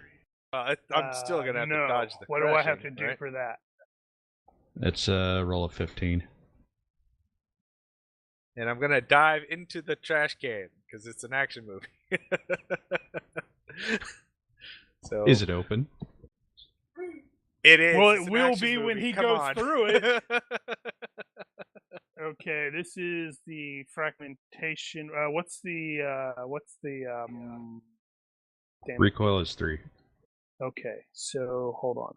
I'm still gonna have no. to dodge the. What do I have to crushing, do right? for that? It's a roll of 15. And I'm gonna dive into the trash can because it's an action movie. So Is it open? It is. Well, It's it an will action be when movie. he Come goes on. through it. Okay, this is the fragmentation. What's the damn it. Recoil is 3. Okay, so hold on.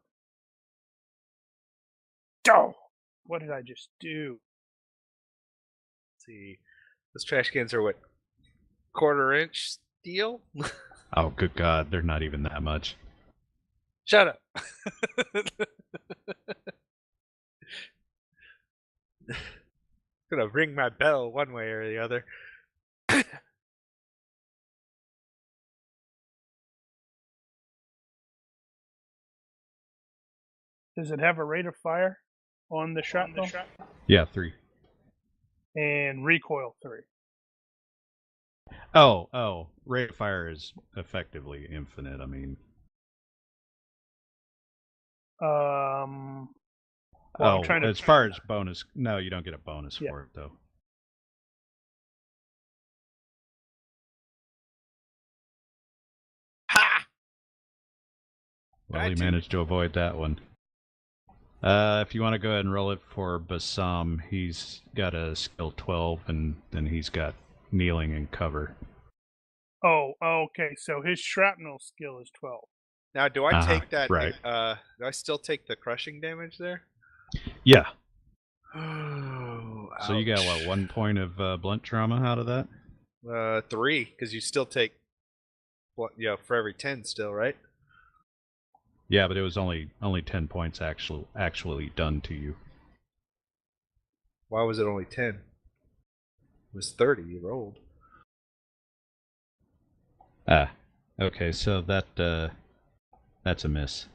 Oh, what did I just do? Let's see, those trash cans are what, 1/4-inch steel? Oh, good God, they're not even that much. Shut up. Gonna ring my bell one way or the other. Does it have a rate of fire on the shrapnel? Yeah, 3. And recoil 3. Oh, rate of fire is effectively infinite. I mean, Well, I'm trying to. as far as bonus, no, you don't get a bonus Yeah. for it though. Ha! Well, he Tried to. managed to avoid that one. If you want to go ahead and roll it for Bassam, he's got a skill 12, and then he's got kneeling and cover. Oh, okay. So his shrapnel skill is 12. Now, do I take that? right. Do I still take the crushing damage there? Yeah. Oh, So you got what, 1 point of blunt trauma out of that? 3, because you still take, for every 10 still, right? Yeah, but it was only 10 points actually done to you. Why was it only 10? It was 30. You rolled. Ah, okay. So that's a miss.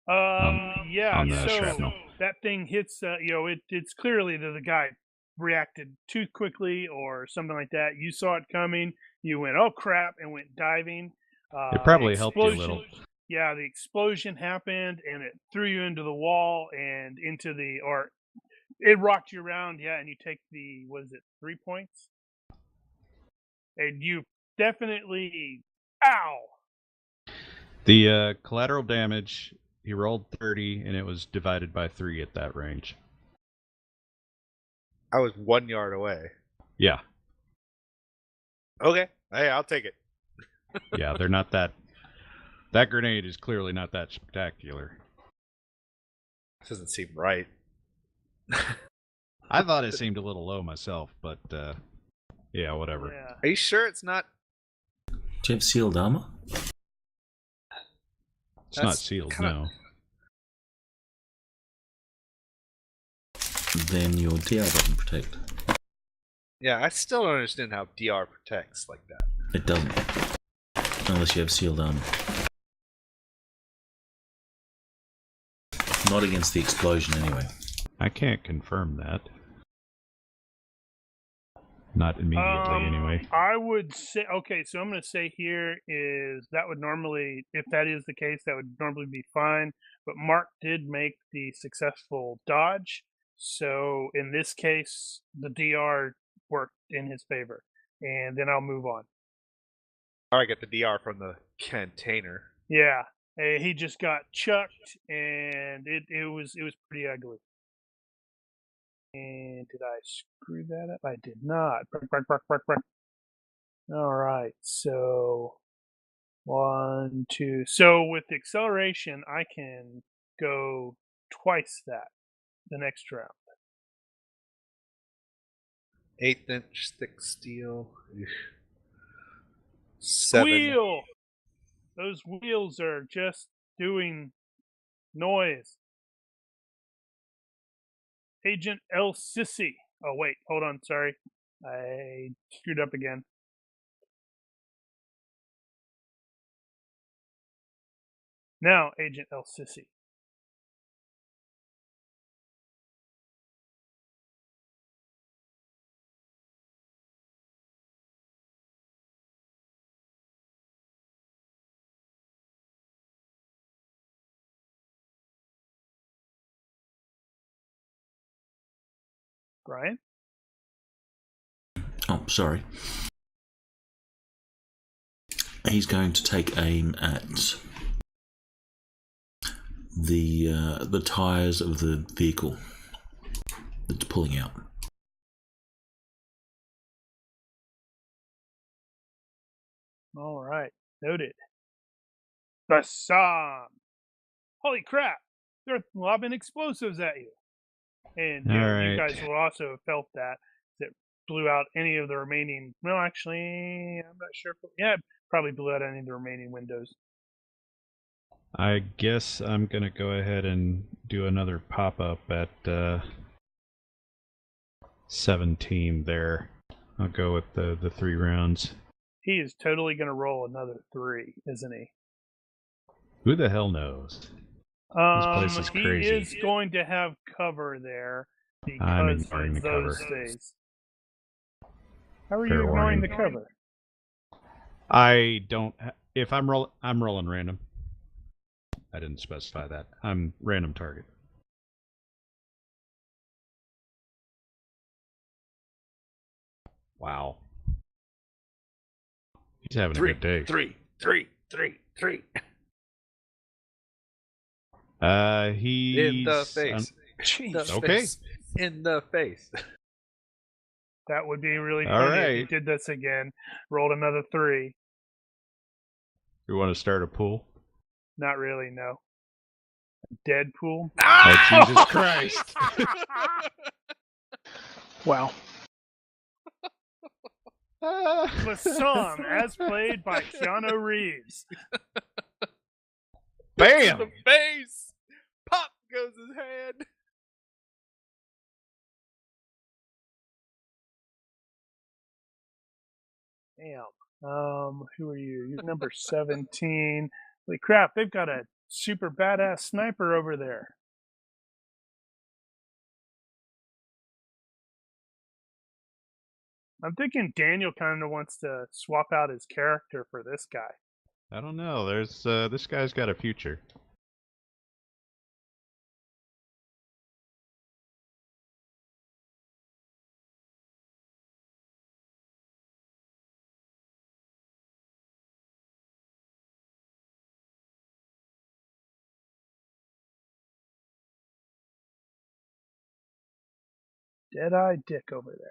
Yeah. on the So shrapnel. that thing hits. It's clearly that the guy reacted too quickly or something like that. You saw it coming. You went, oh crap, and went diving. It probably helped you a little. Yeah, the explosion happened and it threw you into the wall and it rocked you around. Yeah, and you take 3 points? And you definitely, ow. The collateral damage, he rolled 30, and it was divided by 3 at that range. I was 1 yard away. Yeah. Okay. Hey, I'll take it. Yeah, they're not that. That grenade is clearly not that spectacular. Doesn't seem right. I thought it seemed a little low myself, but yeah, whatever. Yeah. Are you sure it's not? Do you have sealed armor? It's not sealed, no. Then your DR doesn't protect. Yeah, I still don't understand how DR protects like that. It doesn't. Unless you have sealed armor. Not against the explosion, anyway. I can't confirm that. Not immediately, anyway. I would say, okay, so I'm going to say here is that would normally, if that is the case, that would normally be fine. but Mark did make the successful dodge. So in this case, the DR worked in his favor, and then I'll move on. I get the DR from the container. Yeah, he just got chucked, and it was pretty ugly. And did I screw that up? I did not. All right, so 1, 2. So with the acceleration, I can go twice that the next round. 1/8-inch thick steel. 7. Squeal! Those wheels are just doing noise. Agent El Sissy. Oh, wait, hold on, sorry. I screwed up again. Now, Agent El Sissy. Brian? Oh, sorry. He's going to take aim at the tires of the vehicle that's pulling out. All right, noted. Bassam! Holy crap! They're lobbing explosives at you. And you guys will also have felt that blew out any of the remaining. Well, actually, I'm not sure. It probably blew out any of the remaining windows. I guess I'm gonna go ahead and do another pop-up at 17 there. I'll go with the 3 rounds. He is totally going to roll another 3, isn't he? Who the hell knows? This place is crazy. He is going to have cover there I'm because ignoring of the those cover. things. How are Fair you ignoring warning. the cover? I don't. If I'm rolling random. I didn't specify that. I'm random target. Wow. He's having a good day. 3. He's In the face. Okay. In the face. That would be really funny All if right. he did this again. Rolled another 3. You want to start a pool? Not really, no. Deadpool. Oh, Jesus Christ. Wow. Bassam, as played by Keanu Reeves. Bam! The face. Pop goes his head. Damn. Who are you? You're number 17. Holy crap, they've got a super badass sniper over there. I'm thinking Daniel kind of wants to swap out his character for this guy. I don't know. There's this guy's got a future. Dead-Eye Dick over there.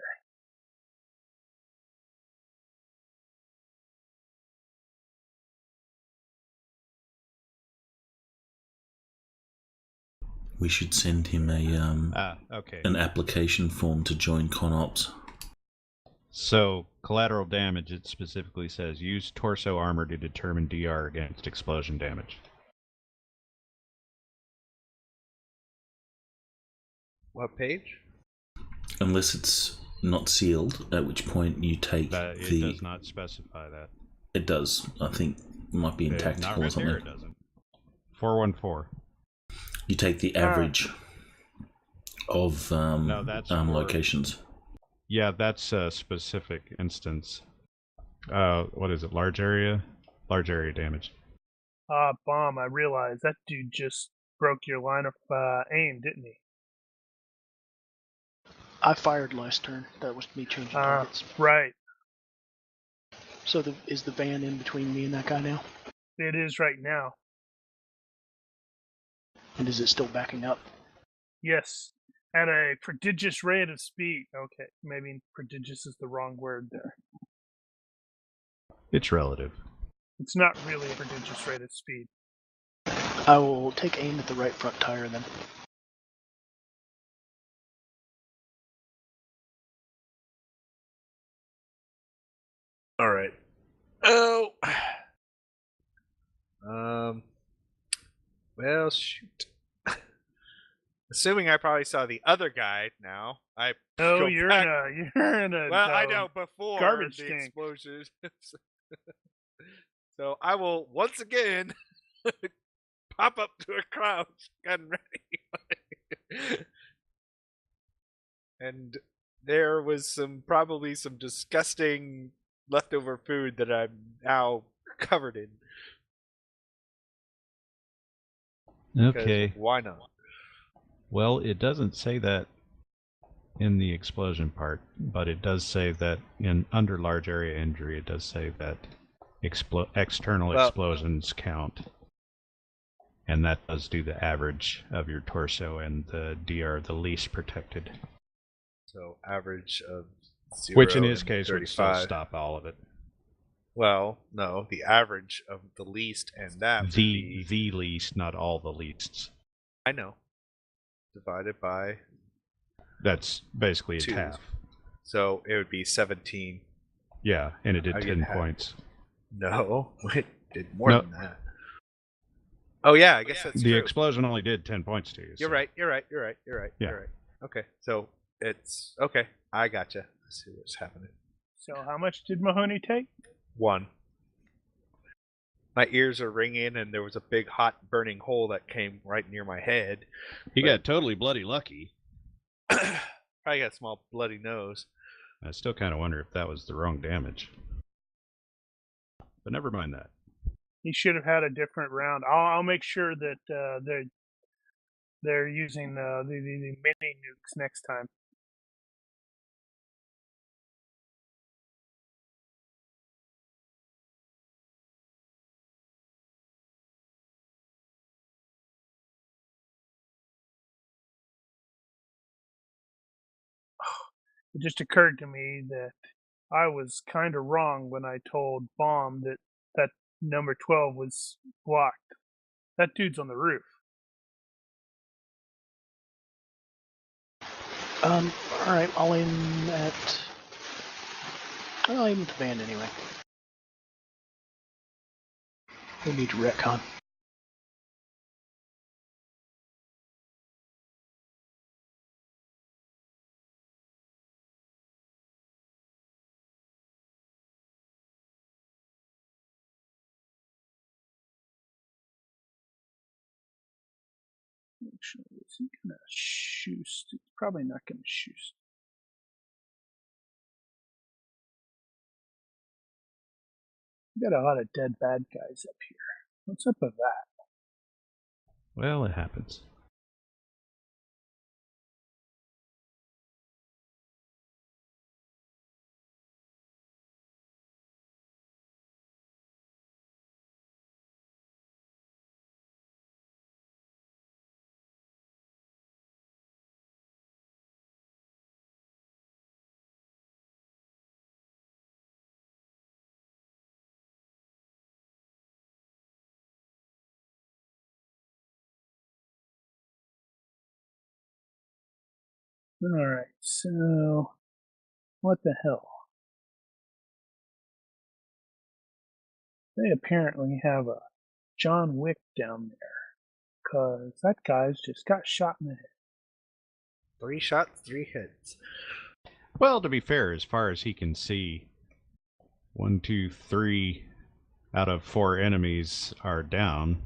We should send him Okay. an application form to join ConOps. So, collateral damage, it specifically says, use torso armor to determine DR against explosion damage. What page? Unless it's not sealed, at which point you take It does not specify that. It does. I think it might be in tactical not or right something. there, it doesn't. 414. You take the average of No, that's for- locations. Yeah, that's a specific instance. What is it? Large area? Large area damage. Bomb, I realized that dude just broke your line of aim, didn't he? I fired last turn. That was me changing targets. Right. So is the van in between me and that guy now? It is right now. And is it still backing up? Yes. At a prodigious rate of speed. Okay, maybe prodigious is the wrong word there. It's relative. It's not really a prodigious rate of speed. I will take aim at the right front tire then. All right. Oh. Well, shoot. Assuming I probably saw the other guy now. Oh, go you're back. in a Well, I know before garbage the tank. explosion. So I will once again pop up to a crouch, gun ready. And there was probably some disgusting leftover food that I'm now covered in. Okay. Why not? Well, it doesn't say that in the explosion part, but it does say that under large area injury, it does say that external explosions count. And that does do the average of your torso and the DR, the least protected. So average of 0 Which in his and case 35. would still stop all of it. Well, no, the average of the least and that would be... The least, not all the leasts. I know. Divided by... That's basically 2. half. So it would be 17. Yeah, and it did I 10 points. No, it did more than that. Oh yeah, I guess that's the true. Explosion only did 10 points to you. You're right. Yeah. You're right. Okay, so it's okay. I gotcha. Let's see what's happening. So how much did Mahoney take? 1. My ears are ringing, and there was a big hot burning hole that came right near my head. He got totally bloody lucky. Probably got a small bloody nose. I still kind of wonder if that was the wrong damage. But never mind that. He should have had a different round. I'll make sure that they're using the mini nukes next time. It just occurred to me that I was kind of wrong when I told Baum that number 12 was blocked. That dude's on the roof. Alright, I'll aim at the van anyway. We need to retcon. Actually, is he gonna shoot? He's probably not gonna shoot. We got a lot of dead bad guys up here. What's up with that? Well, it happens. Alright, so what the hell? They apparently have a John Wick down there, because that guy's just got shot in the head. 3 shots, 3 hits. Well, to be fair, as far as he can see, 1, 2, 3 out of 4 enemies are down.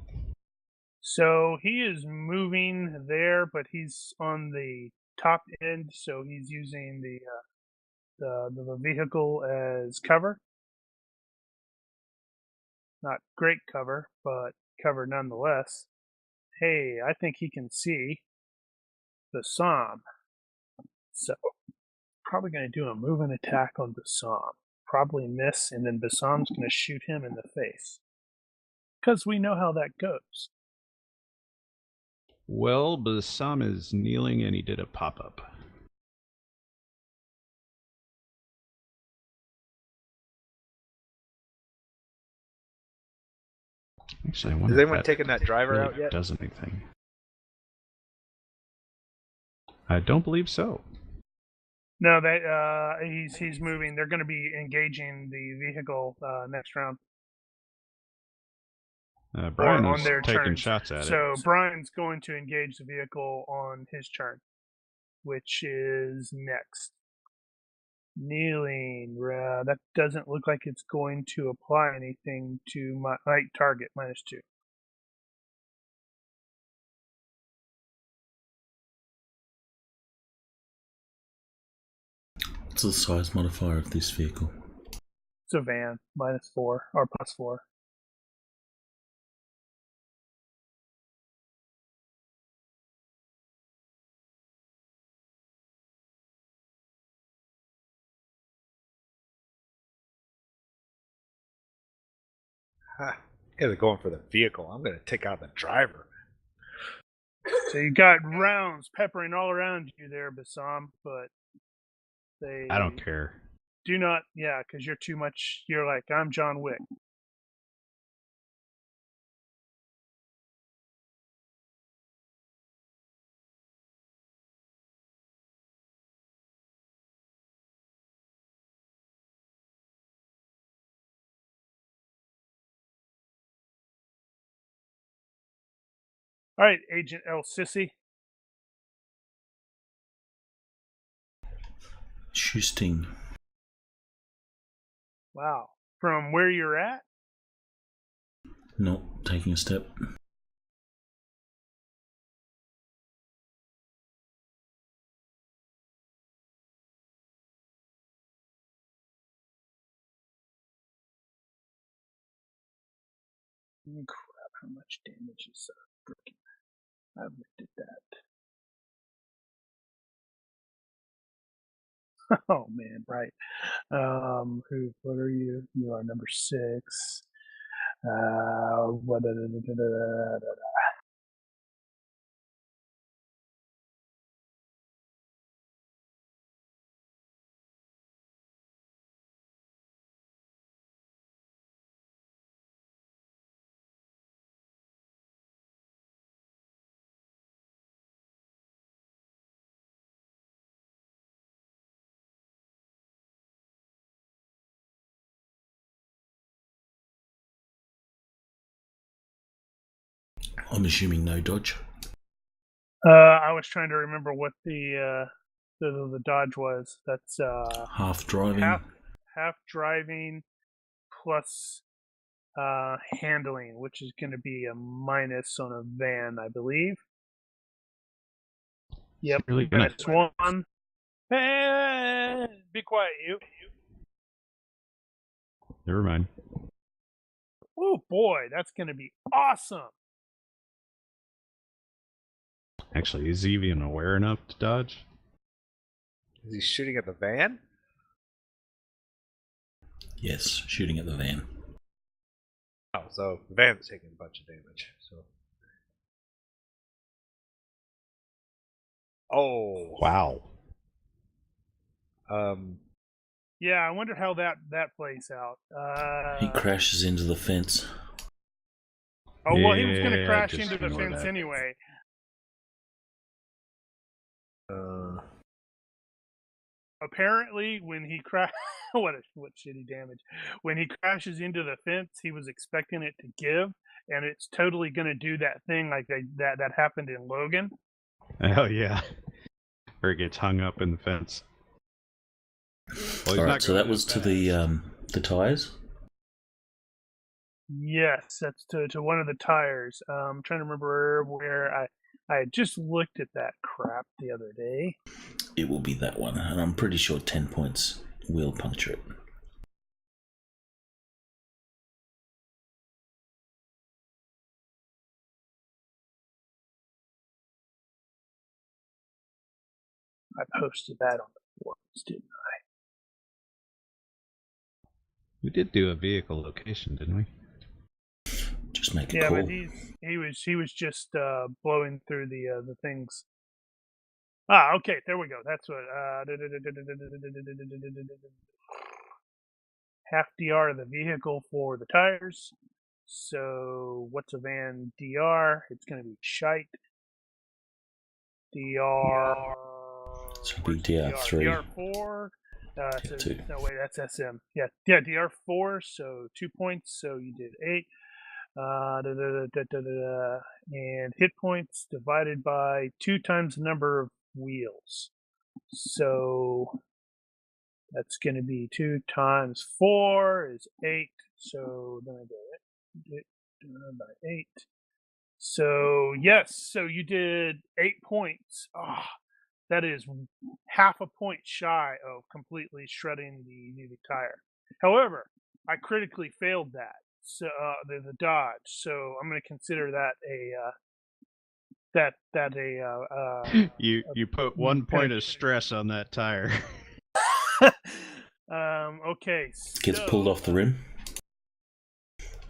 So he is moving there, but he's on the top end, so he's using the vehicle as cover. Not great cover, but cover nonetheless. hey, I think he can see Bassam. So probably going to do a move and attack on Bassam. Probably miss, and then Bassam's going to shoot him in the face. Because we know how that goes. Well, Bassam is kneeling and he did a pop-up. Actually, I wonder Has if anyone that taken that driver really out yet? does anything. I don't believe so. No, that he's moving. They're going to be engaging the vehicle next round. Brian on was their taking turns. shots at So it. Brian's going to engage the vehicle on his turn, which is next. Kneeling. That doesn't look like it's going to apply anything to my target -2. What's the size modifier of this vehicle? It's a van, -4 or +4. Ha. Yeah, they're going for the vehicle. I'm going to take out the driver. So you got rounds peppering all around you there, Bassam, but they I don't care. do not, because you're too much. You're like, I'm John Wick. All right, Agent El Sissy. Shooting. Wow. From where you're at? Not taking a step. Crap, how much damage is freaking? I've looked at that. Oh man, right. What are you? You are number 6. I'm assuming no dodge. I was trying to remember what the dodge was. That's Half driving. half driving plus handling, which is going to be a minus on a van, I believe. Yep, Really that's one. Hey, be quiet, you. Never mind. Oh boy, that's going to be awesome. Actually, is he even aware enough to dodge? Is he shooting at the van? Yes, shooting at the van. Oh, so the van's taking a bunch of damage. So. Oh. Wow. Yeah, I wonder how that plays out. He crashes into the fence. Oh, well, he was going to Yeah, crash just into the ignore fence that. anyway. Apparently, when he crashed, what shitty damage. When he crashes into the fence, he was expecting it to give, and it's totally going to do that thing like that happened in Logan. Oh yeah. Or it gets hung up in the fence. Well, he's All right, not so going that was to the tires. Yes, that's to one of the tires. I'm trying to remember where I had just looked at that crap the other day. It will be that one, and I'm pretty sure 10 points will puncture it. I posted that on the forums, didn't We did do a vehicle location, didn't we? Just make a Yeah, call. but he was just blowing through the things. Ah, okay, there we go. That's what half DR of the vehicle for the tires. So what's a van DR? It's going to be shite. DR. So it'll be where's DR3. DR4. So, DR2. no, wait, that's SM. Yeah, DR4. So 2 points. So you did 8. And hit points divided by 2 times the number of wheels. So that's going to be 2 times 4 is 8. So then I go it by 8. So yes, so you did 8 points. Oh, that is half a point shy of completely shredding the tire. However, I critically failed that. So the dodge. So I'm going to consider that You put 1 point of stress on that tire. Okay. Gets pulled off the rim,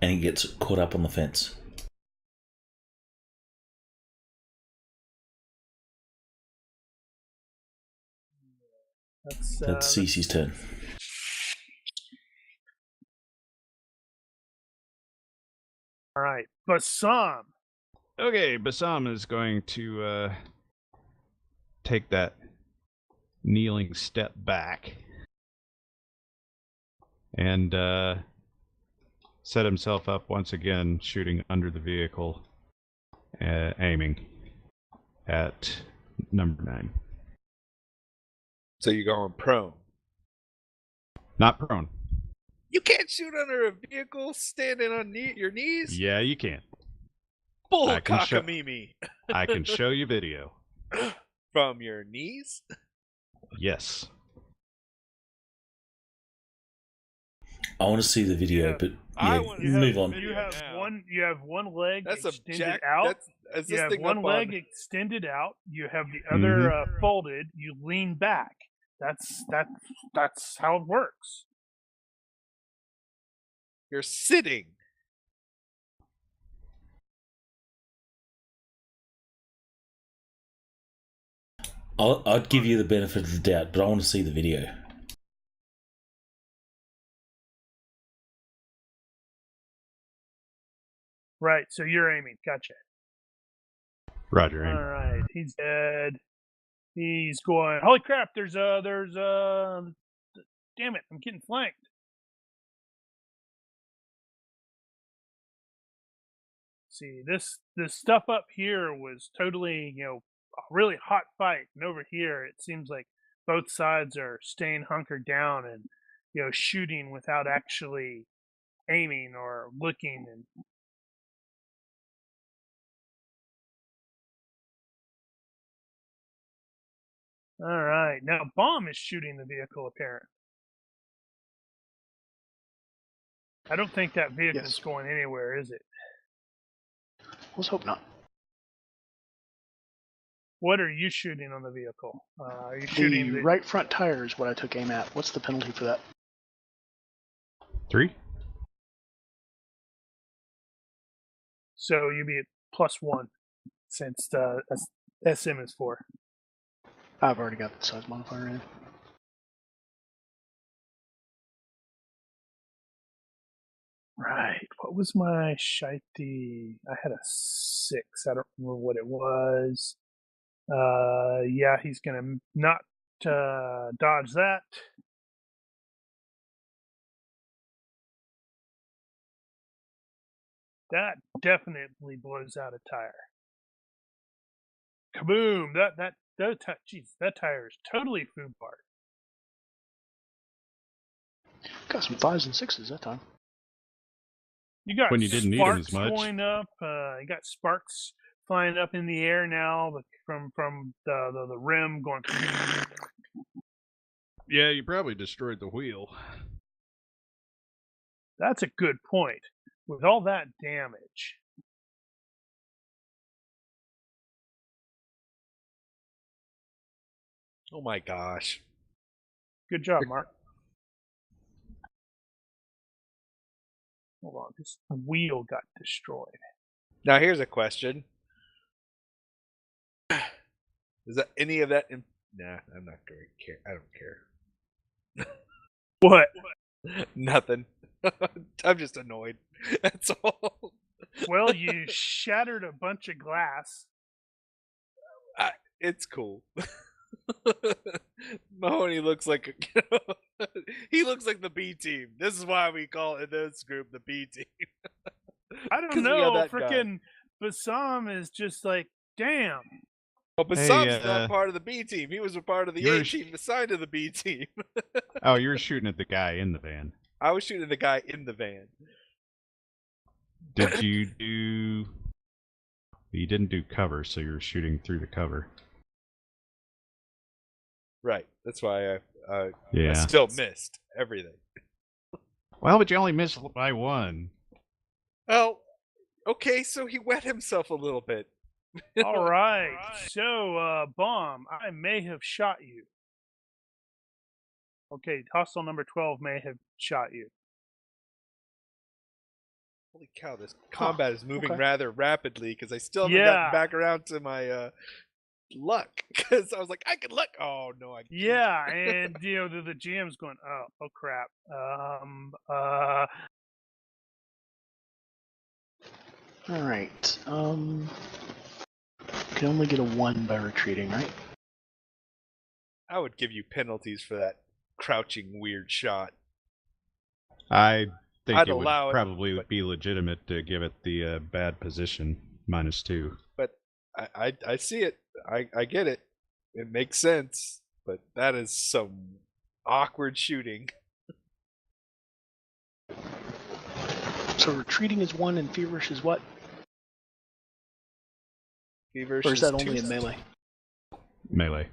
and he gets caught up on the fence. That's Cece's turn. All right, Bassam. Okay, Bassam is going to take that kneeling step back and set himself up once again, shooting under the vehicle, aiming at number 9. So you're going prone. Not prone. You can't shoot under a vehicle standing on your knees? Yeah, you can. Bull I can show- cockamamie. I can show you video. From your knees? Yes. I want to see the video, Yeah. but I yeah, wanna move see on. the video. You have now. one leg That's a extended jack out. Is You this have thing one up leg on... extended out. You have the other folded. You lean back. That's how it works. You're sitting. I'd give you the benefit of the doubt, but I want to see the video. Right. So you're aiming. Gotcha. Roger, aim. All right. He's dead. He's going. Holy crap! There's damn it! I'm getting flanked. See, this stuff up here was totally, a really hot fight, and over here it seems like both sides are staying hunkered down and shooting without actually aiming or looking. And all right, now Bomb is shooting the vehicle. Apparently, I don't think that vehicle's going anywhere, is it? Let's hope not. What are you shooting on the vehicle? Are you The shooting right front tire is what I took aim at. What's the penalty for that? 3. So you be at +1 since the SM is 4. I've already got the size modifier in. Right. What was my shitey? I had a 6. I don't remember what it was. Yeah, he's gonna not dodge that. That definitely blows out a tire. Kaboom! That tire is totally foobarred. Got some 5s and 6s that time. You got When you didn't need 'em as sparks much. going up. You got sparks flying up in the air now from the rim going. Yeah, you probably destroyed the wheel. That's a good point. With all that damage. Oh my gosh. Good job, Mark. Hold on, this wheel got destroyed. Now here's a question. Is that any of that? Nah, I'm not going to care. I don't care. What? Nothing. I'm just annoyed. That's all. Well, you shattered a bunch of glass. It's cool. Mahoney looks like he looks like the B team. This is why we call it this group the B team. I don't 'Cause we got know. that guy. Freaking Bassam is just like, damn. Well, Bassam's not part of the B team. He was a part of the A team assigned to the B team. Oh, you were shooting at the guy in the van. I was shooting the guy in the van. Did you do... You didn't do cover, so you were shooting through the cover. Right. That's why I Yeah. still missed everything. Well, but you only missed by one. Well, okay, so he wet himself a little bit. All right. So, Bomb, I may have shot you. Okay, hostile number 12 may have shot you. Holy cow, this combat is moving okay. rather rapidly because I still haven't gotten back around to my luck. Because I was like, I can luck. Oh, no, I can't. Yeah, and, the GM's going, oh crap. All right. Can only get a 1 by retreating, right? I would give you penalties for that crouching weird shot. I think I'd it would allow it, probably but- be legitimate to give it the bad position, -2. But I see it. I get it. It makes sense. But that is some awkward shooting. So retreating is 1 and feverish is what? Feverish Or is that two. only in melee? Melee.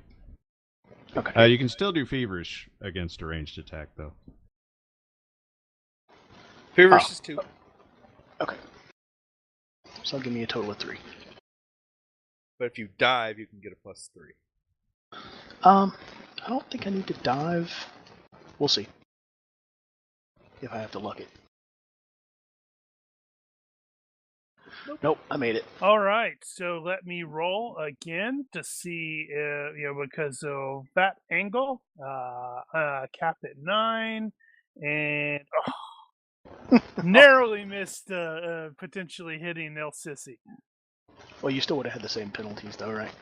Okay. You can still do feverish against a ranged attack, though. Feverish is 2. Okay. So give me a total of 3. But if you dive, you can get a +3. I don't think I need to dive. We'll see. If I have to luck it. Nope, I made it. All right, so let me roll again to see, because of that angle, cap at 9, and narrowly missed potentially hitting El Sissy. Well, you still would have had the same penalties, though, right?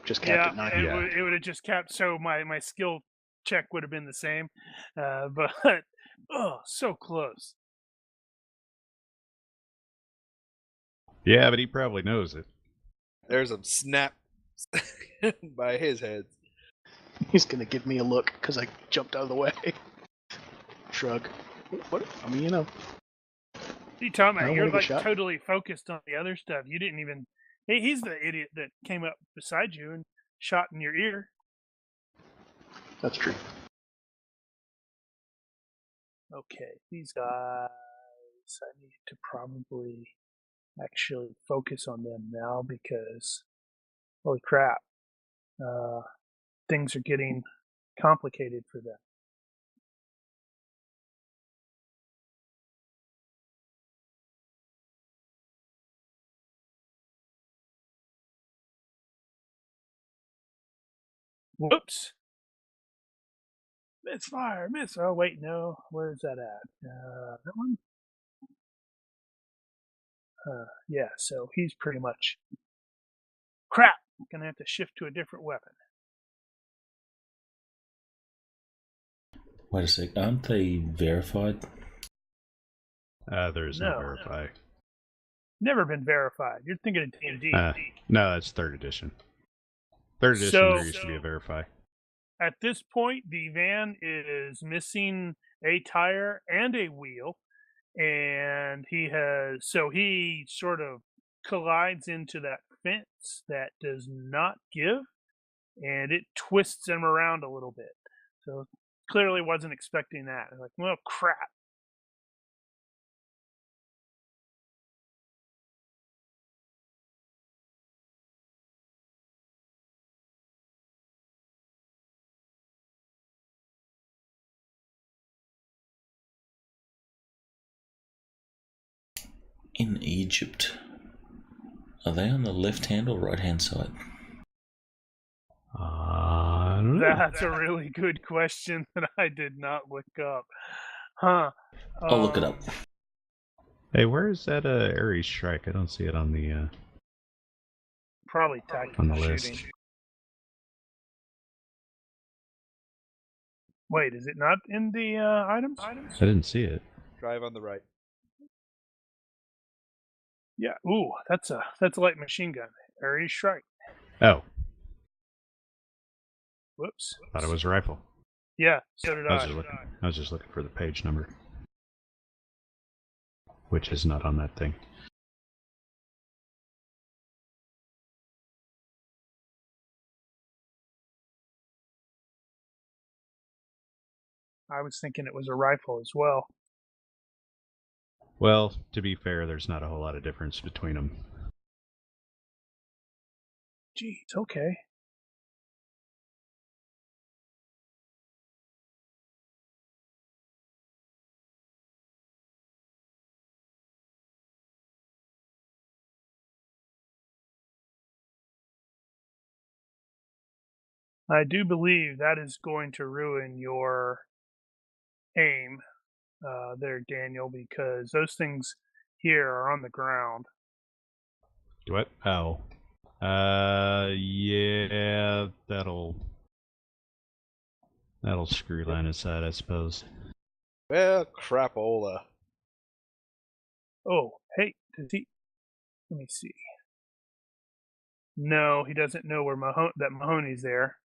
Just capped at 9. It would have just capped, so my skill check would have been the same, but so close. Yeah, but he probably knows it. There's a snap by his head. He's gonna give me a look because I jumped out of the way. Shrug. What? I mean, You talking I about? don't You're wanna get like shot. totally focused on the other stuff. You didn't even. He's the idiot that came up beside you and shot in your ear. That's true. Okay, these guys. I need to probably actually focus on them now because, holy crap, things are getting complicated for them. Whoops. Misfire, miss. Oh, wait, no. Where's that at? That one? Yeah, so he's pretty much. Crap! I'm gonna have to shift to a different weapon. Wait a sec, aren't they verified? There is no No. verify. Never been verified. You're thinking of D&D. No, that's 3rd edition. 3rd edition, So- there used to be a verify. At this point, the van is missing a tire and a wheel, and he sort of collides into that fence that does not give, and it twists him around a little bit. So clearly wasn't expecting that. Like, well, crap. In Egypt, are they on the left-hand or right-hand side? I don't know. That's a really good question that I did not look up. Huh. I'll look it up. Hey, where is that Ares strike? I don't see it on the Probably on tactical the list. shooting. Wait, is it not in the items? I didn't see it. Drive on the right. Yeah. Ooh, that's a light machine gun. Ares strike. Oh, Whoops. thought it was a rifle. Yeah, so did I I. was just looking for the page number, which is not on that thing. I was thinking it was a rifle as well. Well, to be fair, there's not a whole lot of difference between them. Jeez, okay. I do believe that is going to ruin your aim there, Daniel, because those things here are on the ground. What? Oh. Yeah, that'll screw line aside, I suppose. Well, crapola. Oh, hey, does he? Let me see. No, he doesn't know where that Mahoney's there.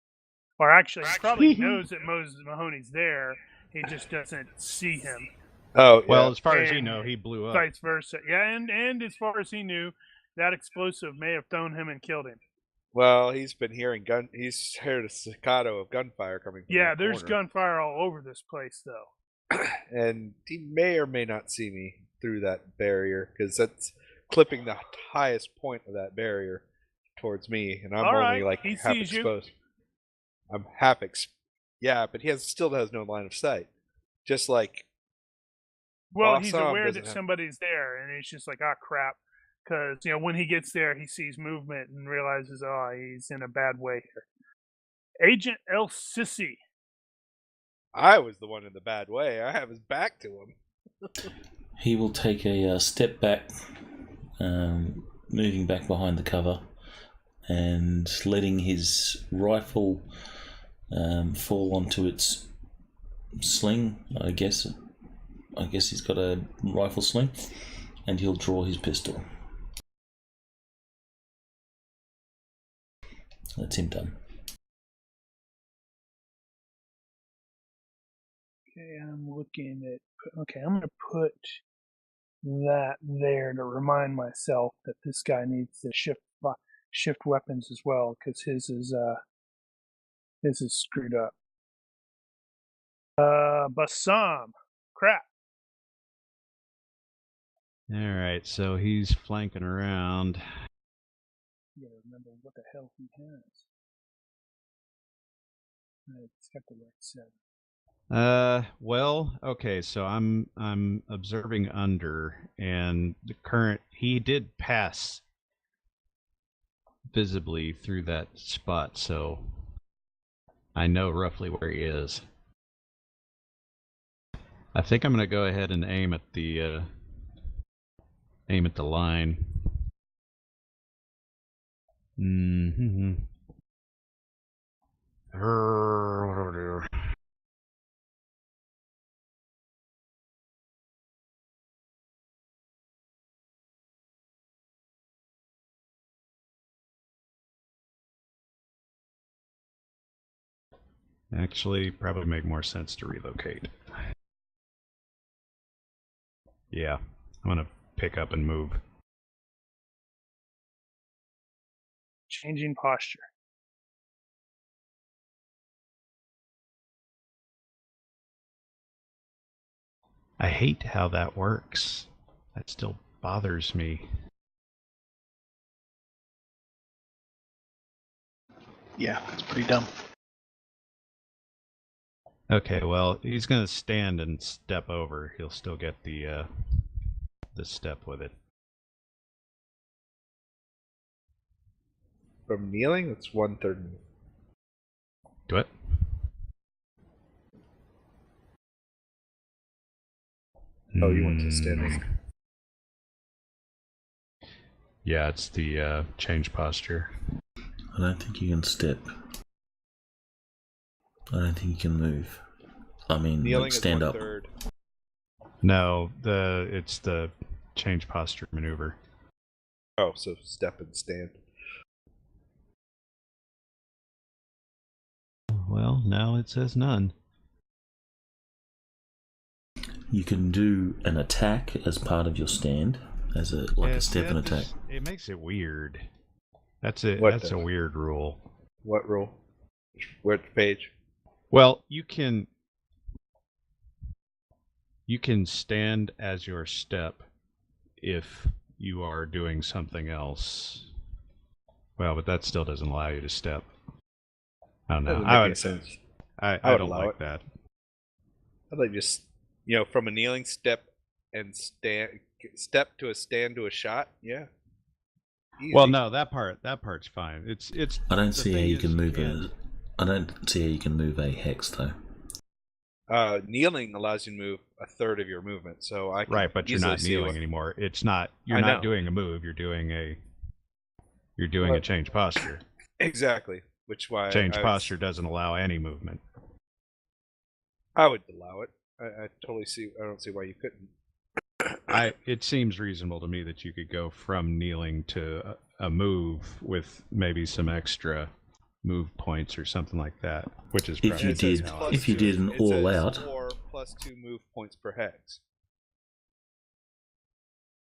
Or actually, he probably knows that Mahoney's there. He just doesn't see him. Oh, yeah. Well, as far as you And know, he blew up. Vice versa. Yeah, and as far as he knew, that explosive may have thrown him and killed him. Well, he's been hearing he's heard a staccato of gunfire coming from Yeah, that there's corner. gunfire all over this place, though. And he may or may not see me through that barrier, because that's clipping the highest point of that barrier towards me, and I'm All only right, like he half sees you. exposed. I'm half Yeah, but he still has no line of sight. Just like Well, he's Awesome aware doesn't that have- somebody's there, and he's just like, ah, crap. Because, when he gets there, he sees movement and realizes, oh, he's in a bad way here. Agent El Sisi. I was the one in the bad way. I have his back to him. He will take a step back, moving back behind the cover, and letting his rifle fall onto its sling. I guess he's got a rifle sling, and he'll draw his pistol. That's him done. Okay, I'm looking at. Okay, I'm going to put that there to remind myself that this guy needs to shift weapons as well, because his is screwed up. Bassam. Crap. Alright, so he's flanking around. You gotta remember what the hell he has. It's got the right set. Well, okay, so I'm observing under, and the current, he did pass visibly through that spot, so I know roughly where he is. I think I'm gonna go ahead and aim at the line. Mm-hmm. Actually, probably make more sense to relocate. Yeah, I'm gonna pick up and move. Changing posture. I hate how that works. That still bothers me. Yeah, it's pretty dumb. Okay, well, he's gonna stand and step over. He'll still get the step with it. From kneeling, that's 1/3 move. Do it. Oh, you went to standing. Yeah, it's the change posture. I don't think you can step. I don't think you can move. I mean, Kneeling like is stand up. 1/3. No, it's the change posture maneuver. Oh, so step and stand. Well, now it says none. You can do an attack as part of your stand, as a step and attack. It makes it weird. That's it. What That's the- a weird rule. What rule? Which page? Well, you can stand as your step if you are doing something else. Well, but that still doesn't allow you to step. I don't know. Doesn't make any sense. I would don't allow like it. that. I'd like just, from a kneeling step and step to a stand to a shot. Yeah. Easy. Well, no, that part's fine. It's. I don't the see how thing you is can move can't- I don't see how you can move a hex though. Kneeling allows you to move 1/3 of your movement, so I can Right, but you're easily not see kneeling what- anymore. It's not. You're I not know. doing a move. You're doing a change posture. Exactly, which why Change I posture doesn't allow any movement. I would allow it. I totally see. I don't see why you couldn't. It seems reasonable to me that you could go from kneeling to a move with maybe some extra move points or something like that, which is If probably you It says did- plus if you two. did an It all says out- 4 + 2 move points per hex.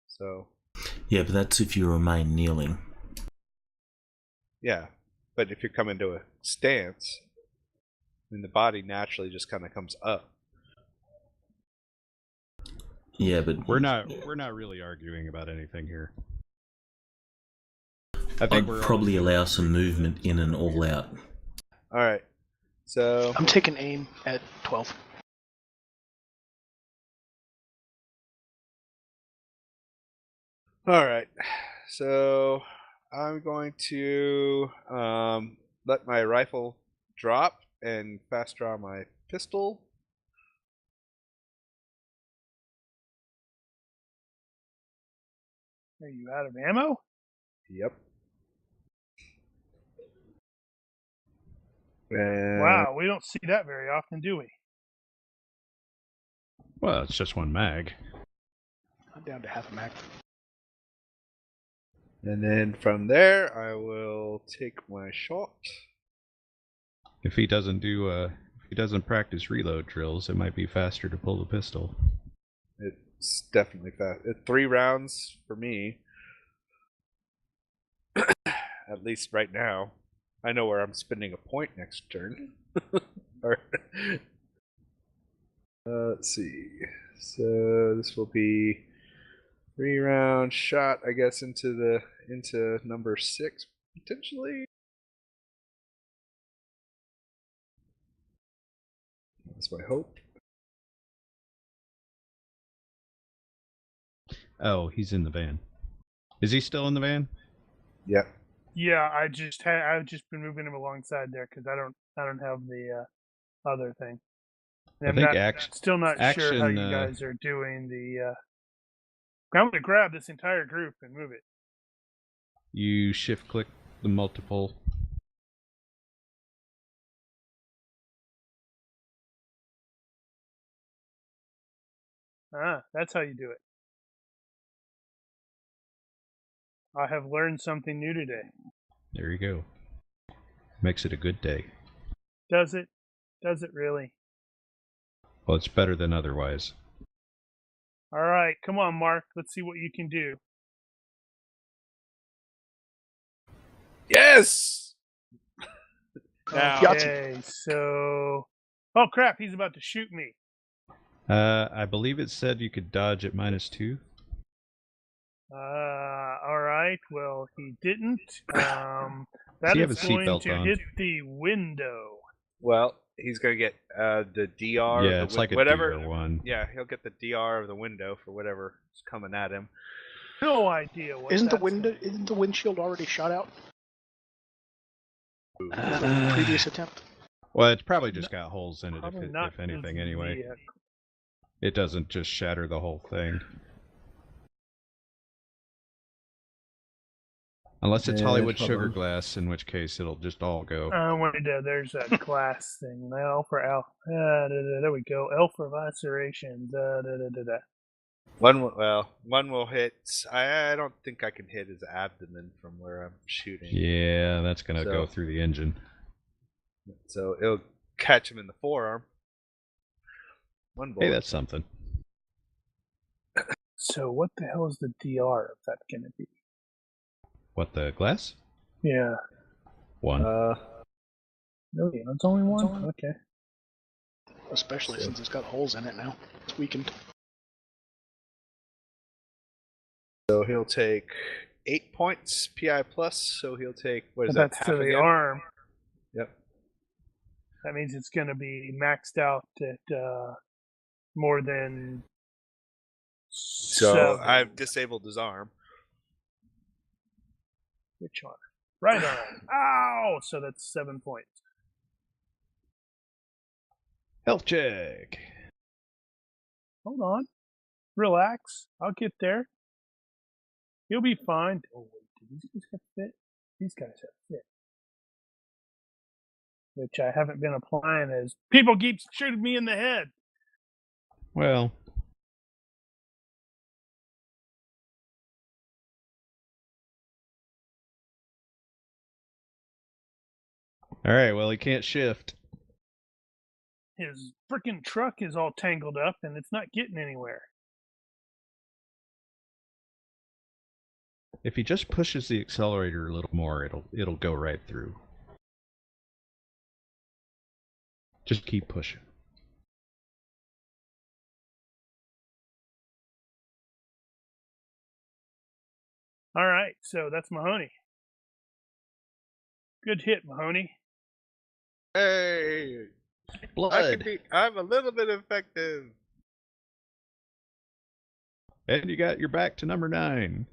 So Yeah, but that's if you remain kneeling. yeah, but if you're coming to a stance, then the body naturally just kind of comes up. Yeah, but we're not really arguing about anything here. I think I'd we're probably all- allow some movement in an all out. All right, so I'm taking aim at 12. all right, so I'm going to let my rifle drop and fast draw my pistol. Are you out of ammo? Yep. And Wow, we don't see that very often, do we? Well, it's just one mag. I'm down to half a mag. And then from there, I will take my shot. If he doesn't practice reload drills, it might be faster to pull the pistol. It's definitely fast. 3 rounds for me. At least right now. I know where I'm spending a point next turn. Or, let's see. So this will be 3-round shot, I guess, into number 6 potentially. That's my hope. Oh, he's in the van. Is he still in the van? Yeah. Yeah, I've just been moving him alongside there because I don't have the other thing. And I I'm think still not sure how action, you guys are doing the. I'm gonna grab this entire group and move it. You shift click the multiple. That's how you do it. I have learned something new today. There you go. Makes it a good day. Does it? Does it really? Well, it's better than otherwise. All right, come on, Mark. Let's see what you can do. Yes! Now, Okay, so. Oh crap! He's about to shoot me. I believe it said you could dodge at -2. All right. Well, he didn't. That he have is a going seatbelt to on? hit the window. well, he's going to get the DR. Yeah, of it's the, like a whatever. DR1. Yeah, he'll get the DR of the window for whatever's coming at him. No idea what. Isn't the that's window? gonna be. Isn't the windshield already shot out? The previous attempt. Well, it's probably just got holes in it, Probably not if anything, his anyway. vehicle. It doesn't just shatter the whole thing. Unless it's Yeah, Hollywood hold sugar on. glass, in which case it'll just all go. There's a glass thing. L for L. There we go. L for lacerations. One will hit. I don't think I can hit his abdomen from where I'm shooting. Yeah, that's gonna So- go through the engine. So it'll catch him in the forearm. One bullet. Hey, that's something. So what the hell is the DR of that going to be? What, the glass? Yeah. 1. Really? It's only one? Okay. Especially since it's got holes in it now. It's weakened. So he'll take 8 points PI plus. So he'll take what is But that? that's Half to the again? arm. Yep. That means it's going to be maxed out at more than So 7. I've disabled his arm. Which arm? Right arm. Ow! So that's 7 points. Health check. Hold on. Relax. I'll get there. He'll be fine. Oh, wait. Do these guys have fit? These guys have fit. Which I haven't been applying as people keep shooting me in the head. Well, alright, well, he can't shift. His freaking truck is all tangled up and it's not getting anywhere. If he just pushes the accelerator a little more, it'll go right through. Just keep pushing. All right, so that's Mahoney. Good hit, Mahoney. Hey, Blood. I'm a little bit effective. And you got your back to number 9.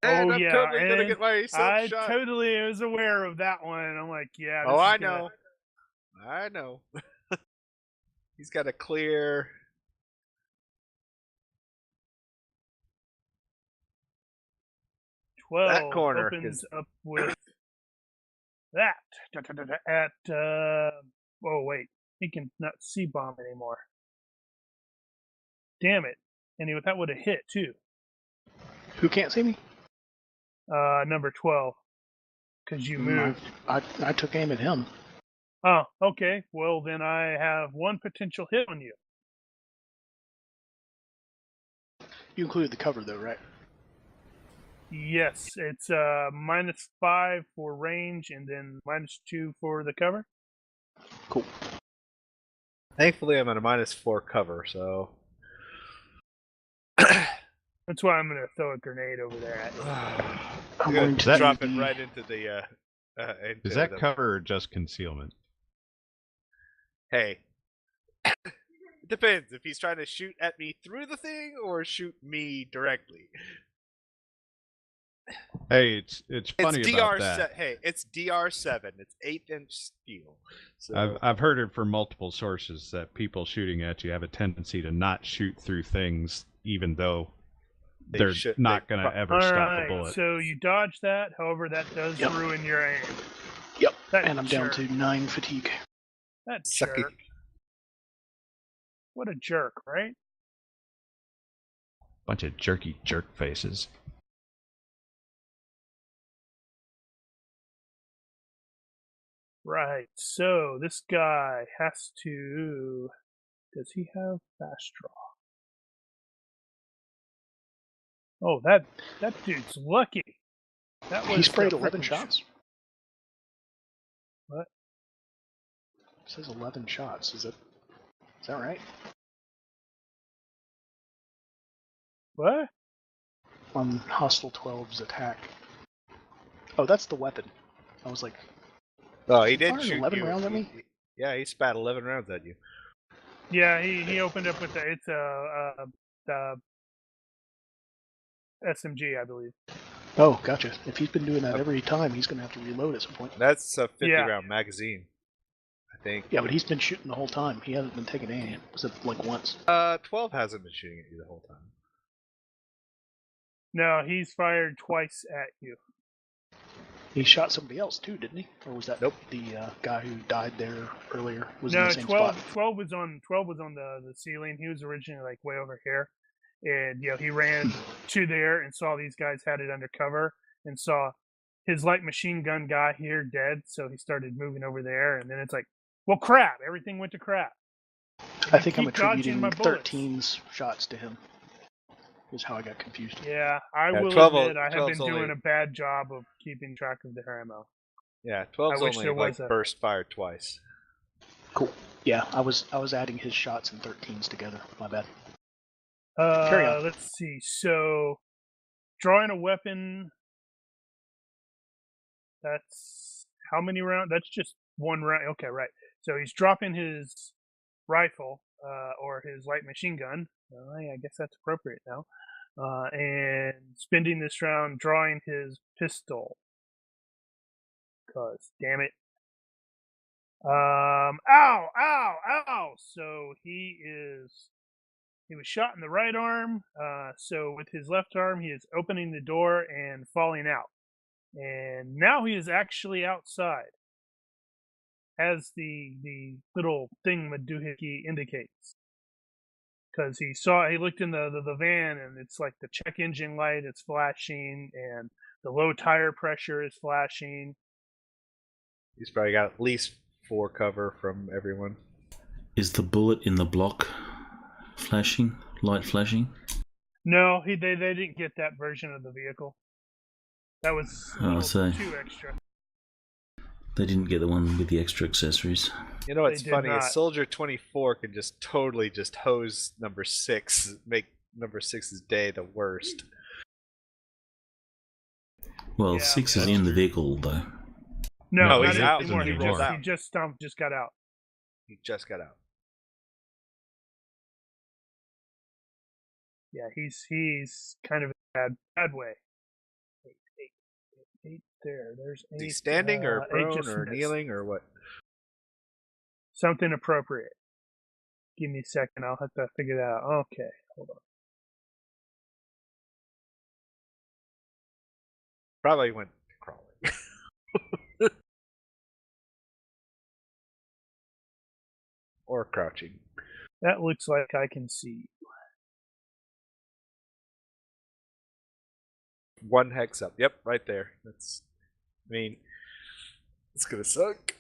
And Oh, I'm yeah, totally gonna and get myself I shot. totally was aware of that one. I'm like, yeah. Oh, this I is gonna- know. I know. He's got a clear. That corner opens up with that at. Oh wait, he can not see bomb anymore. Damn it! And that would have hit too. Who can't see me? Number 12, because you moved. I took aim at him. Oh, okay. Well, then I have one potential hit on you. You included the cover though, right? Yes, it's -5 for range and then -2 for the cover. Cool. Thankfully, I'm at a -4 cover, so. That's why I'm gonna throw a grenade over there at you. I'm Good. going to Drop do it the- right into the. Is that cover or just concealment? Hey. It depends if he's trying to shoot at me through the thing or shoot me directly. Hey, it's funny It's about DR7. that. Hey, it's DR7. It's 1/8-inch steel. So I've heard it from multiple sources that people shooting at you have a tendency to not shoot through things, even though they're not going to ever All stop right, a bullet. so you dodge that. However, that does Yep. ruin your aim. Yep. That And I'm down jerk. to 9 fatigue. That Sucky. jerk. What a jerk, right? Bunch of jerky jerk faces. Right. So this guy has to. Does he have fast draw? Oh, that dude's lucky. That was He sprayed the 11 frickin' shots. What? It says 11 shots. Is that right? What? On Hostile 12's attack. Oh, that's the weapon. I was like, Oh, he He did fired shoot 11 you. rounds at me? Yeah, he spat 11 rounds at you. Yeah, he opened up with the SMG, I believe. Oh, gotcha. If he's been doing that every time, he's going to have to reload at some point. That's a 50 Yeah. round magazine, I think. Yeah, but he's been shooting the whole time. He hasn't been taking aim, except like once. 12 hasn't been shooting at you the whole time. No, he's fired twice at you. He shot somebody else too, didn't he? Or was that Nope. the guy who died there earlier? Was No, in the same 12, spot? 12 was on the ceiling. He was originally like way over here, and he ran to there and saw these guys had it under cover and saw his light machine gun guy here dead. So he started moving over there, and then it's like, well, crap! Everything went to crap. I think I'm keep dodging attributing my bullets. 13's shots to him. Is how I got confused. Yeah, I Yeah, will 12 admit I have 12's been doing only- a bad job of keeping track of their ammo. Yeah, 12's I wish only there like was a- burst fired twice. Cool. Yeah, I was adding his shots and 13's together. My bad. Carry on. Let's see. So, drawing a weapon. That's how many rounds? That's just one round. Okay, right. So he's dropping his rifle or his light machine gun. I guess that's appropriate now. And spending this round drawing his pistol. Cause damn it. Ow! So he was shot in the right arm. So with his left arm, he is opening the door and falling out. And now he is actually outside, as the little thing Madoohickey indicates. Because he looked in the van, and it's like the check engine light is flashing, and the low tire pressure is flashing. He's probably got at least 4 cover from everyone. Is the bullet in the block flashing? Light flashing? No, they didn't get that version of the vehicle. That was too extra. They didn't get the one with the extra accessories. You know what's They did funny? not. Is Soldier 24 can just totally just hose number 6, make number 6's day the worst. Well, Yeah, 6 is that's in the true. vehicle, though. No, No, not he's out. anymore. He He rolled just out. just got out. He just got out. Yeah, he's kind of in a bad way. Eight there. There's Is he 8. standing or 8 prone just or missed. kneeling or what? Something appropriate. Give me a second. I'll have to figure that out. Okay, hold on. Probably went crawling. Or crouching. That looks like I can see. 1 hex up. Yep, right there. It's gonna suck.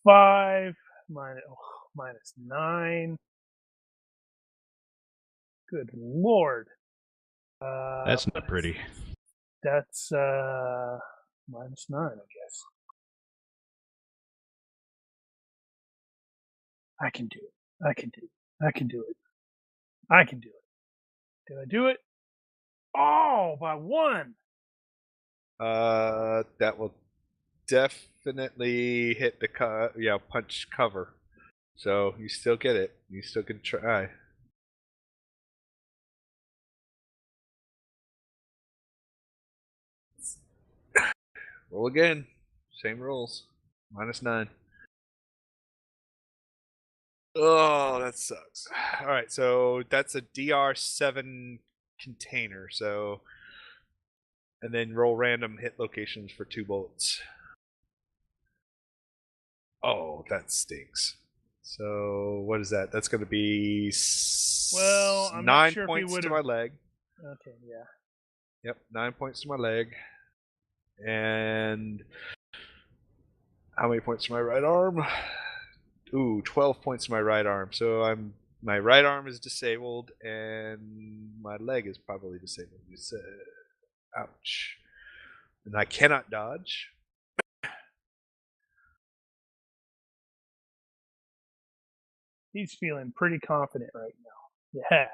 -5, -9. Good lord. That's not pretty. That's -9, I guess. I can do it. I can do it. I can do it. I can do it. Did I do it? Oh, by 1. That will definitely hit the punch cover. So you still get it. You still can try. Roll again. Same rules. -9. Oh, that sucks. All right, so that's a DR7 container. So, and then roll random hit locations for 2 bullets. Oh, that stinks. So what is that? That's going to be Well, I'm 9 not sure if he points to would've- my leg. Okay, yeah. Yep, 9 points to my leg. And how many points to my right arm? Ooh, 12 points to my right arm. So my right arm is disabled and my leg is probably disabled. Ouch. And I cannot dodge. He's feeling pretty confident right now. Yeah.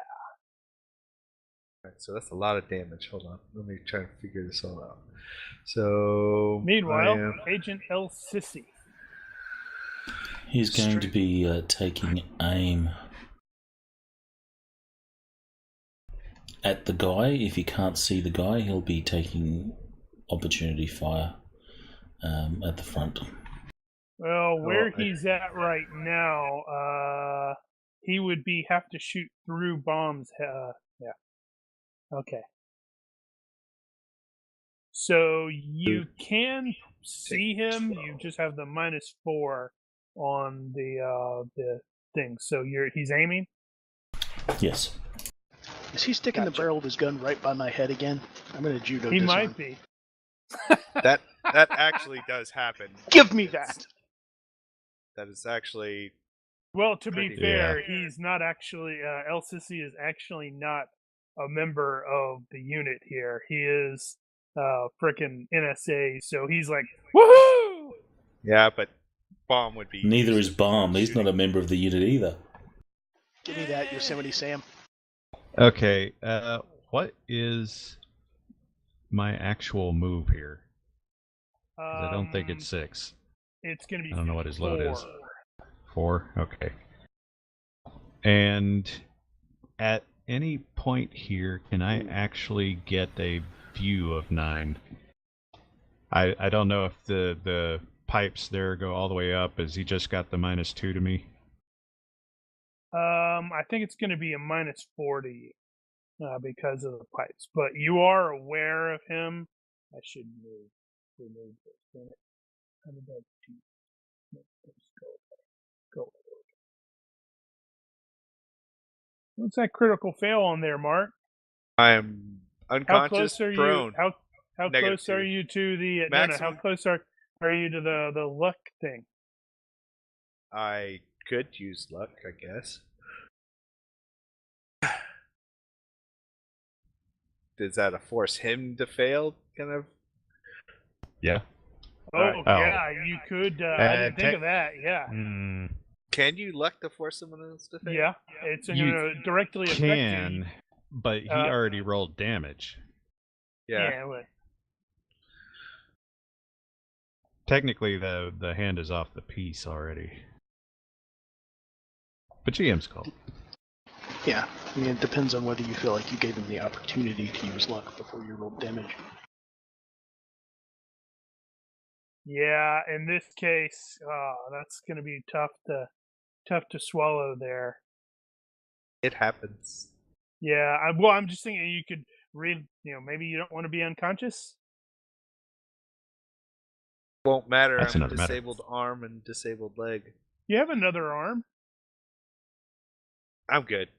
Alright, so that's a lot of damage. Hold on. Let me try and figure this all out. So Meanwhile, Agent El Sisi. He's going to be taking aim at the guy. If he can't see the guy, he'll be taking opportunity fire at the front. Well, where he's at right now, he would have to shoot through bombs. Yeah. Okay. So you can see him. You just have the -4 on the thing. So he's aiming. Yes. Is he sticking the barrel of his gun right by my head again? I'm going to judo He disarm. might be. That actually does happen. Give me that! That is actually. Well, to be Pretty fair, he's not actually. El Sisi is actually not a member of the unit here. He is frickin' NSA, so he's like, woohoo! Yeah, but Bomb would be. Neither is Bomb. He's not a member of the unit either. Give me that, Yosemite Sam. Okay, what is my actual move here? 'Cause I don't think it's 6. It's going to be. I don't know what his load is. 4. 4? Okay. And at any point here, can I actually get a view of 9? I don't know if the pipes there go all the way up. Has he just got the -2 to me? I think it's going to be a -40 because of the pipes. But you are aware of him. I should remove this. How did that do? Make this go. What's that critical fail on there, Mark? I am unconscious, How close are prone. you? How close are -2. you to the Maximum. How close are you to the luck thing? I could use luck, I guess. Does that force him to fail? Kind of. Yeah. Oh, yeah, you could. I didn't think of that. Yeah. Can you luck to force someone else to fail? Yeah, it's going You to directly affect you. Can, but he already rolled damage. Yeah. But Technically, the hand is off the piece already. But GM's call. Yeah, I mean, it depends on whether you feel like you gave him the opportunity to use luck before you rolled damage. yeah, in this case, that's going to be tough to swallow there. It happens. Yeah, I'm just thinking you could read. Maybe you don't want to be unconscious. Won't matter. That's I'm a another matter. disabled arm and disabled leg. You have another arm. I'm good.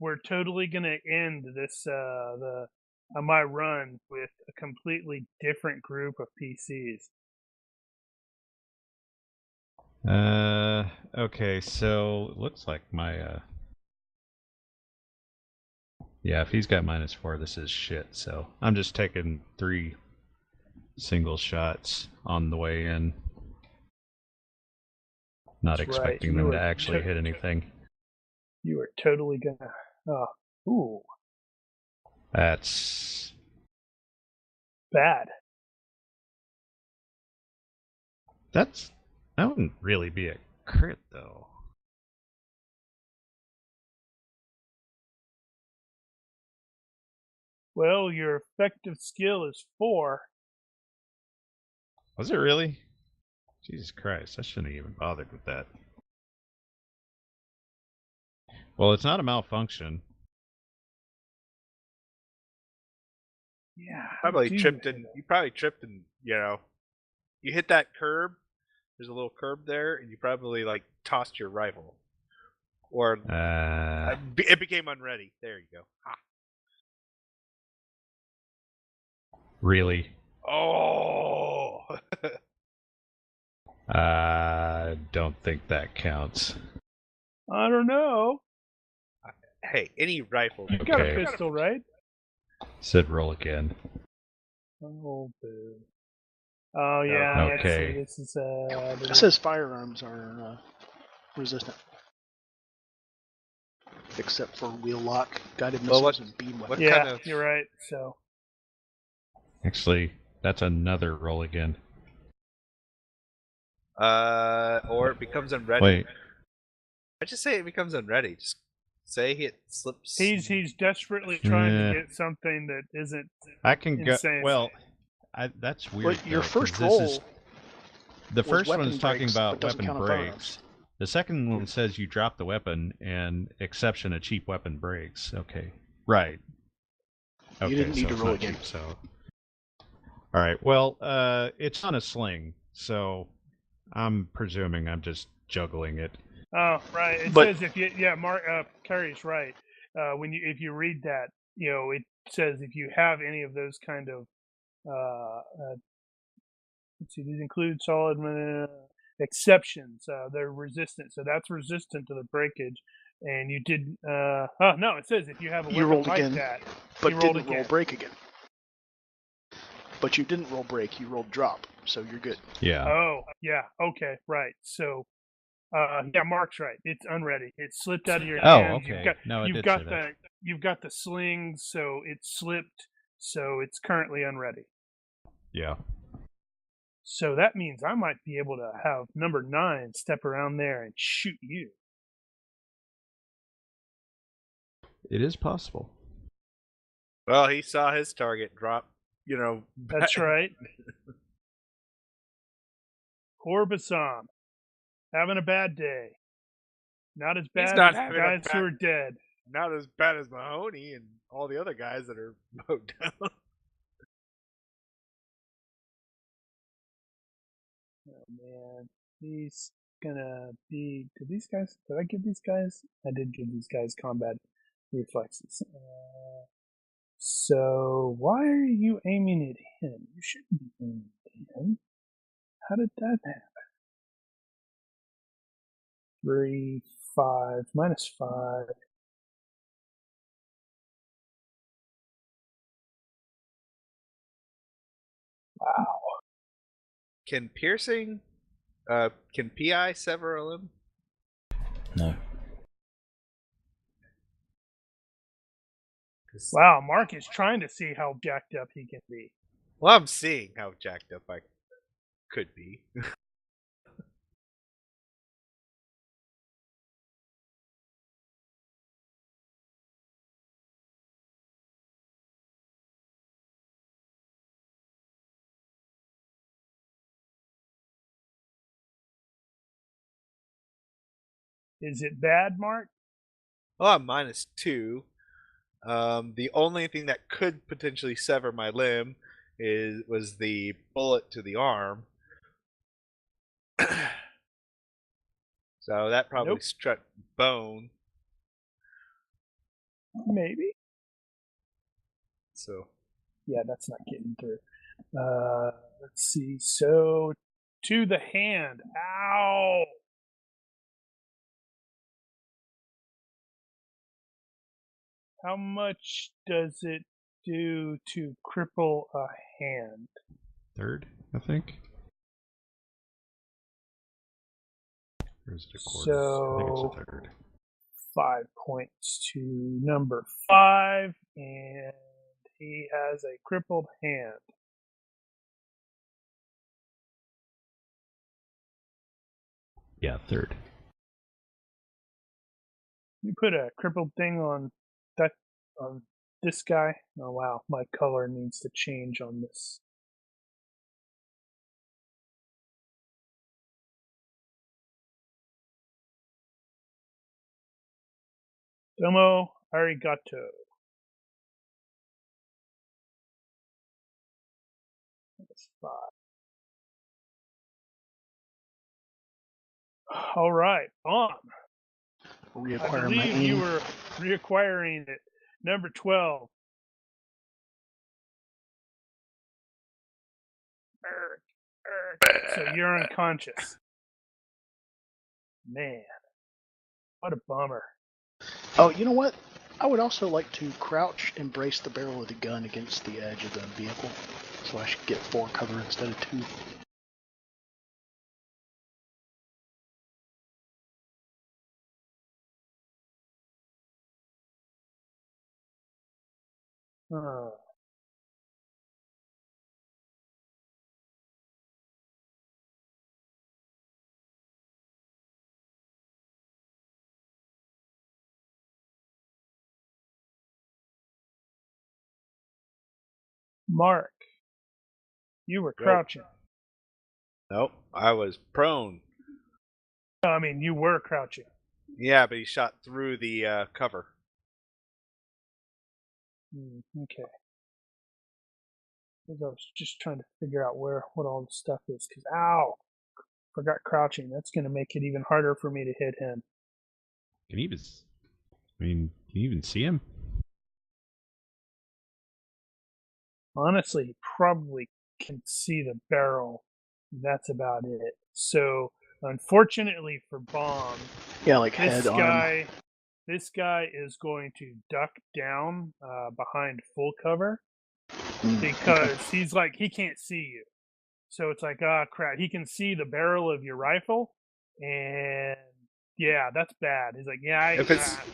We're totally gonna end this my run with a completely different group of PCs. Okay, so it looks like my yeah, if he's got -4, this is shit. So I'm just taking 3 single shots on the way in, not That's expecting right. them to actually hit anything. You are totally gonna. Ooh, That's bad. that wouldn't really be a crit though. Well, your effective skill is 4. Was it really? Jesus Christ, I shouldn't have even bothered with that. Well, it's not a malfunction. Yeah. You probably tripped and, you hit that curb. There's a little curb there, and you probably, tossed your rifle. Or it became unready. There you go. Ah. Really? Oh! I don't think that counts. I don't know. Hey, any rifle. You've got a pistol, right? Said roll again. Oh, boo. Oh, yeah. Okay. This is It says firearms are resistant. Except for wheel lock, guided missiles, and beam weapons. Yeah, kind of... you're right. So. Actually, that's another roll again. Or it becomes unready. Wait. I just say it becomes unready. Just say it slips. He's desperately trying Yeah. to get something that isn't I can go. insane. Well, that's weird. Well, your though, 'cause first this roll is the was first weapon one's talking breaks, about but doesn't weapon count on breaks. bonus. The second one says you drop the weapon and exception a cheap weapon breaks. Okay, right. Okay, You didn't need so to it's roll not again. cheap. So, all right. Well, it's on a sling, so I'm presuming I'm just juggling it. Oh, right. It But- says if you, Mark, Carrie's right. If you read that, it says if you have any of those kind of, let's see, these include solid exceptions. They're resistant, so that's resistant to the breakage. And you didn't. No, it says if you have a You weapon rolled like again, that, but you rolled didn't roll again. break again. But you didn't roll break, you rolled drop, so you're good. Yeah. Oh, yeah. Okay, right. So, yeah, Mark's right. It's unready. It slipped out of your Oh, hands. okay. No, it You've did got say the that. you've got the slings, so it slipped. So it's currently unready. Yeah. So that means I might be able to have number 9 step around there and shoot you. It is possible. Well, he saw his target drop. That's right. Poor Bassam. Having a bad day. Not as bad not as the having a guys who bad- are dead. Not as bad as Mahoney and all the other guys that are mowed down. Oh man, he's gonna be. Did I give these guys? I did give these guys combat reflexes. So why are you aiming at him? You shouldn't be aiming at him. How did that happen? 3, 5, -5. Wow. Can piercing? Can PI sever a limb? No. Wow, Mark is trying to see how jacked up he can be. Well, I'm seeing how jacked up I could be. Is it bad, Mark? Well, I'm -2. The only thing that could potentially sever my limb was the bullet to the arm. So that probably Nope. struck bone. Maybe. So Yeah, that's not getting through. Let's see. So to the hand. Ow! How much does it do to cripple a hand? 3rd, I think. Or is it a quarter? I think it's So a 3rd. 5 points to number 5, and he has a crippled hand. Yeah, 3rd. You put a crippled thing on this guy. Oh wow, my color needs to change on this. Domo arigato. That's 5. All right, on. I Reacquire my believe you aim. were reacquiring it. Number 12. So you're unconscious. Man, what a bummer. Oh, you know what? I would also like to crouch and brace the barrel of the gun against the edge of the vehicle, so I should get 4 cover instead of 2. Uh, Mark, you were Yo. crouching. Nope, I was prone. No, I mean, you were crouching. Yeah, but he shot through the cover. Okay. I was just trying to figure out what all the stuff is. Because, ow! Forgot crouching. That's going to make it even harder for me to hit him. Can you even see him? Honestly, he probably can see the barrel. That's about it. So, unfortunately for Bomb, Yeah, like head this guy is going to duck down behind full cover because he's like, he can't see you. So it's like, ah, crap. He can see the barrel of your rifle, and yeah, that's bad. He's like, yeah,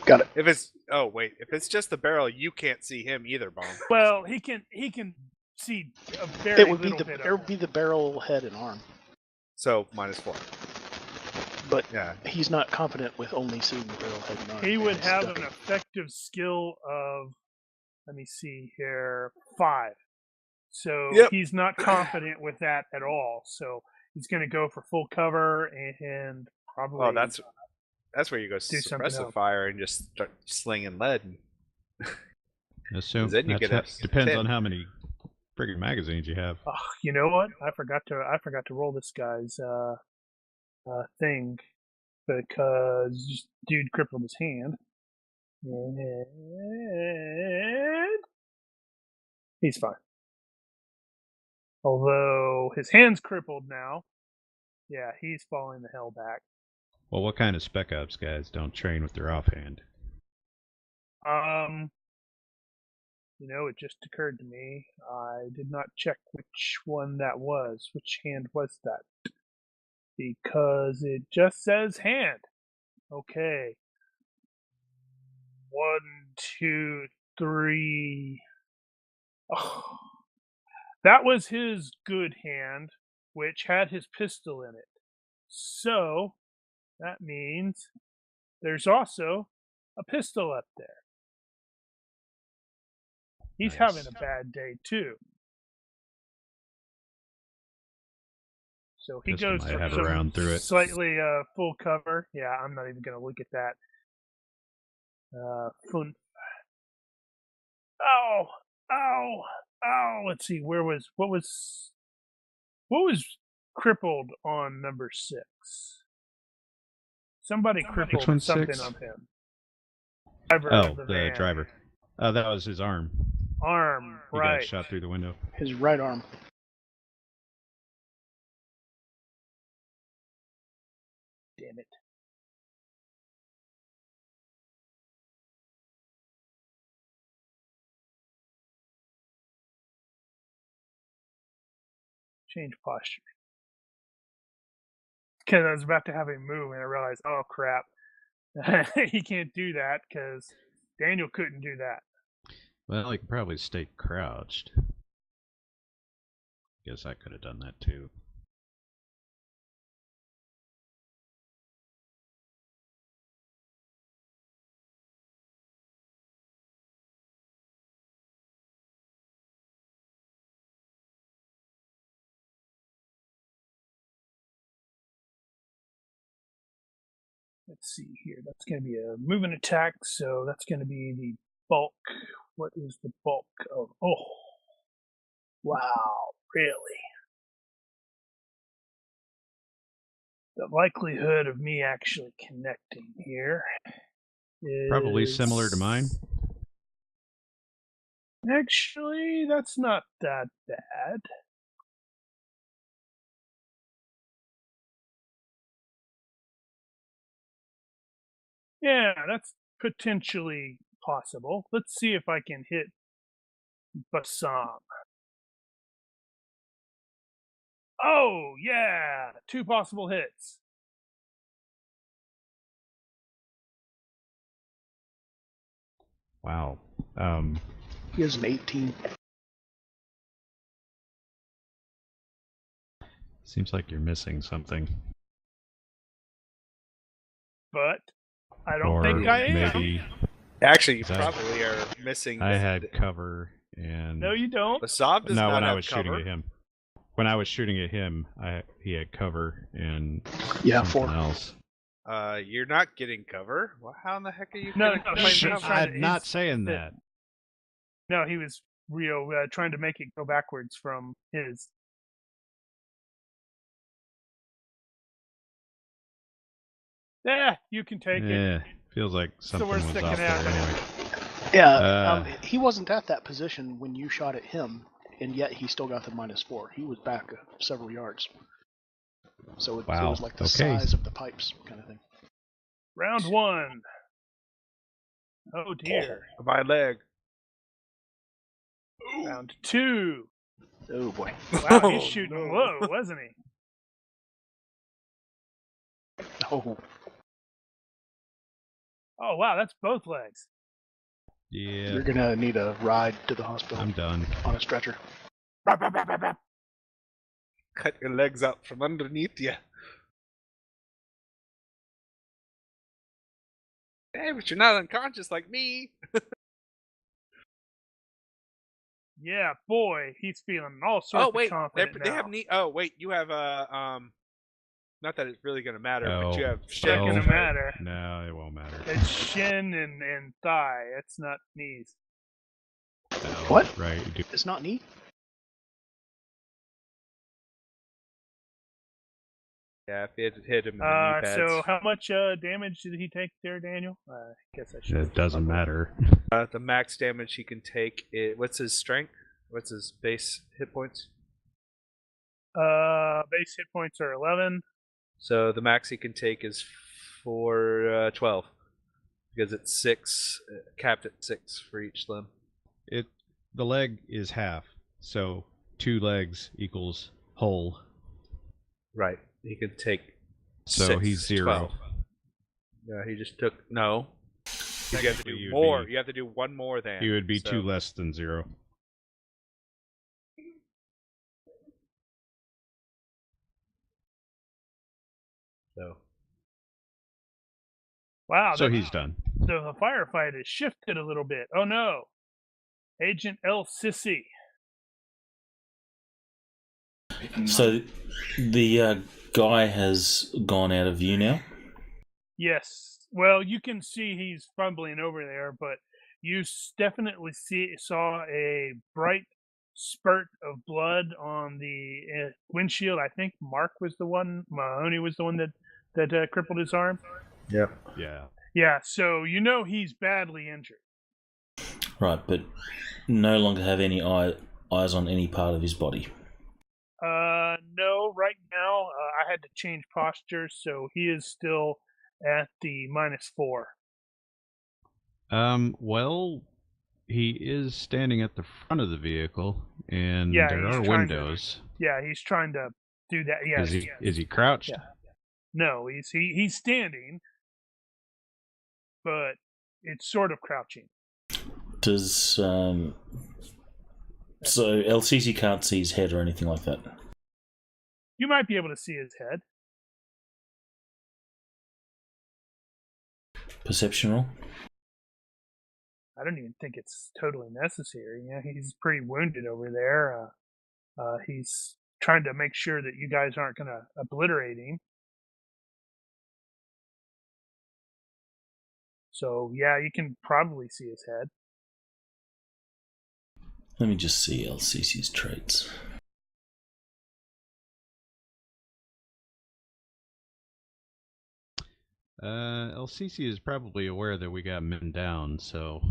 got it. If it's just the barrel, you can't see him either, Bomb. well, he can see a very It would be little bit of it would be the barrel, head, and arm. So -4. But Yeah. he's not confident with only seeing the barrel, head, and arm. He would He's have ducking. an effective skill of, let me see here, 5. So Yep. he's not confident with that at all. So he's going to go for full cover and probably. Oh, that's where you go something suppressive else. fire and just start slinging lead. Assume Then you get a depends 10. on how many friggin' magazines you have. Oh, you know what? I forgot to roll this guy's thing because dude crippled his hand. And he's fine. Although his hand's crippled now. Yeah, he's falling the hell back. Well, what kind of Spec Ops guys don't train with their offhand? It just occurred to me. I did not check which one that was. Which hand was that? Because it just says hand. Okay. 1, 2, 3. Oh, that was his good hand, which had his pistol in it. So, that means there's also a pistol up there. He's Nice. having a bad day, too. So he Pistol goes might for have a some round through it. slightly full cover. Yeah, I'm not even going to look at that. Fun. Ow! Ow! Ow! Let's see. What was crippled on number 6? Somebody crippled Which one's something 6? on him. Driver Oh, of the van. driver. Oh, that was his arm. Arm, He right. got shot through the window. His right arm. Damn it. Change posture. Because I was about to have him move and I realized, oh crap. He can't do that because Daniel couldn't do that. Well, he could probably stay crouched. Guess I could have done that too. Let's see here. That's going to be a moving attack, so that's going to be the bulk. What is the bulk of? Oh, wow, really? The likelihood of me actually connecting here is Probably similar to mine. Actually, that's not that bad. Yeah, that's potentially possible. Let's see if I can hit Bassam. Oh, yeah! 2 possible hits. Wow. He has an 18. Seems like you're missing something. But I don't Or think I am. maybe Actually, you Is that- probably are missing. I had cover And No, you don't. Basab does no, not when I have was cover. shooting at him. When I was shooting at him, he had cover and Yeah, something 4. else. You're not getting cover. Well, how in the heck are you No, gonna no, claim he's cover? trying to- I'm not he's- saying that. No, he was trying to make it go backwards from his. Yeah, you can take it. Yeah, feels like the something worst was that off can there happen. anyway. Yeah, he wasn't at that position when you shot at him, and yet he still got the -4. He was back several yards. So it Wow, was like the okay. size of the pipes kind of thing. Round 1. Oh dear. My leg. Round 2. Oh boy. Wow, he's shooting low, wasn't he? Oh, Oh wow, that's both legs. Yeah, you're gonna need a ride to the hospital I'm done. on a stretcher. Bap, bap, bap, bap, bap. Cut your legs out from underneath you. Hey, but you're not unconscious like me. Yeah, boy, he's feeling all sorts Oh wait, of confident they now. have knee. Oh wait, you have Not that it's really gonna matter, but you have It's not Oh. gonna matter. No, it won't matter. It's shin and thigh. It's not knees. No, What? Right. You do. It's not neat. Yeah, if it hit him in the knee pads. So how much damage did he take there, Daniel? I guess I should. It doesn't matter. The max damage he can take is what's his strength? What's his base hit points? Base hit points are 11. So the max he can take is 12 because it's 6, capped at 6 for each limb. The leg is half, so 2 legs equals whole. Right. He can take. So 6, he's 0. 12. Yeah, he just took no. You have to Technically, do you'd more. be- You have to do one more than. He would be so- 2 less than 0. So Wow. So he's done. The firefight has shifted a little bit. Oh no. Agent El Sisi. So the guy has gone out of view now. Yes. Well, you can see he's fumbling over there, but you definitely saw a bright spurt of blood on the windshield. I think Mark was the one. Mahoney was the one that crippled his arm. Yep. Yeah. Yeah. So you know he's badly injured. Right, but no longer have any eyes on any part of his body. No. Right now, I had to change posture, so he is still at the -4. Well, he is standing at the front of the vehicle, and Yeah, there he's are trying windows. Yeah, he's trying to do that. Yes. Is he crouched? Yeah. No, he's standing, but it's sort of crouching. Does so LCC can't see his head or anything like that. You might be able to see his head. Perception roll. I don't even think it's totally necessary. You know, he's pretty wounded over there. He's trying to make sure that you guys aren't going to obliterate him. So, yeah, you can probably see his head. Let me just see LCC's traits. LCC is probably aware that we got men down, so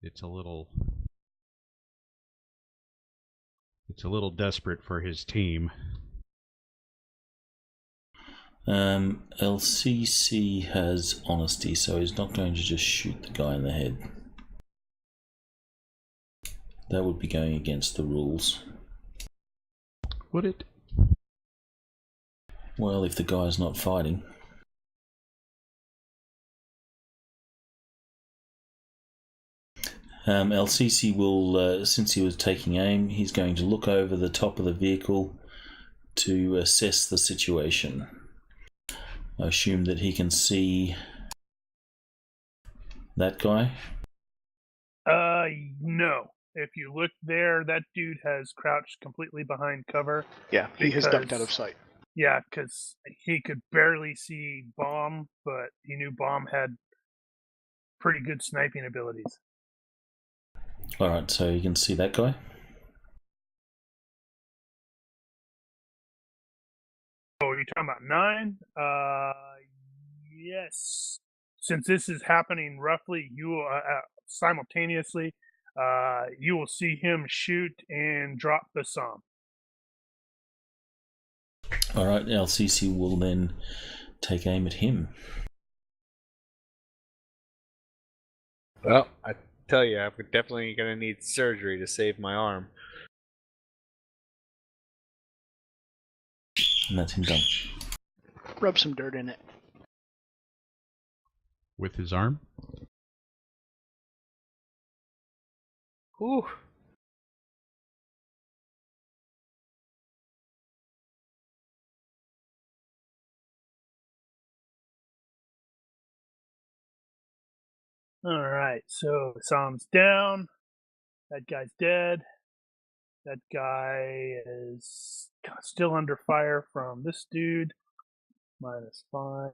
it's a little desperate for his team. LCC has honesty, so he's not going to just shoot the guy in the head. That would be going against the rules. Would it? Well, if the guy's not fighting. LCC will, since he was taking aim, he's going to look over the top of the vehicle to assess the situation. I assume that he can see that guy. No. If you look there, that dude has crouched completely behind cover. Yeah, he has ducked out of Because- sight. Yeah, because he could barely see Bomb, but he knew Bomb had pretty good sniping abilities. Alright, so you can see that guy. Oh, you're talking about 9? Yes. Since this is happening roughly, you will, simultaneously, you will see him shoot and drop the Bassam. Alright, LCC will then take aim at him. Well, I tell you, I'm definitely going to need surgery to save my arm. And that's him done. Rub some dirt in it. With his arm? Whew. Alright, so Bassam's down. That guy's dead. That guy is still under fire from this dude. -5.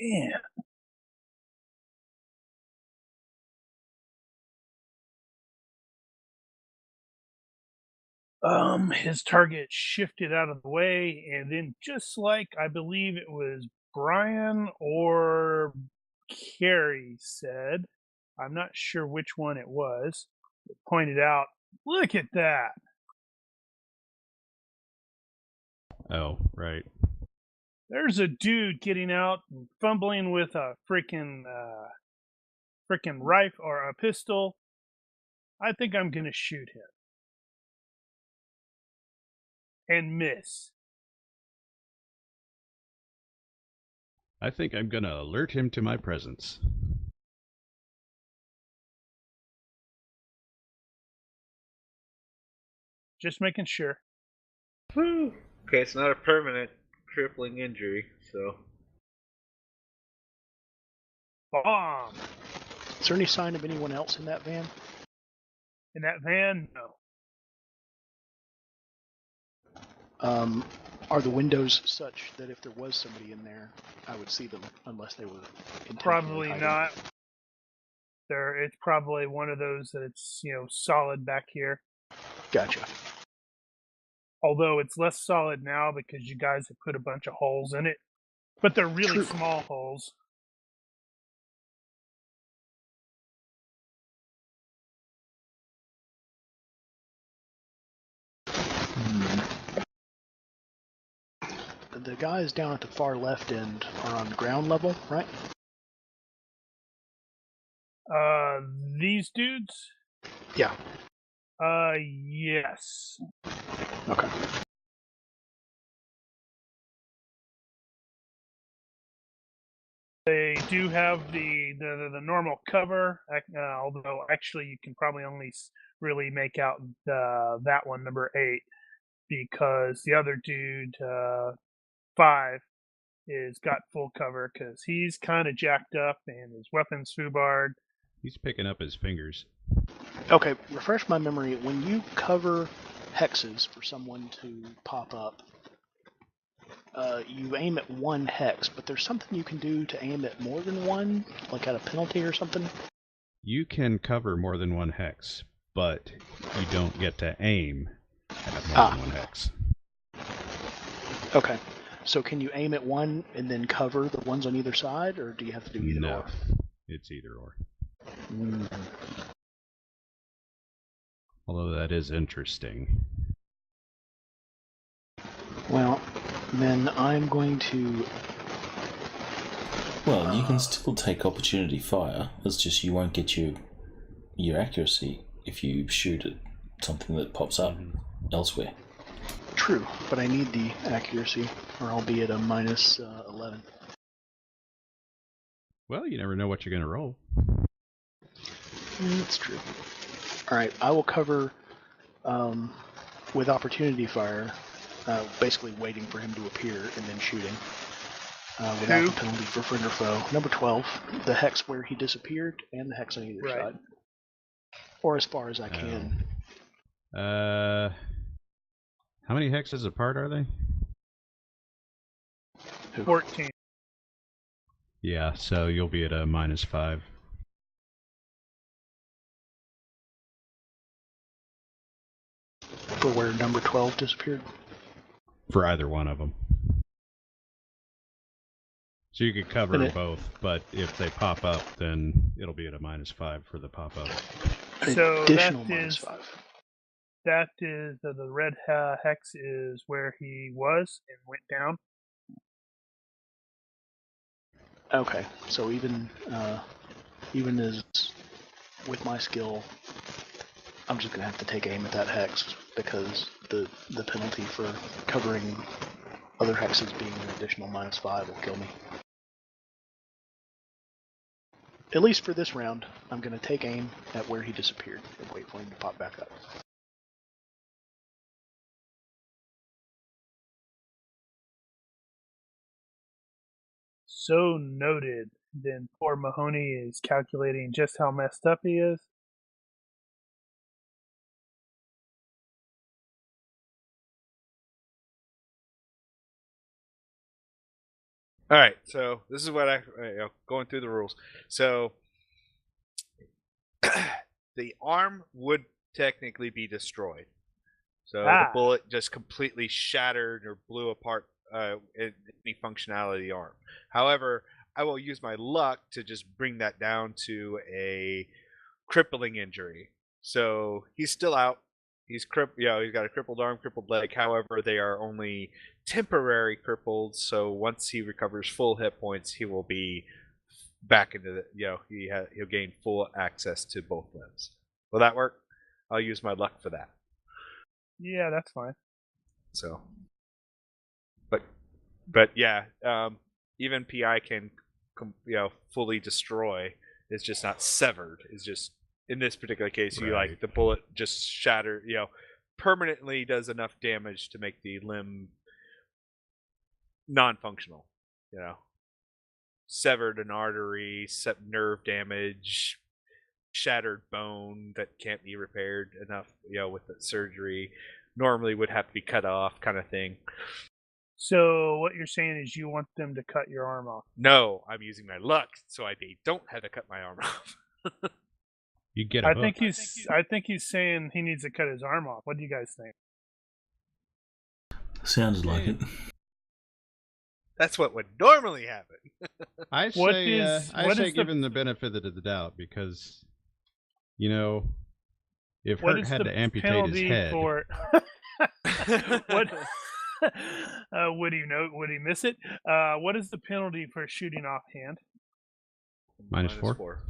Man. His target shifted out of the way, and then just like I believe it was Brian or Carrie said, I'm not sure which one it was, it pointed out, look at that. Oh, right. There's a dude getting out and fumbling with a freaking rifle or a pistol. I think I'm gonna shoot him. And miss. I think I'm gonna alert him to my presence. Just making sure. Whew. Okay, it's not a permanent crippling injury, so. Bomb. Is there any sign of anyone else in that van? In that van? No. Are the windows such that if there was somebody in there, I would see them unless they were intentionally Probably hiding? not. It's probably one of those that it's, solid back here. Gotcha. Although it's less solid now because you guys have put a bunch of holes in it. But they're really True. small holes. The guys down at the far left end are on ground level, right? These dudes? Yeah. Yes. Okay. They do have the normal cover, although actually you can probably only really make out that one, number 8, because the other dude, 5, is got full cover because he's kind of jacked up and his weapon's foobarred. He's picking up his fingers. Okay, refresh my memory. When you cover hexes for someone to pop up, you aim at one hex, but there's something you can do to aim at more than one, like at a penalty or something? You can cover more than one hex, but you don't get to aim at more than one hex. Okay. So can you aim at one and then cover the ones on either side, or do you have to do either No, or? it's either or. Although that is interesting. Well, then I'm going to... Well, you can still take opportunity fire. It's just you won't get your accuracy if you shoot at something that pops up elsewhere. True, but I need the accuracy, or I'll be at a -11. Well, you never know what you're going to roll. That's true. Alright, I will cover with opportunity fire basically waiting for him to appear and then shooting. Without the penalty for friend or foe. Number 12, the hex where he disappeared, and the hex on either side. Or as far as I can. How many hexes apart are they? 14. Yeah, so you'll be at a -5. For where number 12 disappeared? For either one of them. So you could cover them both, but if they pop up, then it'll be at a -5 for the pop-up. So Additional -5. -5. That is the red hex is where he was and went down. Okay, so even as with my skill, I'm just gonna have to take aim at that hex because the penalty for covering other hexes being an additional -5 will kill me. At least for this round, I'm gonna take aim at where he disappeared and wait for him to pop back up. So noted. Then poor Mahoney is calculating just how messed up he is. All right, so this is what going through the rules. So the arm would technically be destroyed. So the bullet just completely shattered or blew apart any functionality of the arm. However, I will use my luck to just bring that down to a crippling injury. So he's still out. He's he's got a crippled arm, crippled leg. However, they are only temporary crippled. So once he recovers full hit points, he will be back into the he'll gain full access to both limbs. Will that work? I'll use my luck for that. Yeah, that's fine. So, but yeah, even PI can fully destroy. It's just not severed. It's just in this particular case, the bullet just shatter, permanently does enough damage to make the limb non-functional. Severed an artery, nerve damage, shattered bone that can't be repaired enough, with the surgery. Normally would have to be cut off, kind of thing. So what you're saying is you want them to cut your arm off? No, I'm using my luck, so they don't have to cut my arm off. You get. I think he's saying he needs to cut his arm off. What do you guys think? Sounds like it. That's what would normally happen. I say give him the benefit of the doubt because, if Hurt had to amputate his head. What would he know? Would he miss it? What is the penalty for shooting offhand? -4.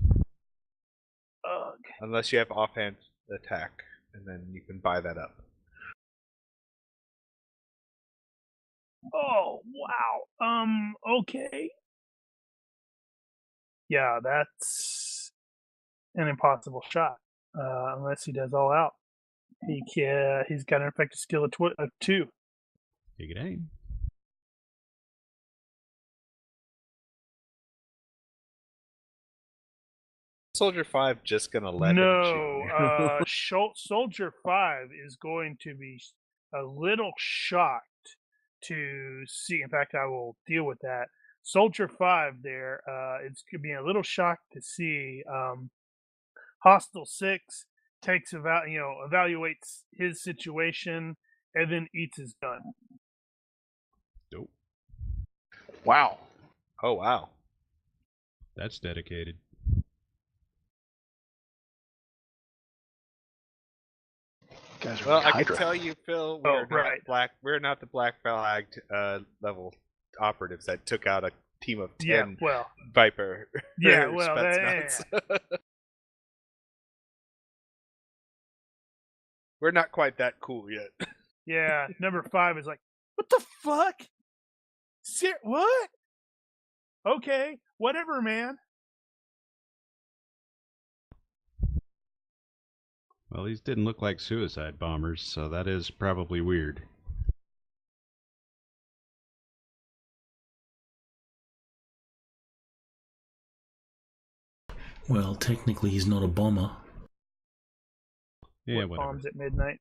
Ugh. Unless you have offhand attack, and then you can buy that up. Oh wow. Okay. Yeah, that's an impossible shot. Unless he does all out. He's got an effective skill of 2. Take it aim. Soldier 5 just gonna let him shoot. Soldier 5 is going to be a little shocked to see. In fact, I will deal with that. Soldier 5 there, it's going to be a little shocked to see Hostile 6 evaluates his situation and then eats his gun. Dope. Wow. Oh wow. That's dedicated. Guys are well, I Hydra. can tell you, Phil, we're not the black flagged level operatives that took out a team of 10 Viper. Yeah, well, we're not quite that cool yet. Yeah, number 5 is like, what the fuck? What? Okay, whatever, man. Well, these didn't look like suicide bombers, so that is probably weird. Well, technically he's not a bomber. Yeah, What whatever. bombs at midnight?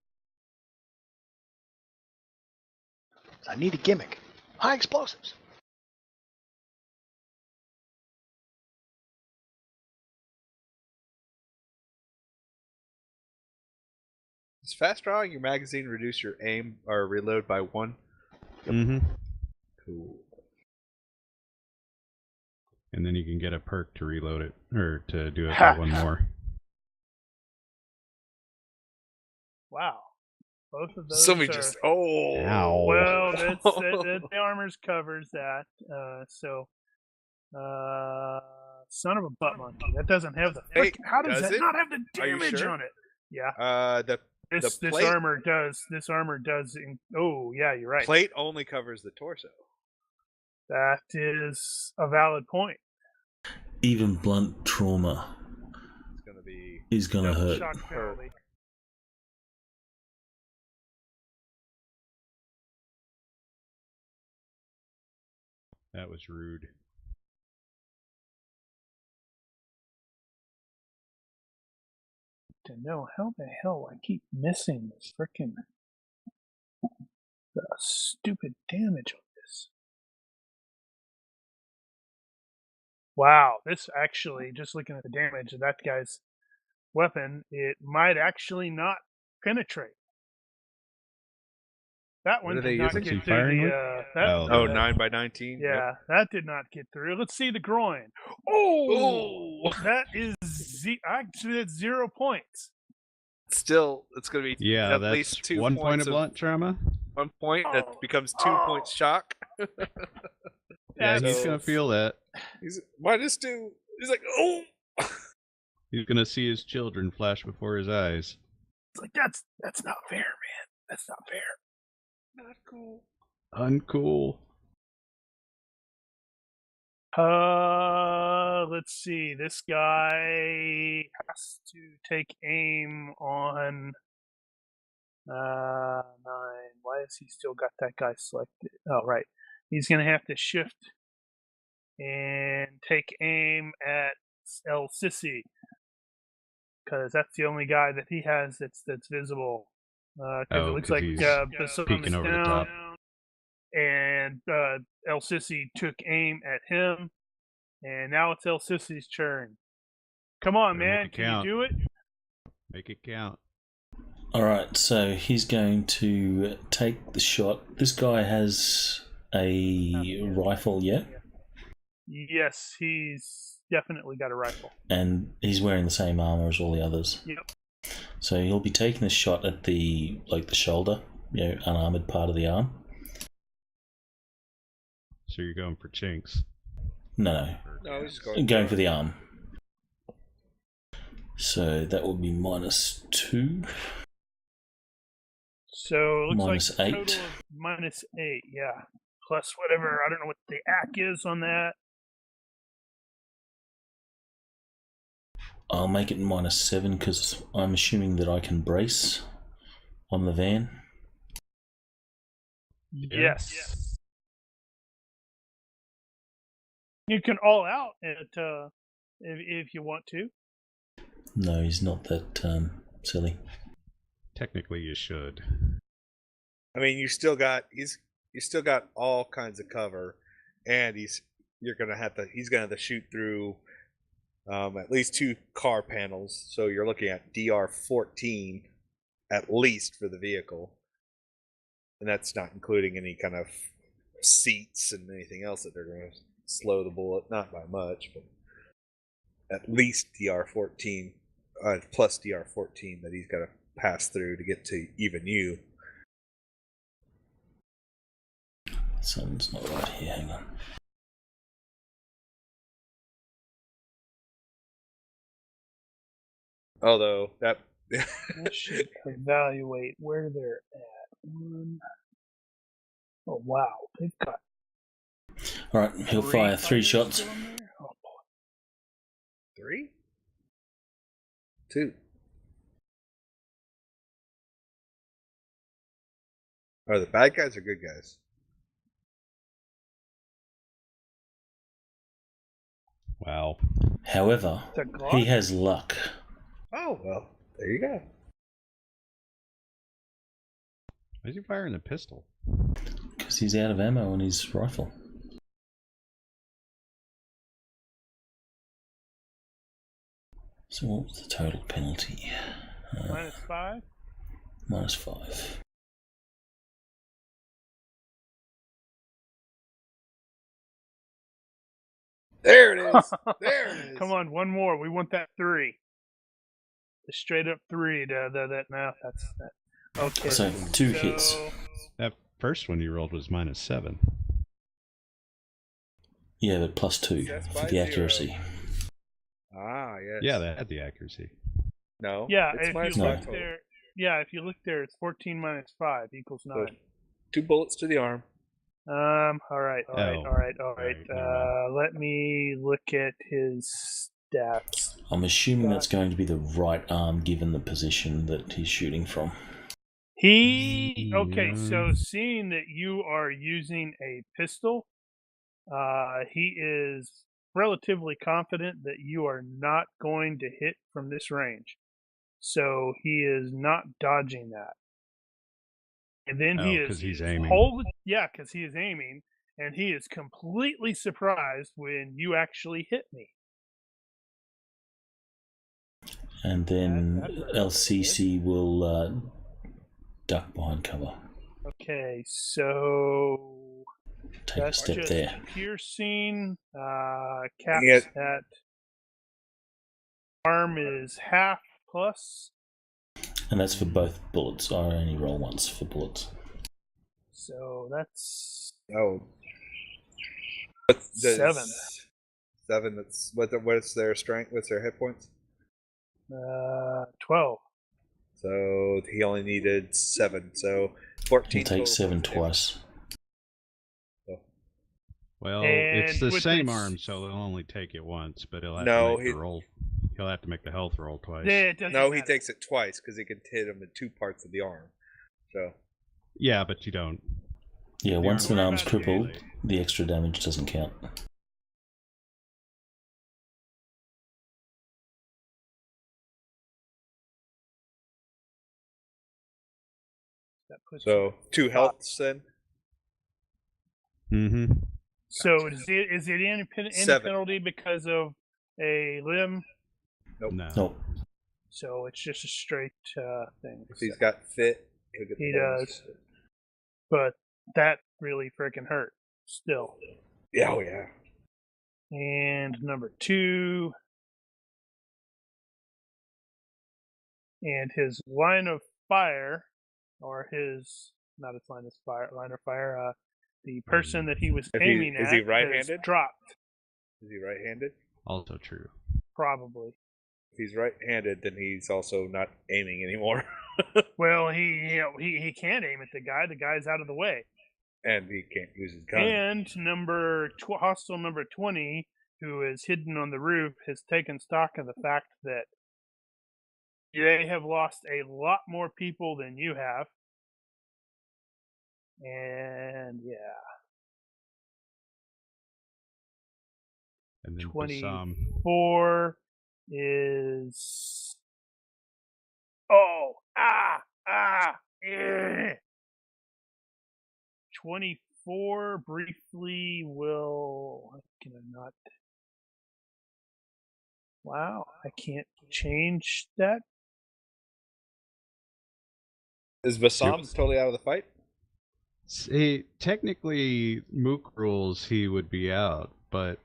I need a gimmick. High explosives. Does fast drawing your magazine reduce your aim or reload by 1? Mm-hmm. Cool. And then you can get a perk to reload it, or to do it Ha! by 1 more. Wow. Both of those Somebody are... just Ow. Well, the armors covers that. Son of a butt monkey. That doesn't have the... Wait, how does does that it? not have the Are you damage sure? on it? Yeah. This plate, armor does. This armor does. Oh, yeah, you're right. plate only covers the torso. That is a valid point. Even blunt trauma It's gonna be is gonna Double hurt. shock penalty. That was rude. To know how the hell I keep missing this frickin' stupid damage on this. Wow, this actually, just looking at the damage of that guy's weapon, it might actually not penetrate. That one What are did they not using? get What's he through firing with? Oh, Yeah. 9x19. Yeah, that did not get through. Let's see the groin. Oh, that is actually that's 0 points. Still, it's gonna be Yeah, at that's least 2 1 points point of blunt trauma. 1 point that Oh. becomes 2 points shock. Yeah, he's So- gonna feel that. He's -2. He's like, oh. He's gonna see his children flash before his eyes. It's like that's not fair, man. That's not fair. Not cool. Uncool. Let's see. This guy has to take aim on 9. Why has he still got that guy selected? Oh, right. He's gonna have to shift and take aim at El Sisi, because that's the only guy that he has that's visible. Because it looks 'cause like he's Basum peeking is over the down, top. and El Sisi took aim at him, and now it's El Sisi's turn. Come on, Better make man, it can you count. do it? Make it count. Alright, so he's going to take the shot. This guy has a rifle, yeah? Yes, he's definitely got a rifle. And he's wearing the same armor as all the others. Yep. So he'll be taking a shot at the shoulder, unarmored part of the arm. So you're going for chinks. No, No, he's going for the arm. So that would be -2. So it looks Minus like a 8. total of -8, yeah. Plus whatever, I don't know what the AC is on that. I'll make it -7 because I'm assuming that I can brace on the van. Yes. You can all out at if you want to. No, he's not that silly. Technically, you should. I mean, you still got all kinds of cover, and he's gonna have to shoot through at least 2 car panels. So you're looking at DR-14 at least for the vehicle, and that's not including any kind of seats and anything else that they're going to slow the bullet, not by much, but at least DR-14 plus DR-14 that he's got to pass through to get to even you. Something's not right here, hang on. Although that That should evaluate where they're at. Oh wow, they've got Alright, he'll fire 3 fighters shots. still in there? Oh boy. 3? 2. Are the bad guys or good guys? Wow. However, It's a Glock? he has luck. Oh, well, there you go. Why is he firing a pistol? Because he's out of ammo on his rifle. So what was the total penalty? -5? -5. There it is. There it is. Come on, one more. We want that 3. The straight up 3. That's that. Okay. So 2 hits. That first one you rolled was -7. Yeah, but +2 Success for by the 0. accuracy. Ah, yes. Yeah, that had the accuracy. No. Yeah, it's if minus you 5 look total. there, if you look there, it's 14 minus 5 equals 9. So 2 bullets to the arm. All right. Right, never Let me look at his stats. I'm assuming that's going to be the right arm given the position that he's shooting from. Okay, so Yeah. seeing that you are using a pistol, he is relatively confident that you are not going to hit from this range. So he is not dodging that. And then he is 'cause he's aiming. because he is aiming, and he is completely surprised when you actually hit me. And then That's LCC will duck behind cover. Okay, so Take a that's step just there. piercing. Caps Yeah. at arm is half plus. And that's for both bullets. I only roll once for bullets. So that's Oh. 7. 7. That's what's their strength? What's their hit points? 12. So he only needed 7. So 14. He'll take total 7 points of damage. twice. Well, And it's the with same this- arm, so he'll only take it once, but he'll have No, to make the roll. He'll have to make the health roll twice. Yeah, it doesn't No, he matter. takes it twice because he can hit him in 2 parts of the arm. So Yeah, but you don't. Yeah, The once an arm- arm's What about crippled, melee? the extra damage doesn't count. That puts so 2 healths then. Mm-hmm. So is it any 7. penalty because of a limb? Nope. No. Nope. So it's just a straight thing. If he's got fit, he'll get the He bonus. does. But that really freaking hurt still. Yeah, oh yeah. And number 2. And his line of fire, or his, not his line of fire, the person that he was If he- aiming is at he has right-handed? dropped, Is he right-handed? Also true. probably. If he's right-handed, then he's also not aiming anymore, Well, he can't aim at the guy. The guy's out of the way. and he can't use his gun. And hostile number 20, who is hidden on the roof, has taken stock of the fact that they have lost a lot more people than you have. And yeah, And then 24 is 24 briefly will. Can I not? Wow, I can't change that. Is Bassam totally out of the fight? See, technically, Mook rules he would be out, but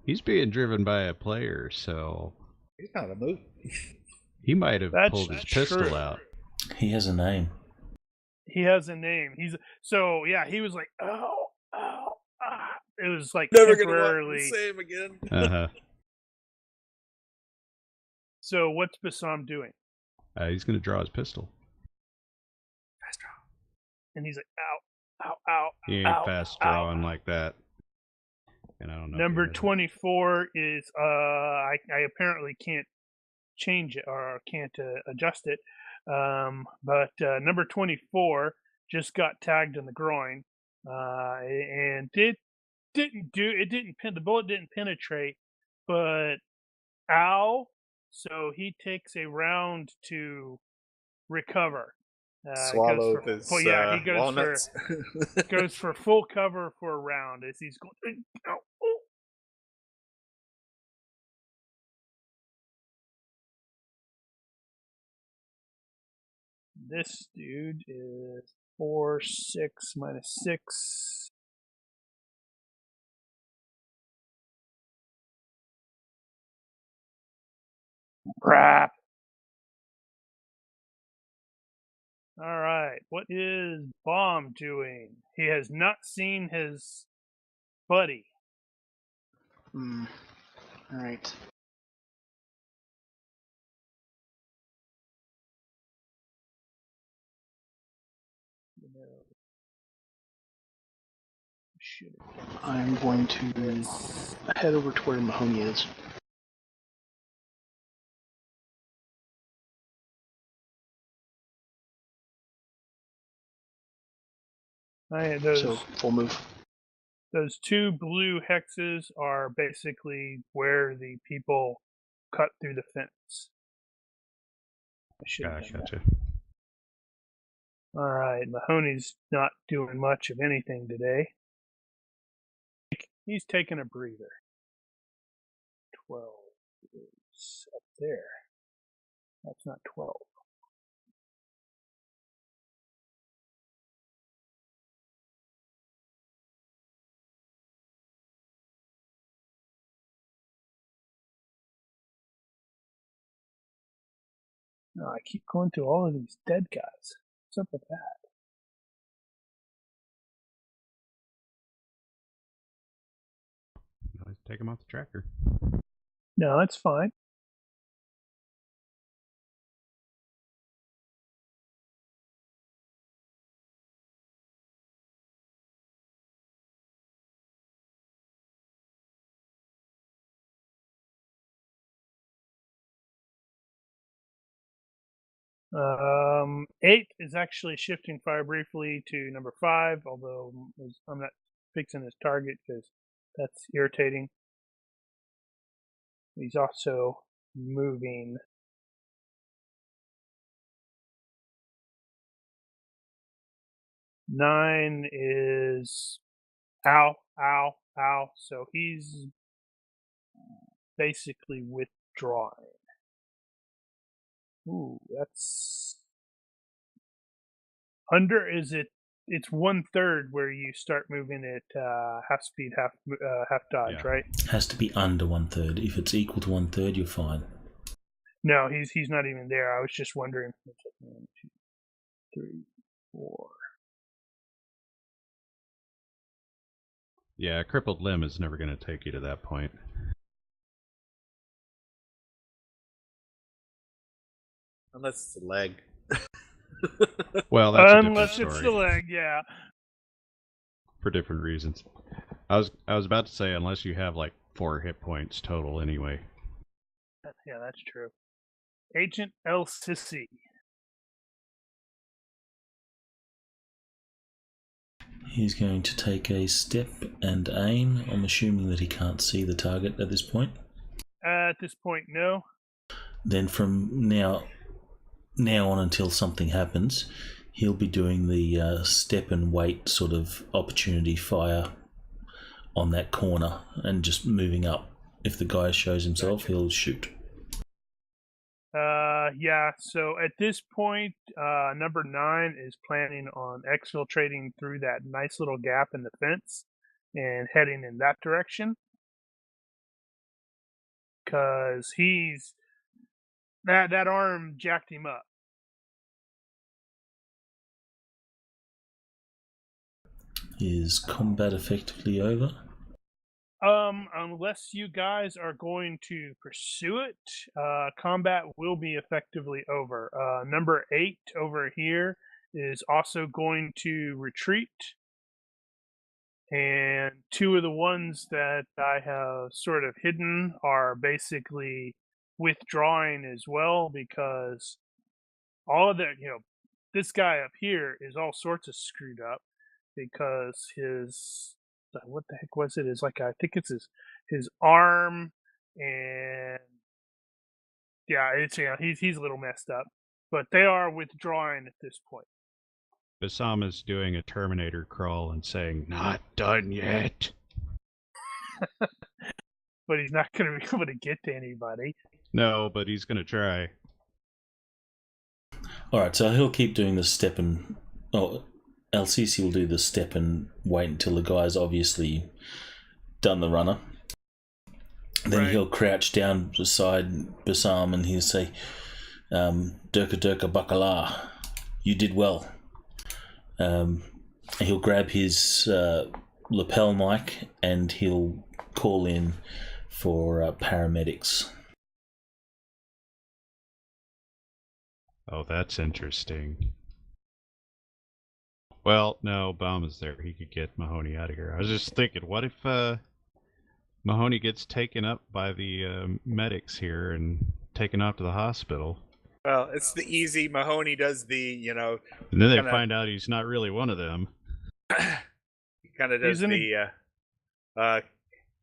he's being driven by a player, so He's not a move. he might have That's pulled his true. pistol out. He has a name. He has a name. He was like, It was like Never gonna temporarily. walk the same again. Uh-huh. So what's Bassam doing? He's going to draw his pistol. And he's like, ow. He ain't Ow, fast ow. drawing like that. And I don't know. if Number he has it. 24 is I apparently can't change it or can't adjust it. But number 24 just got tagged in the groin, and the bullet didn't penetrate, but ow, so he takes a round to recover. Swallow Goes for, this well, yeah, he goes walnuts. goes for full cover for a round as he's going. Ow, oh. This dude is 4, 6 minus 6. Crap. All right. What is Bomb doing? He has not seen his buddy. All right. I'm going to head over to where Mahoney is. So full move. Those 2 blue hexes are basically where the people cut through the fence. Gotcha. All right, Mahoney's not doing much of anything today. He's taking a breather. 12 is up there. That's not 12. No, I keep going through all of these dead guys. What's up with that? Let's take him off the tracker. No, it's fine. Um, 8 is actually shifting fire briefly to number 5, although I'm not fixing his target because that's irritating. He's also moving. Nine is ow. So he's basically withdrawing. Ooh, that's under. Is it? It's 1/3 where you start moving at half speed, half dodge, Yeah. right? Has to be under 1/3. If it's equal to 1/3, you're fine. No, he's not even there. I was just wondering. 1, 2, 3, 4. Yeah, a crippled limb is never going to take you to that point. Unless it's a leg. Well, that's Unless a different it's story. the leg, yeah. For different reasons. I was about to say unless you have like 4 hit points total anyway. Yeah, that's true. Agent El Sisi. He's going to take a step and aim. I'm assuming that he can't see the target at this point. At this point, no. Then from now on until something happens, he'll be doing the step and wait sort of opportunity fire on that corner and just moving up. If the guy shows himself, Gotcha. he'll shoot. Yeah, so at this point, number 9 is planning on exfiltrating through that nice little gap in the fence and heading in that direction. Because he's... That arm jacked him up. Is combat effectively over? Unless you guys are going to pursue it, combat will be effectively over. Number 8 over here is also going to retreat. And 2 of the ones that I have sort of hidden are basically withdrawing as well because all of that, this guy up here is all sorts of screwed up because his, what the heck was it? Is like, I think it's his arm and he's a little messed up, but they are withdrawing at this point. Bassam is doing a Terminator crawl and saying, "Not done yet." But he's not going to be able to get to anybody. No, but he's going to try. Alright, so he'll keep doing the step and... Oh, LCC will do the step and wait until the guy's obviously done the runner. Then he'll crouch down beside Bassam and he'll say, Durka Durka Bakala, you did well. He'll grab his lapel mic and he'll call in for paramedics. Oh, that's interesting. Well, no, Baum is there. He could get Mahoney out of here. I was just thinking, what if Mahoney gets taken up by the medics here and taken off to the hospital? Well, it's the easy. Mahoney does the, And then they find out he's not really one of them. He kind of does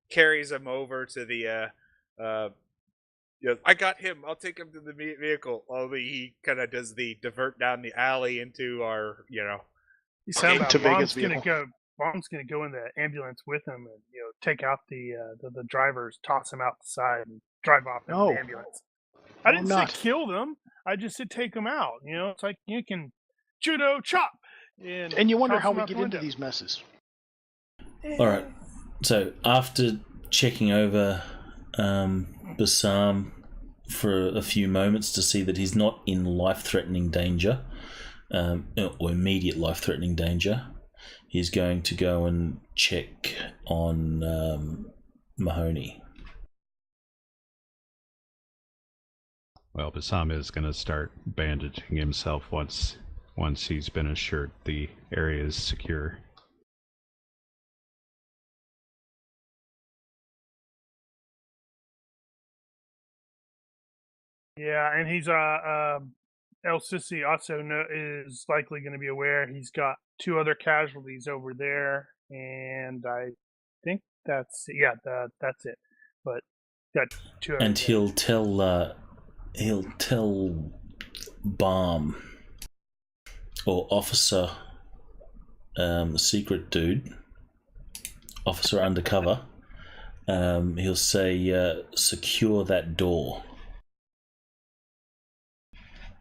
carries him over to the, I got him. I'll take him to the vehicle. Only he kind of does the divert down the alley into our, He sounds to like Vega's Bomb's gonna go in the ambulance with him and take out the drivers, toss him out the side, and drive off in the ambulance. I didn't say kill them. I just said take them out. It's like you can judo chop. And you wonder how we get into these messes. All right. So after checking over Bassam for a few moments to see that he's not in life-threatening danger, or immediate life-threatening danger, he's going to go and check on Mahoney. Well, Bassam is going to start bandaging himself once he's been assured the area is secure. Yeah, and he's El Sisi also is likely going to be aware he's got 2 other casualties over there, and I think that's that's it. But got 2 other. And he'll tell Balm or Officer Secret Dude, Officer Undercover. He'll say secure that door,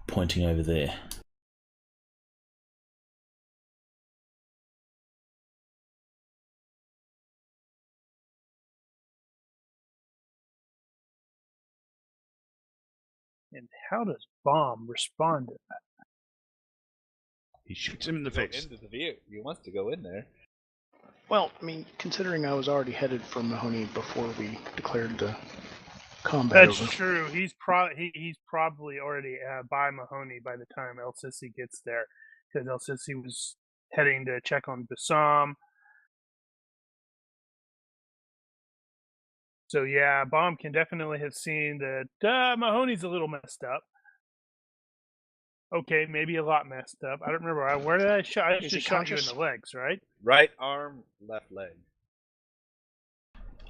pointing over there. And how does Bomb respond to that? He shoots him in the face. Into the view. He wants to go in there. Well, I mean, considering I was already headed for Mahoney before we declared the combat That's over. true. He's probably already by Mahoney by the time El Sisi gets there, because El Sisi was heading to check on Bassam. So yeah, Bomb can definitely have seen that Mahoney's a little messed up. Okay, maybe a lot messed up. I don't remember. Where did I shot? I just shot you in the legs, right? Right arm, left leg.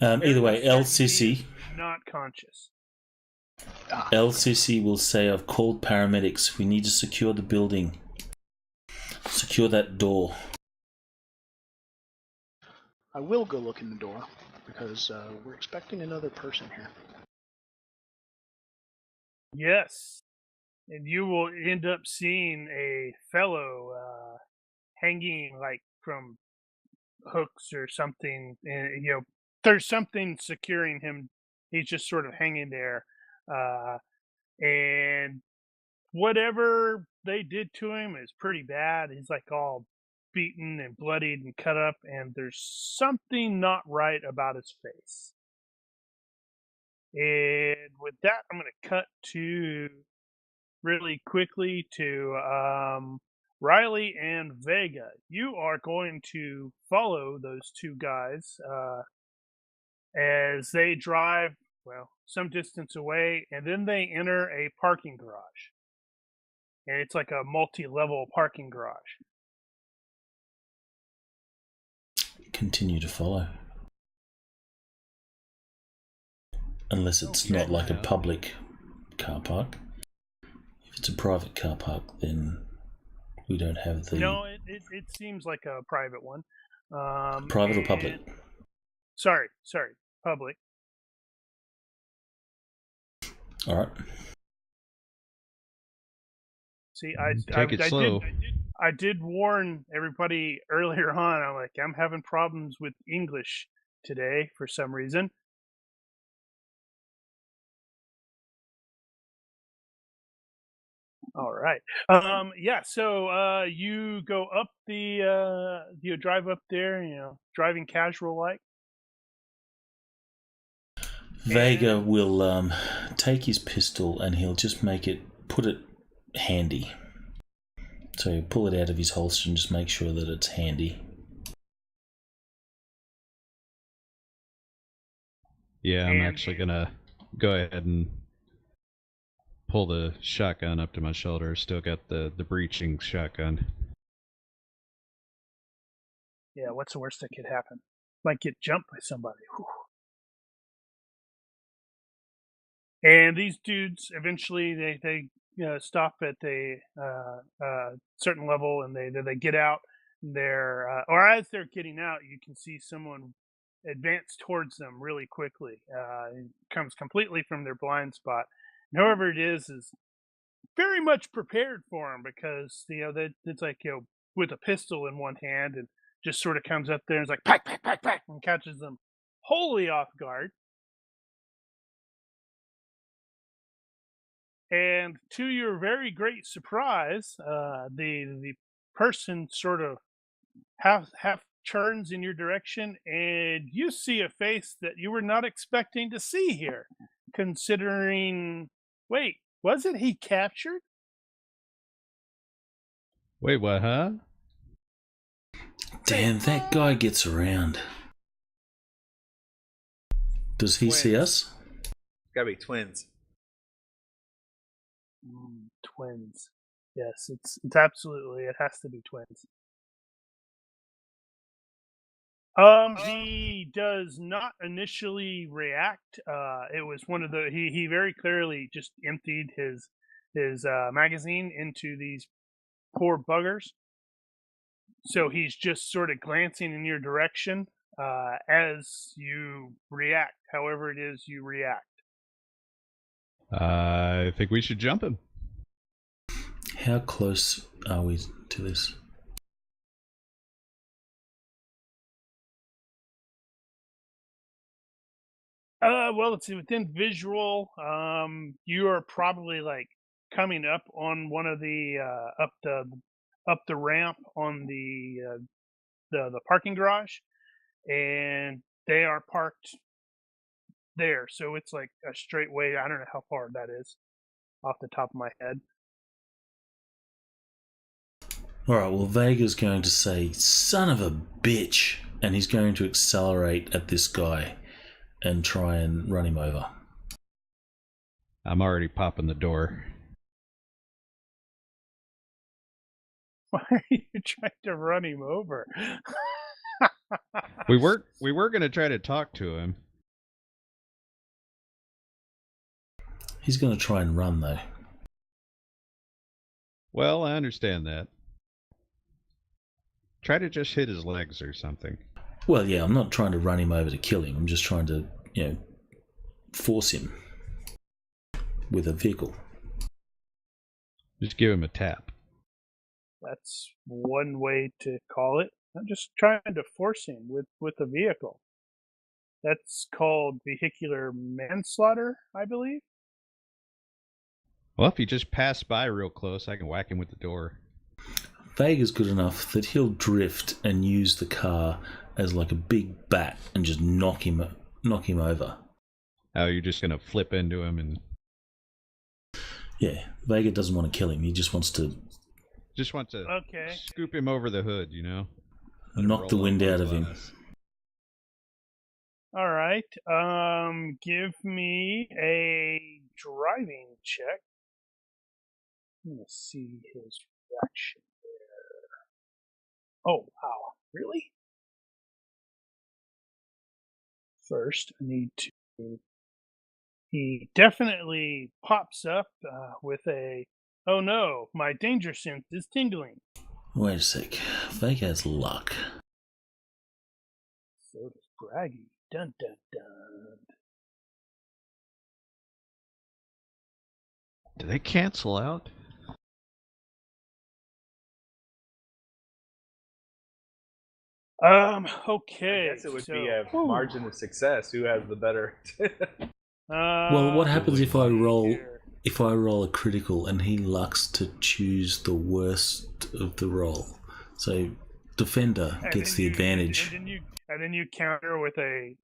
Either way, El Sisi not conscious. El Sisi will say, I've called paramedics. We need to secure the building. Secure that door. I will go look in the door, because we're expecting another person here. Yes. And you will end up seeing a fellow hanging like from hooks or something. And, there's something securing him. He's just sort of hanging there. And whatever they did to him is pretty bad. He's like all beaten and bloodied and cut up. And there's something not right about his face. And with that, I'm going to cut to... really quickly to Riley and Vega. You are going to follow those 2 guys as they drive, some distance away, and then they enter a parking garage. And it's like a multi-level parking garage. Continue to follow. Unless it's not like a public car park. If it's a private car park, then we don't have the... No, it seems like a private one. Private or public? Sorry, public. All right. See, Take it slow. I did warn everybody earlier on. I'm having problems with English today for some reason. All right. Yeah. So you go up you drive up there. Driving casual like. Vega will take his pistol and he'll just put it handy. So he'll pull it out of his holster and just make sure that it's handy. Yeah, I'm actually gonna go ahead and pull the shotgun up to my shoulder. Still got the breaching shotgun. Yeah, what's the worst that could happen? Might get jumped by somebody. Whew. And these dudes eventually they stop at a certain level, and they get out. Or as they're getting out, you can see someone advance towards them really quickly. It comes completely from their blind spot. And whoever it is very much prepared for them, because it's like with a pistol in one hand, and just sort of comes up there and is like pack, and catches them wholly off guard. And to your very great surprise, the person sort of half turns in your direction, and you see a face that you were not expecting to see here. Considering, wait, wasn't he captured? Wait, what, huh? Damn, that guy gets around. Does he see us? It's gotta be twins. Twins. Yes, it's absolutely, it has to be twins. He does not initially react. It was one of he very clearly just emptied his magazine into these poor buggers. So he's just sort of glancing in your direction as you react, however it is you react. I think we should jump him. How close are we to this? Well, it's within visual. You are probably like coming up on one of the up the ramp on the parking garage, and they are parked there. So it's like a straight way. I don't know how far that is off the top of my head. Alright, well, Vega's going to say, son of a bitch, and he's going to accelerate at this guy and try and run him over. I'm already popping the door. Why are you trying to run him over? We were going to try to talk to him. He's going to try and run, though. Well, I understand that. Try to just hit his legs or something. Well, yeah, I'm not trying to run him over to kill him. I'm just trying to, force him with a vehicle. Just give him a tap. That's one way to call it. I'm just trying to force him with a vehicle. That's called vehicular manslaughter, I believe. Well, if he just passed by real close, I can whack him with the door. Vega's good enough that he'll drift and use the car as like a big bat and just knock him over. Oh, you're just gonna flip into him and... Yeah, Vega doesn't want to kill him. He just wants to scoop him over the hood, knock the wind out of him. All right. Give me a driving check. I'm gonna see his reaction there. Oh wow, really? First, I need to. he definitely pops up with a, "Oh no, my danger sense is tingling." Wait a sec. Vega has luck. So does Braggy. Dun dun dun. Do they cancel out? Okay. I guess it would so, be a margin of success. Who has the better? Well, what happens if I roll here. if I roll a critical and he lucks to choose the worst of the roll? So defender And gets then the you- advantage. And then you counter with a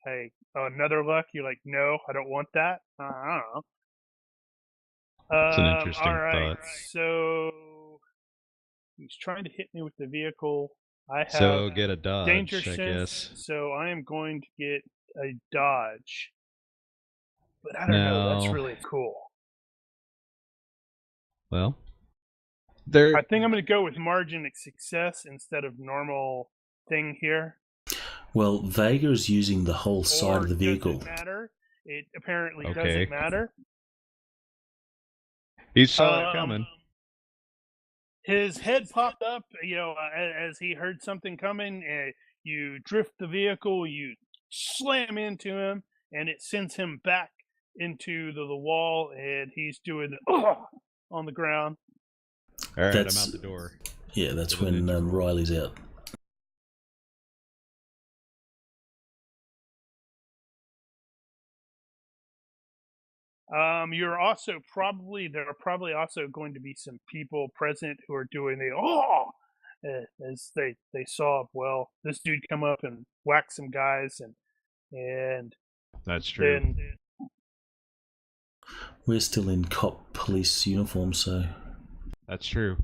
another luck. You're like, no, I don't want that. I don't know. It's an interesting all right. thought. So he's trying to hit me with the vehicle. I have So get a dodge, danger I sense, guess. so I am going to get a dodge. But I don't know. That's No. really cool. Well, there. I think I'm going to go with margin of success instead of normal thing here. Well, Vega is using the whole side Or of the vehicle. does it matter? It apparently Okay. doesn't matter. He saw it coming. His head popped up, as he heard something coming. You drift the vehicle, you slam into him, and it sends him back into the wall, and he's doing on the ground. All right, That's- I'm out the door. Yeah, that's With a when ninja roll. Riley's out. There are probably also going to be some people present who are doing as they saw, well, this dude come up and whack some guys, and That's true. then We're still in cop police uniform, so That's true.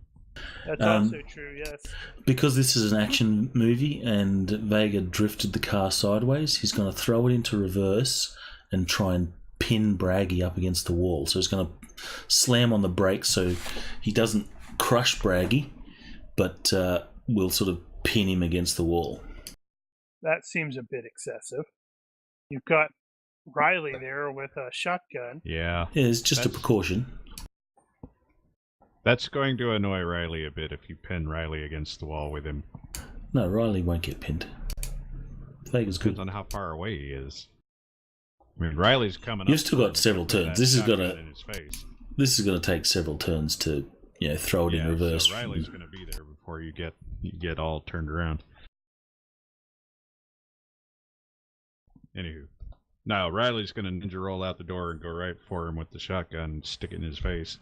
that's Um, also true, yes. because this is an action movie and Vega drifted the car sideways, he's going to throw it into reverse and try and pin Braggy up against the wall. So he's going to slam on the brakes so he doesn't crush Braggy, but will sort of pin him against the wall. That seems a bit excessive. You've got Riley there with a shotgun. Yeah. Yeah, it's just a That's- precaution. That's going to annoy Riley a bit if you pin Riley against the wall with him. No, Riley won't get pinned. Vega's Depends good. on how far away he is. I mean, Riley's coming up. You've still got several with that turns. This is shotgun gonna- in his face. This is going to take several turns to throw it in reverse. So Riley's going to be there before you get all turned around. Anywho, no, Riley's going to ninja roll out the door and go right for him with the shotgun and stick it in his face.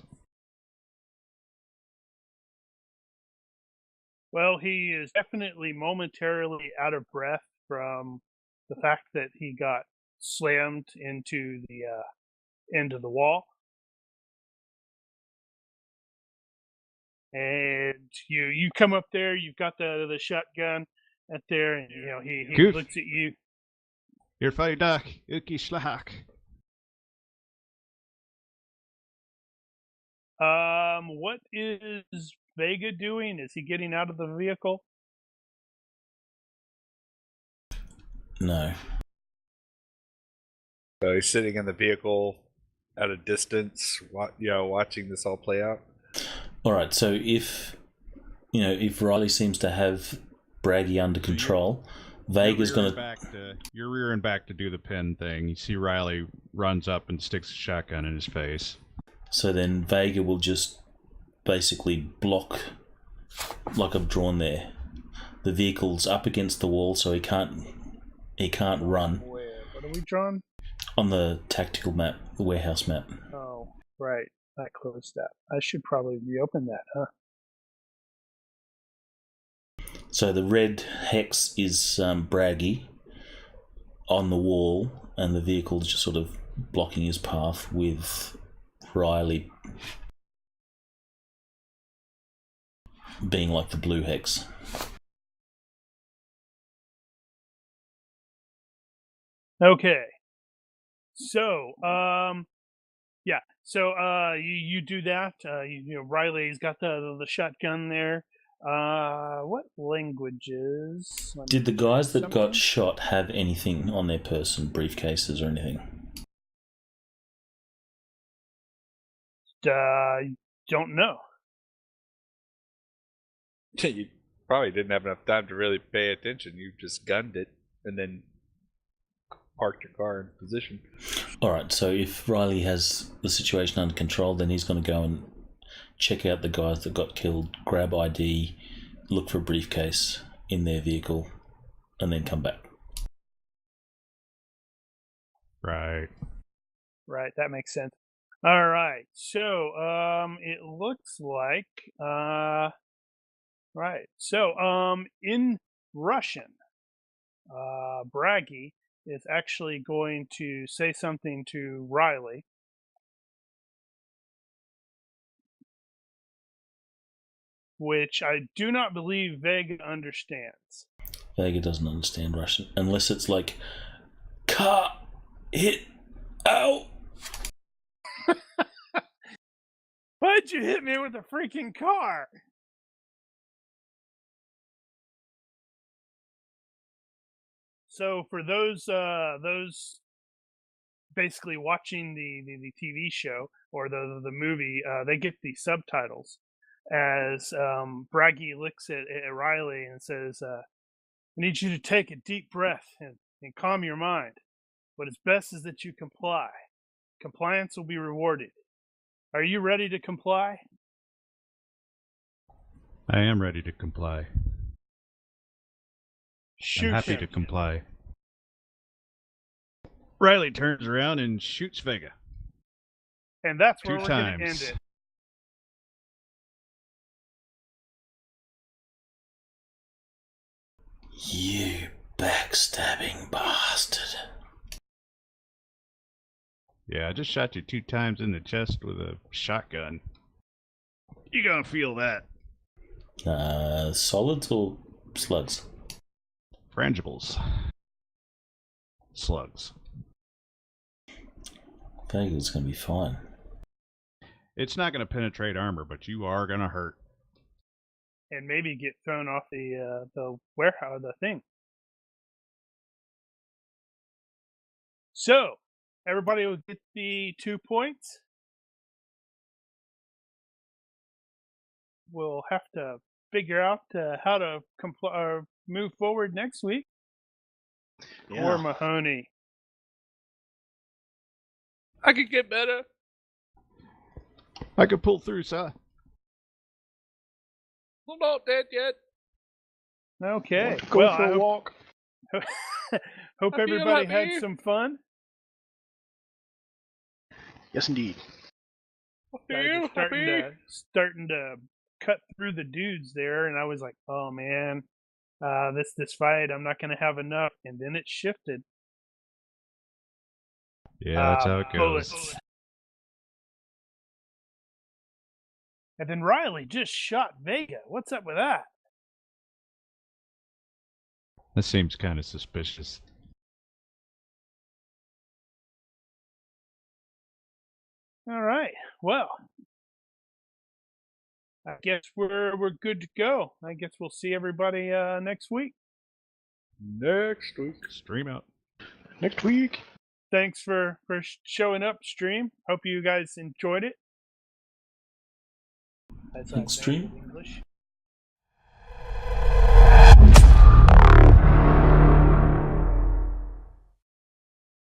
Well, he is definitely momentarily out of breath from the fact that he got slammed into the end of the wall. And you come up there, you've got the shotgun up there, and he Goof. looks at you. You're fired duck, Uki Slahak. What is Vega doing? Is he getting out of the vehicle? No. So he's sitting in the vehicle at a distance, watching this all play out. All right. So if Riley seems to have Braggy under control, Vega's going to. You're rearing back to do the pin thing. You see Riley runs up and sticks a shotgun in his face. So then Vega will just basically block, like I've drawn there. The vehicle's up against the wall, so he can't run. Where? What are we drawn? On the tactical map, the warehouse map. Oh, right. I closed that. I should probably reopen that, huh? So the red hex is Braggy on the wall, and the vehicle's just sort of blocking his path with Riley being like the blue hex. Okay. So, you do that. Riley's got the shotgun there. What languages? Did the guys that Something? got shot have anything on their person, briefcases or anything? don't know. You probably didn't have enough time to really pay attention. You just gunned it and then parked your car in position. Alright, so if Riley has the situation under control, then he's going to go and check out the guys that got killed, grab ID, look for a briefcase in their vehicle, and then come back. Right. Right, that makes sense. All right, so it looks like right. So in Russian, Braggy is actually going to say something to Riley. Which I do not believe Vega understands. Vega doesn't understand Russian unless it's like car hit ow. Why'd you hit me with a freaking car? So for those basically watching the TV show or the movie, they get the subtitles as Braggy looks at Riley and says, I need you to take a deep breath and calm your mind. What is best is that you comply. Compliance will be rewarded. Are you ready to comply? I am ready to comply. Shoot I'm happy him. to comply. Riley turns around and shoots Vega. And that's where 2 we're going times. to end it. You backstabbing bastard. Yeah, I just shot you 2 times in the chest with a shotgun. You gonna feel that. Solids or slugs? Frangibles. Slugs. Vega's gonna be fine. It's not gonna penetrate armor, but you are gonna hurt. And maybe get thrown off the warehouse, the thing. So, everybody will get the 2 points. We'll have to figure out how to move forward next week. Yeah. Or Mahoney. I could get better. I could pull through, sir. I'm not dead yet. Okay. Want to go Well, for a walk? hope I feel everybody happy. had some fun. Yes, indeed. Guys are starting to cut through the dudes there, and I was like, oh man, this fight, I'm not going to have enough. And then it shifted. Yeah, that's how it goes. Bullets. And then Riley just shot Vega. What's up with that? That seems kind of suspicious. All right. Well, I guess we're good to go. I guess we'll see everybody next week. Next week. Stream out. Next week. Thanks for showing up, stream. Hope you guys enjoyed it. Thanks, stream.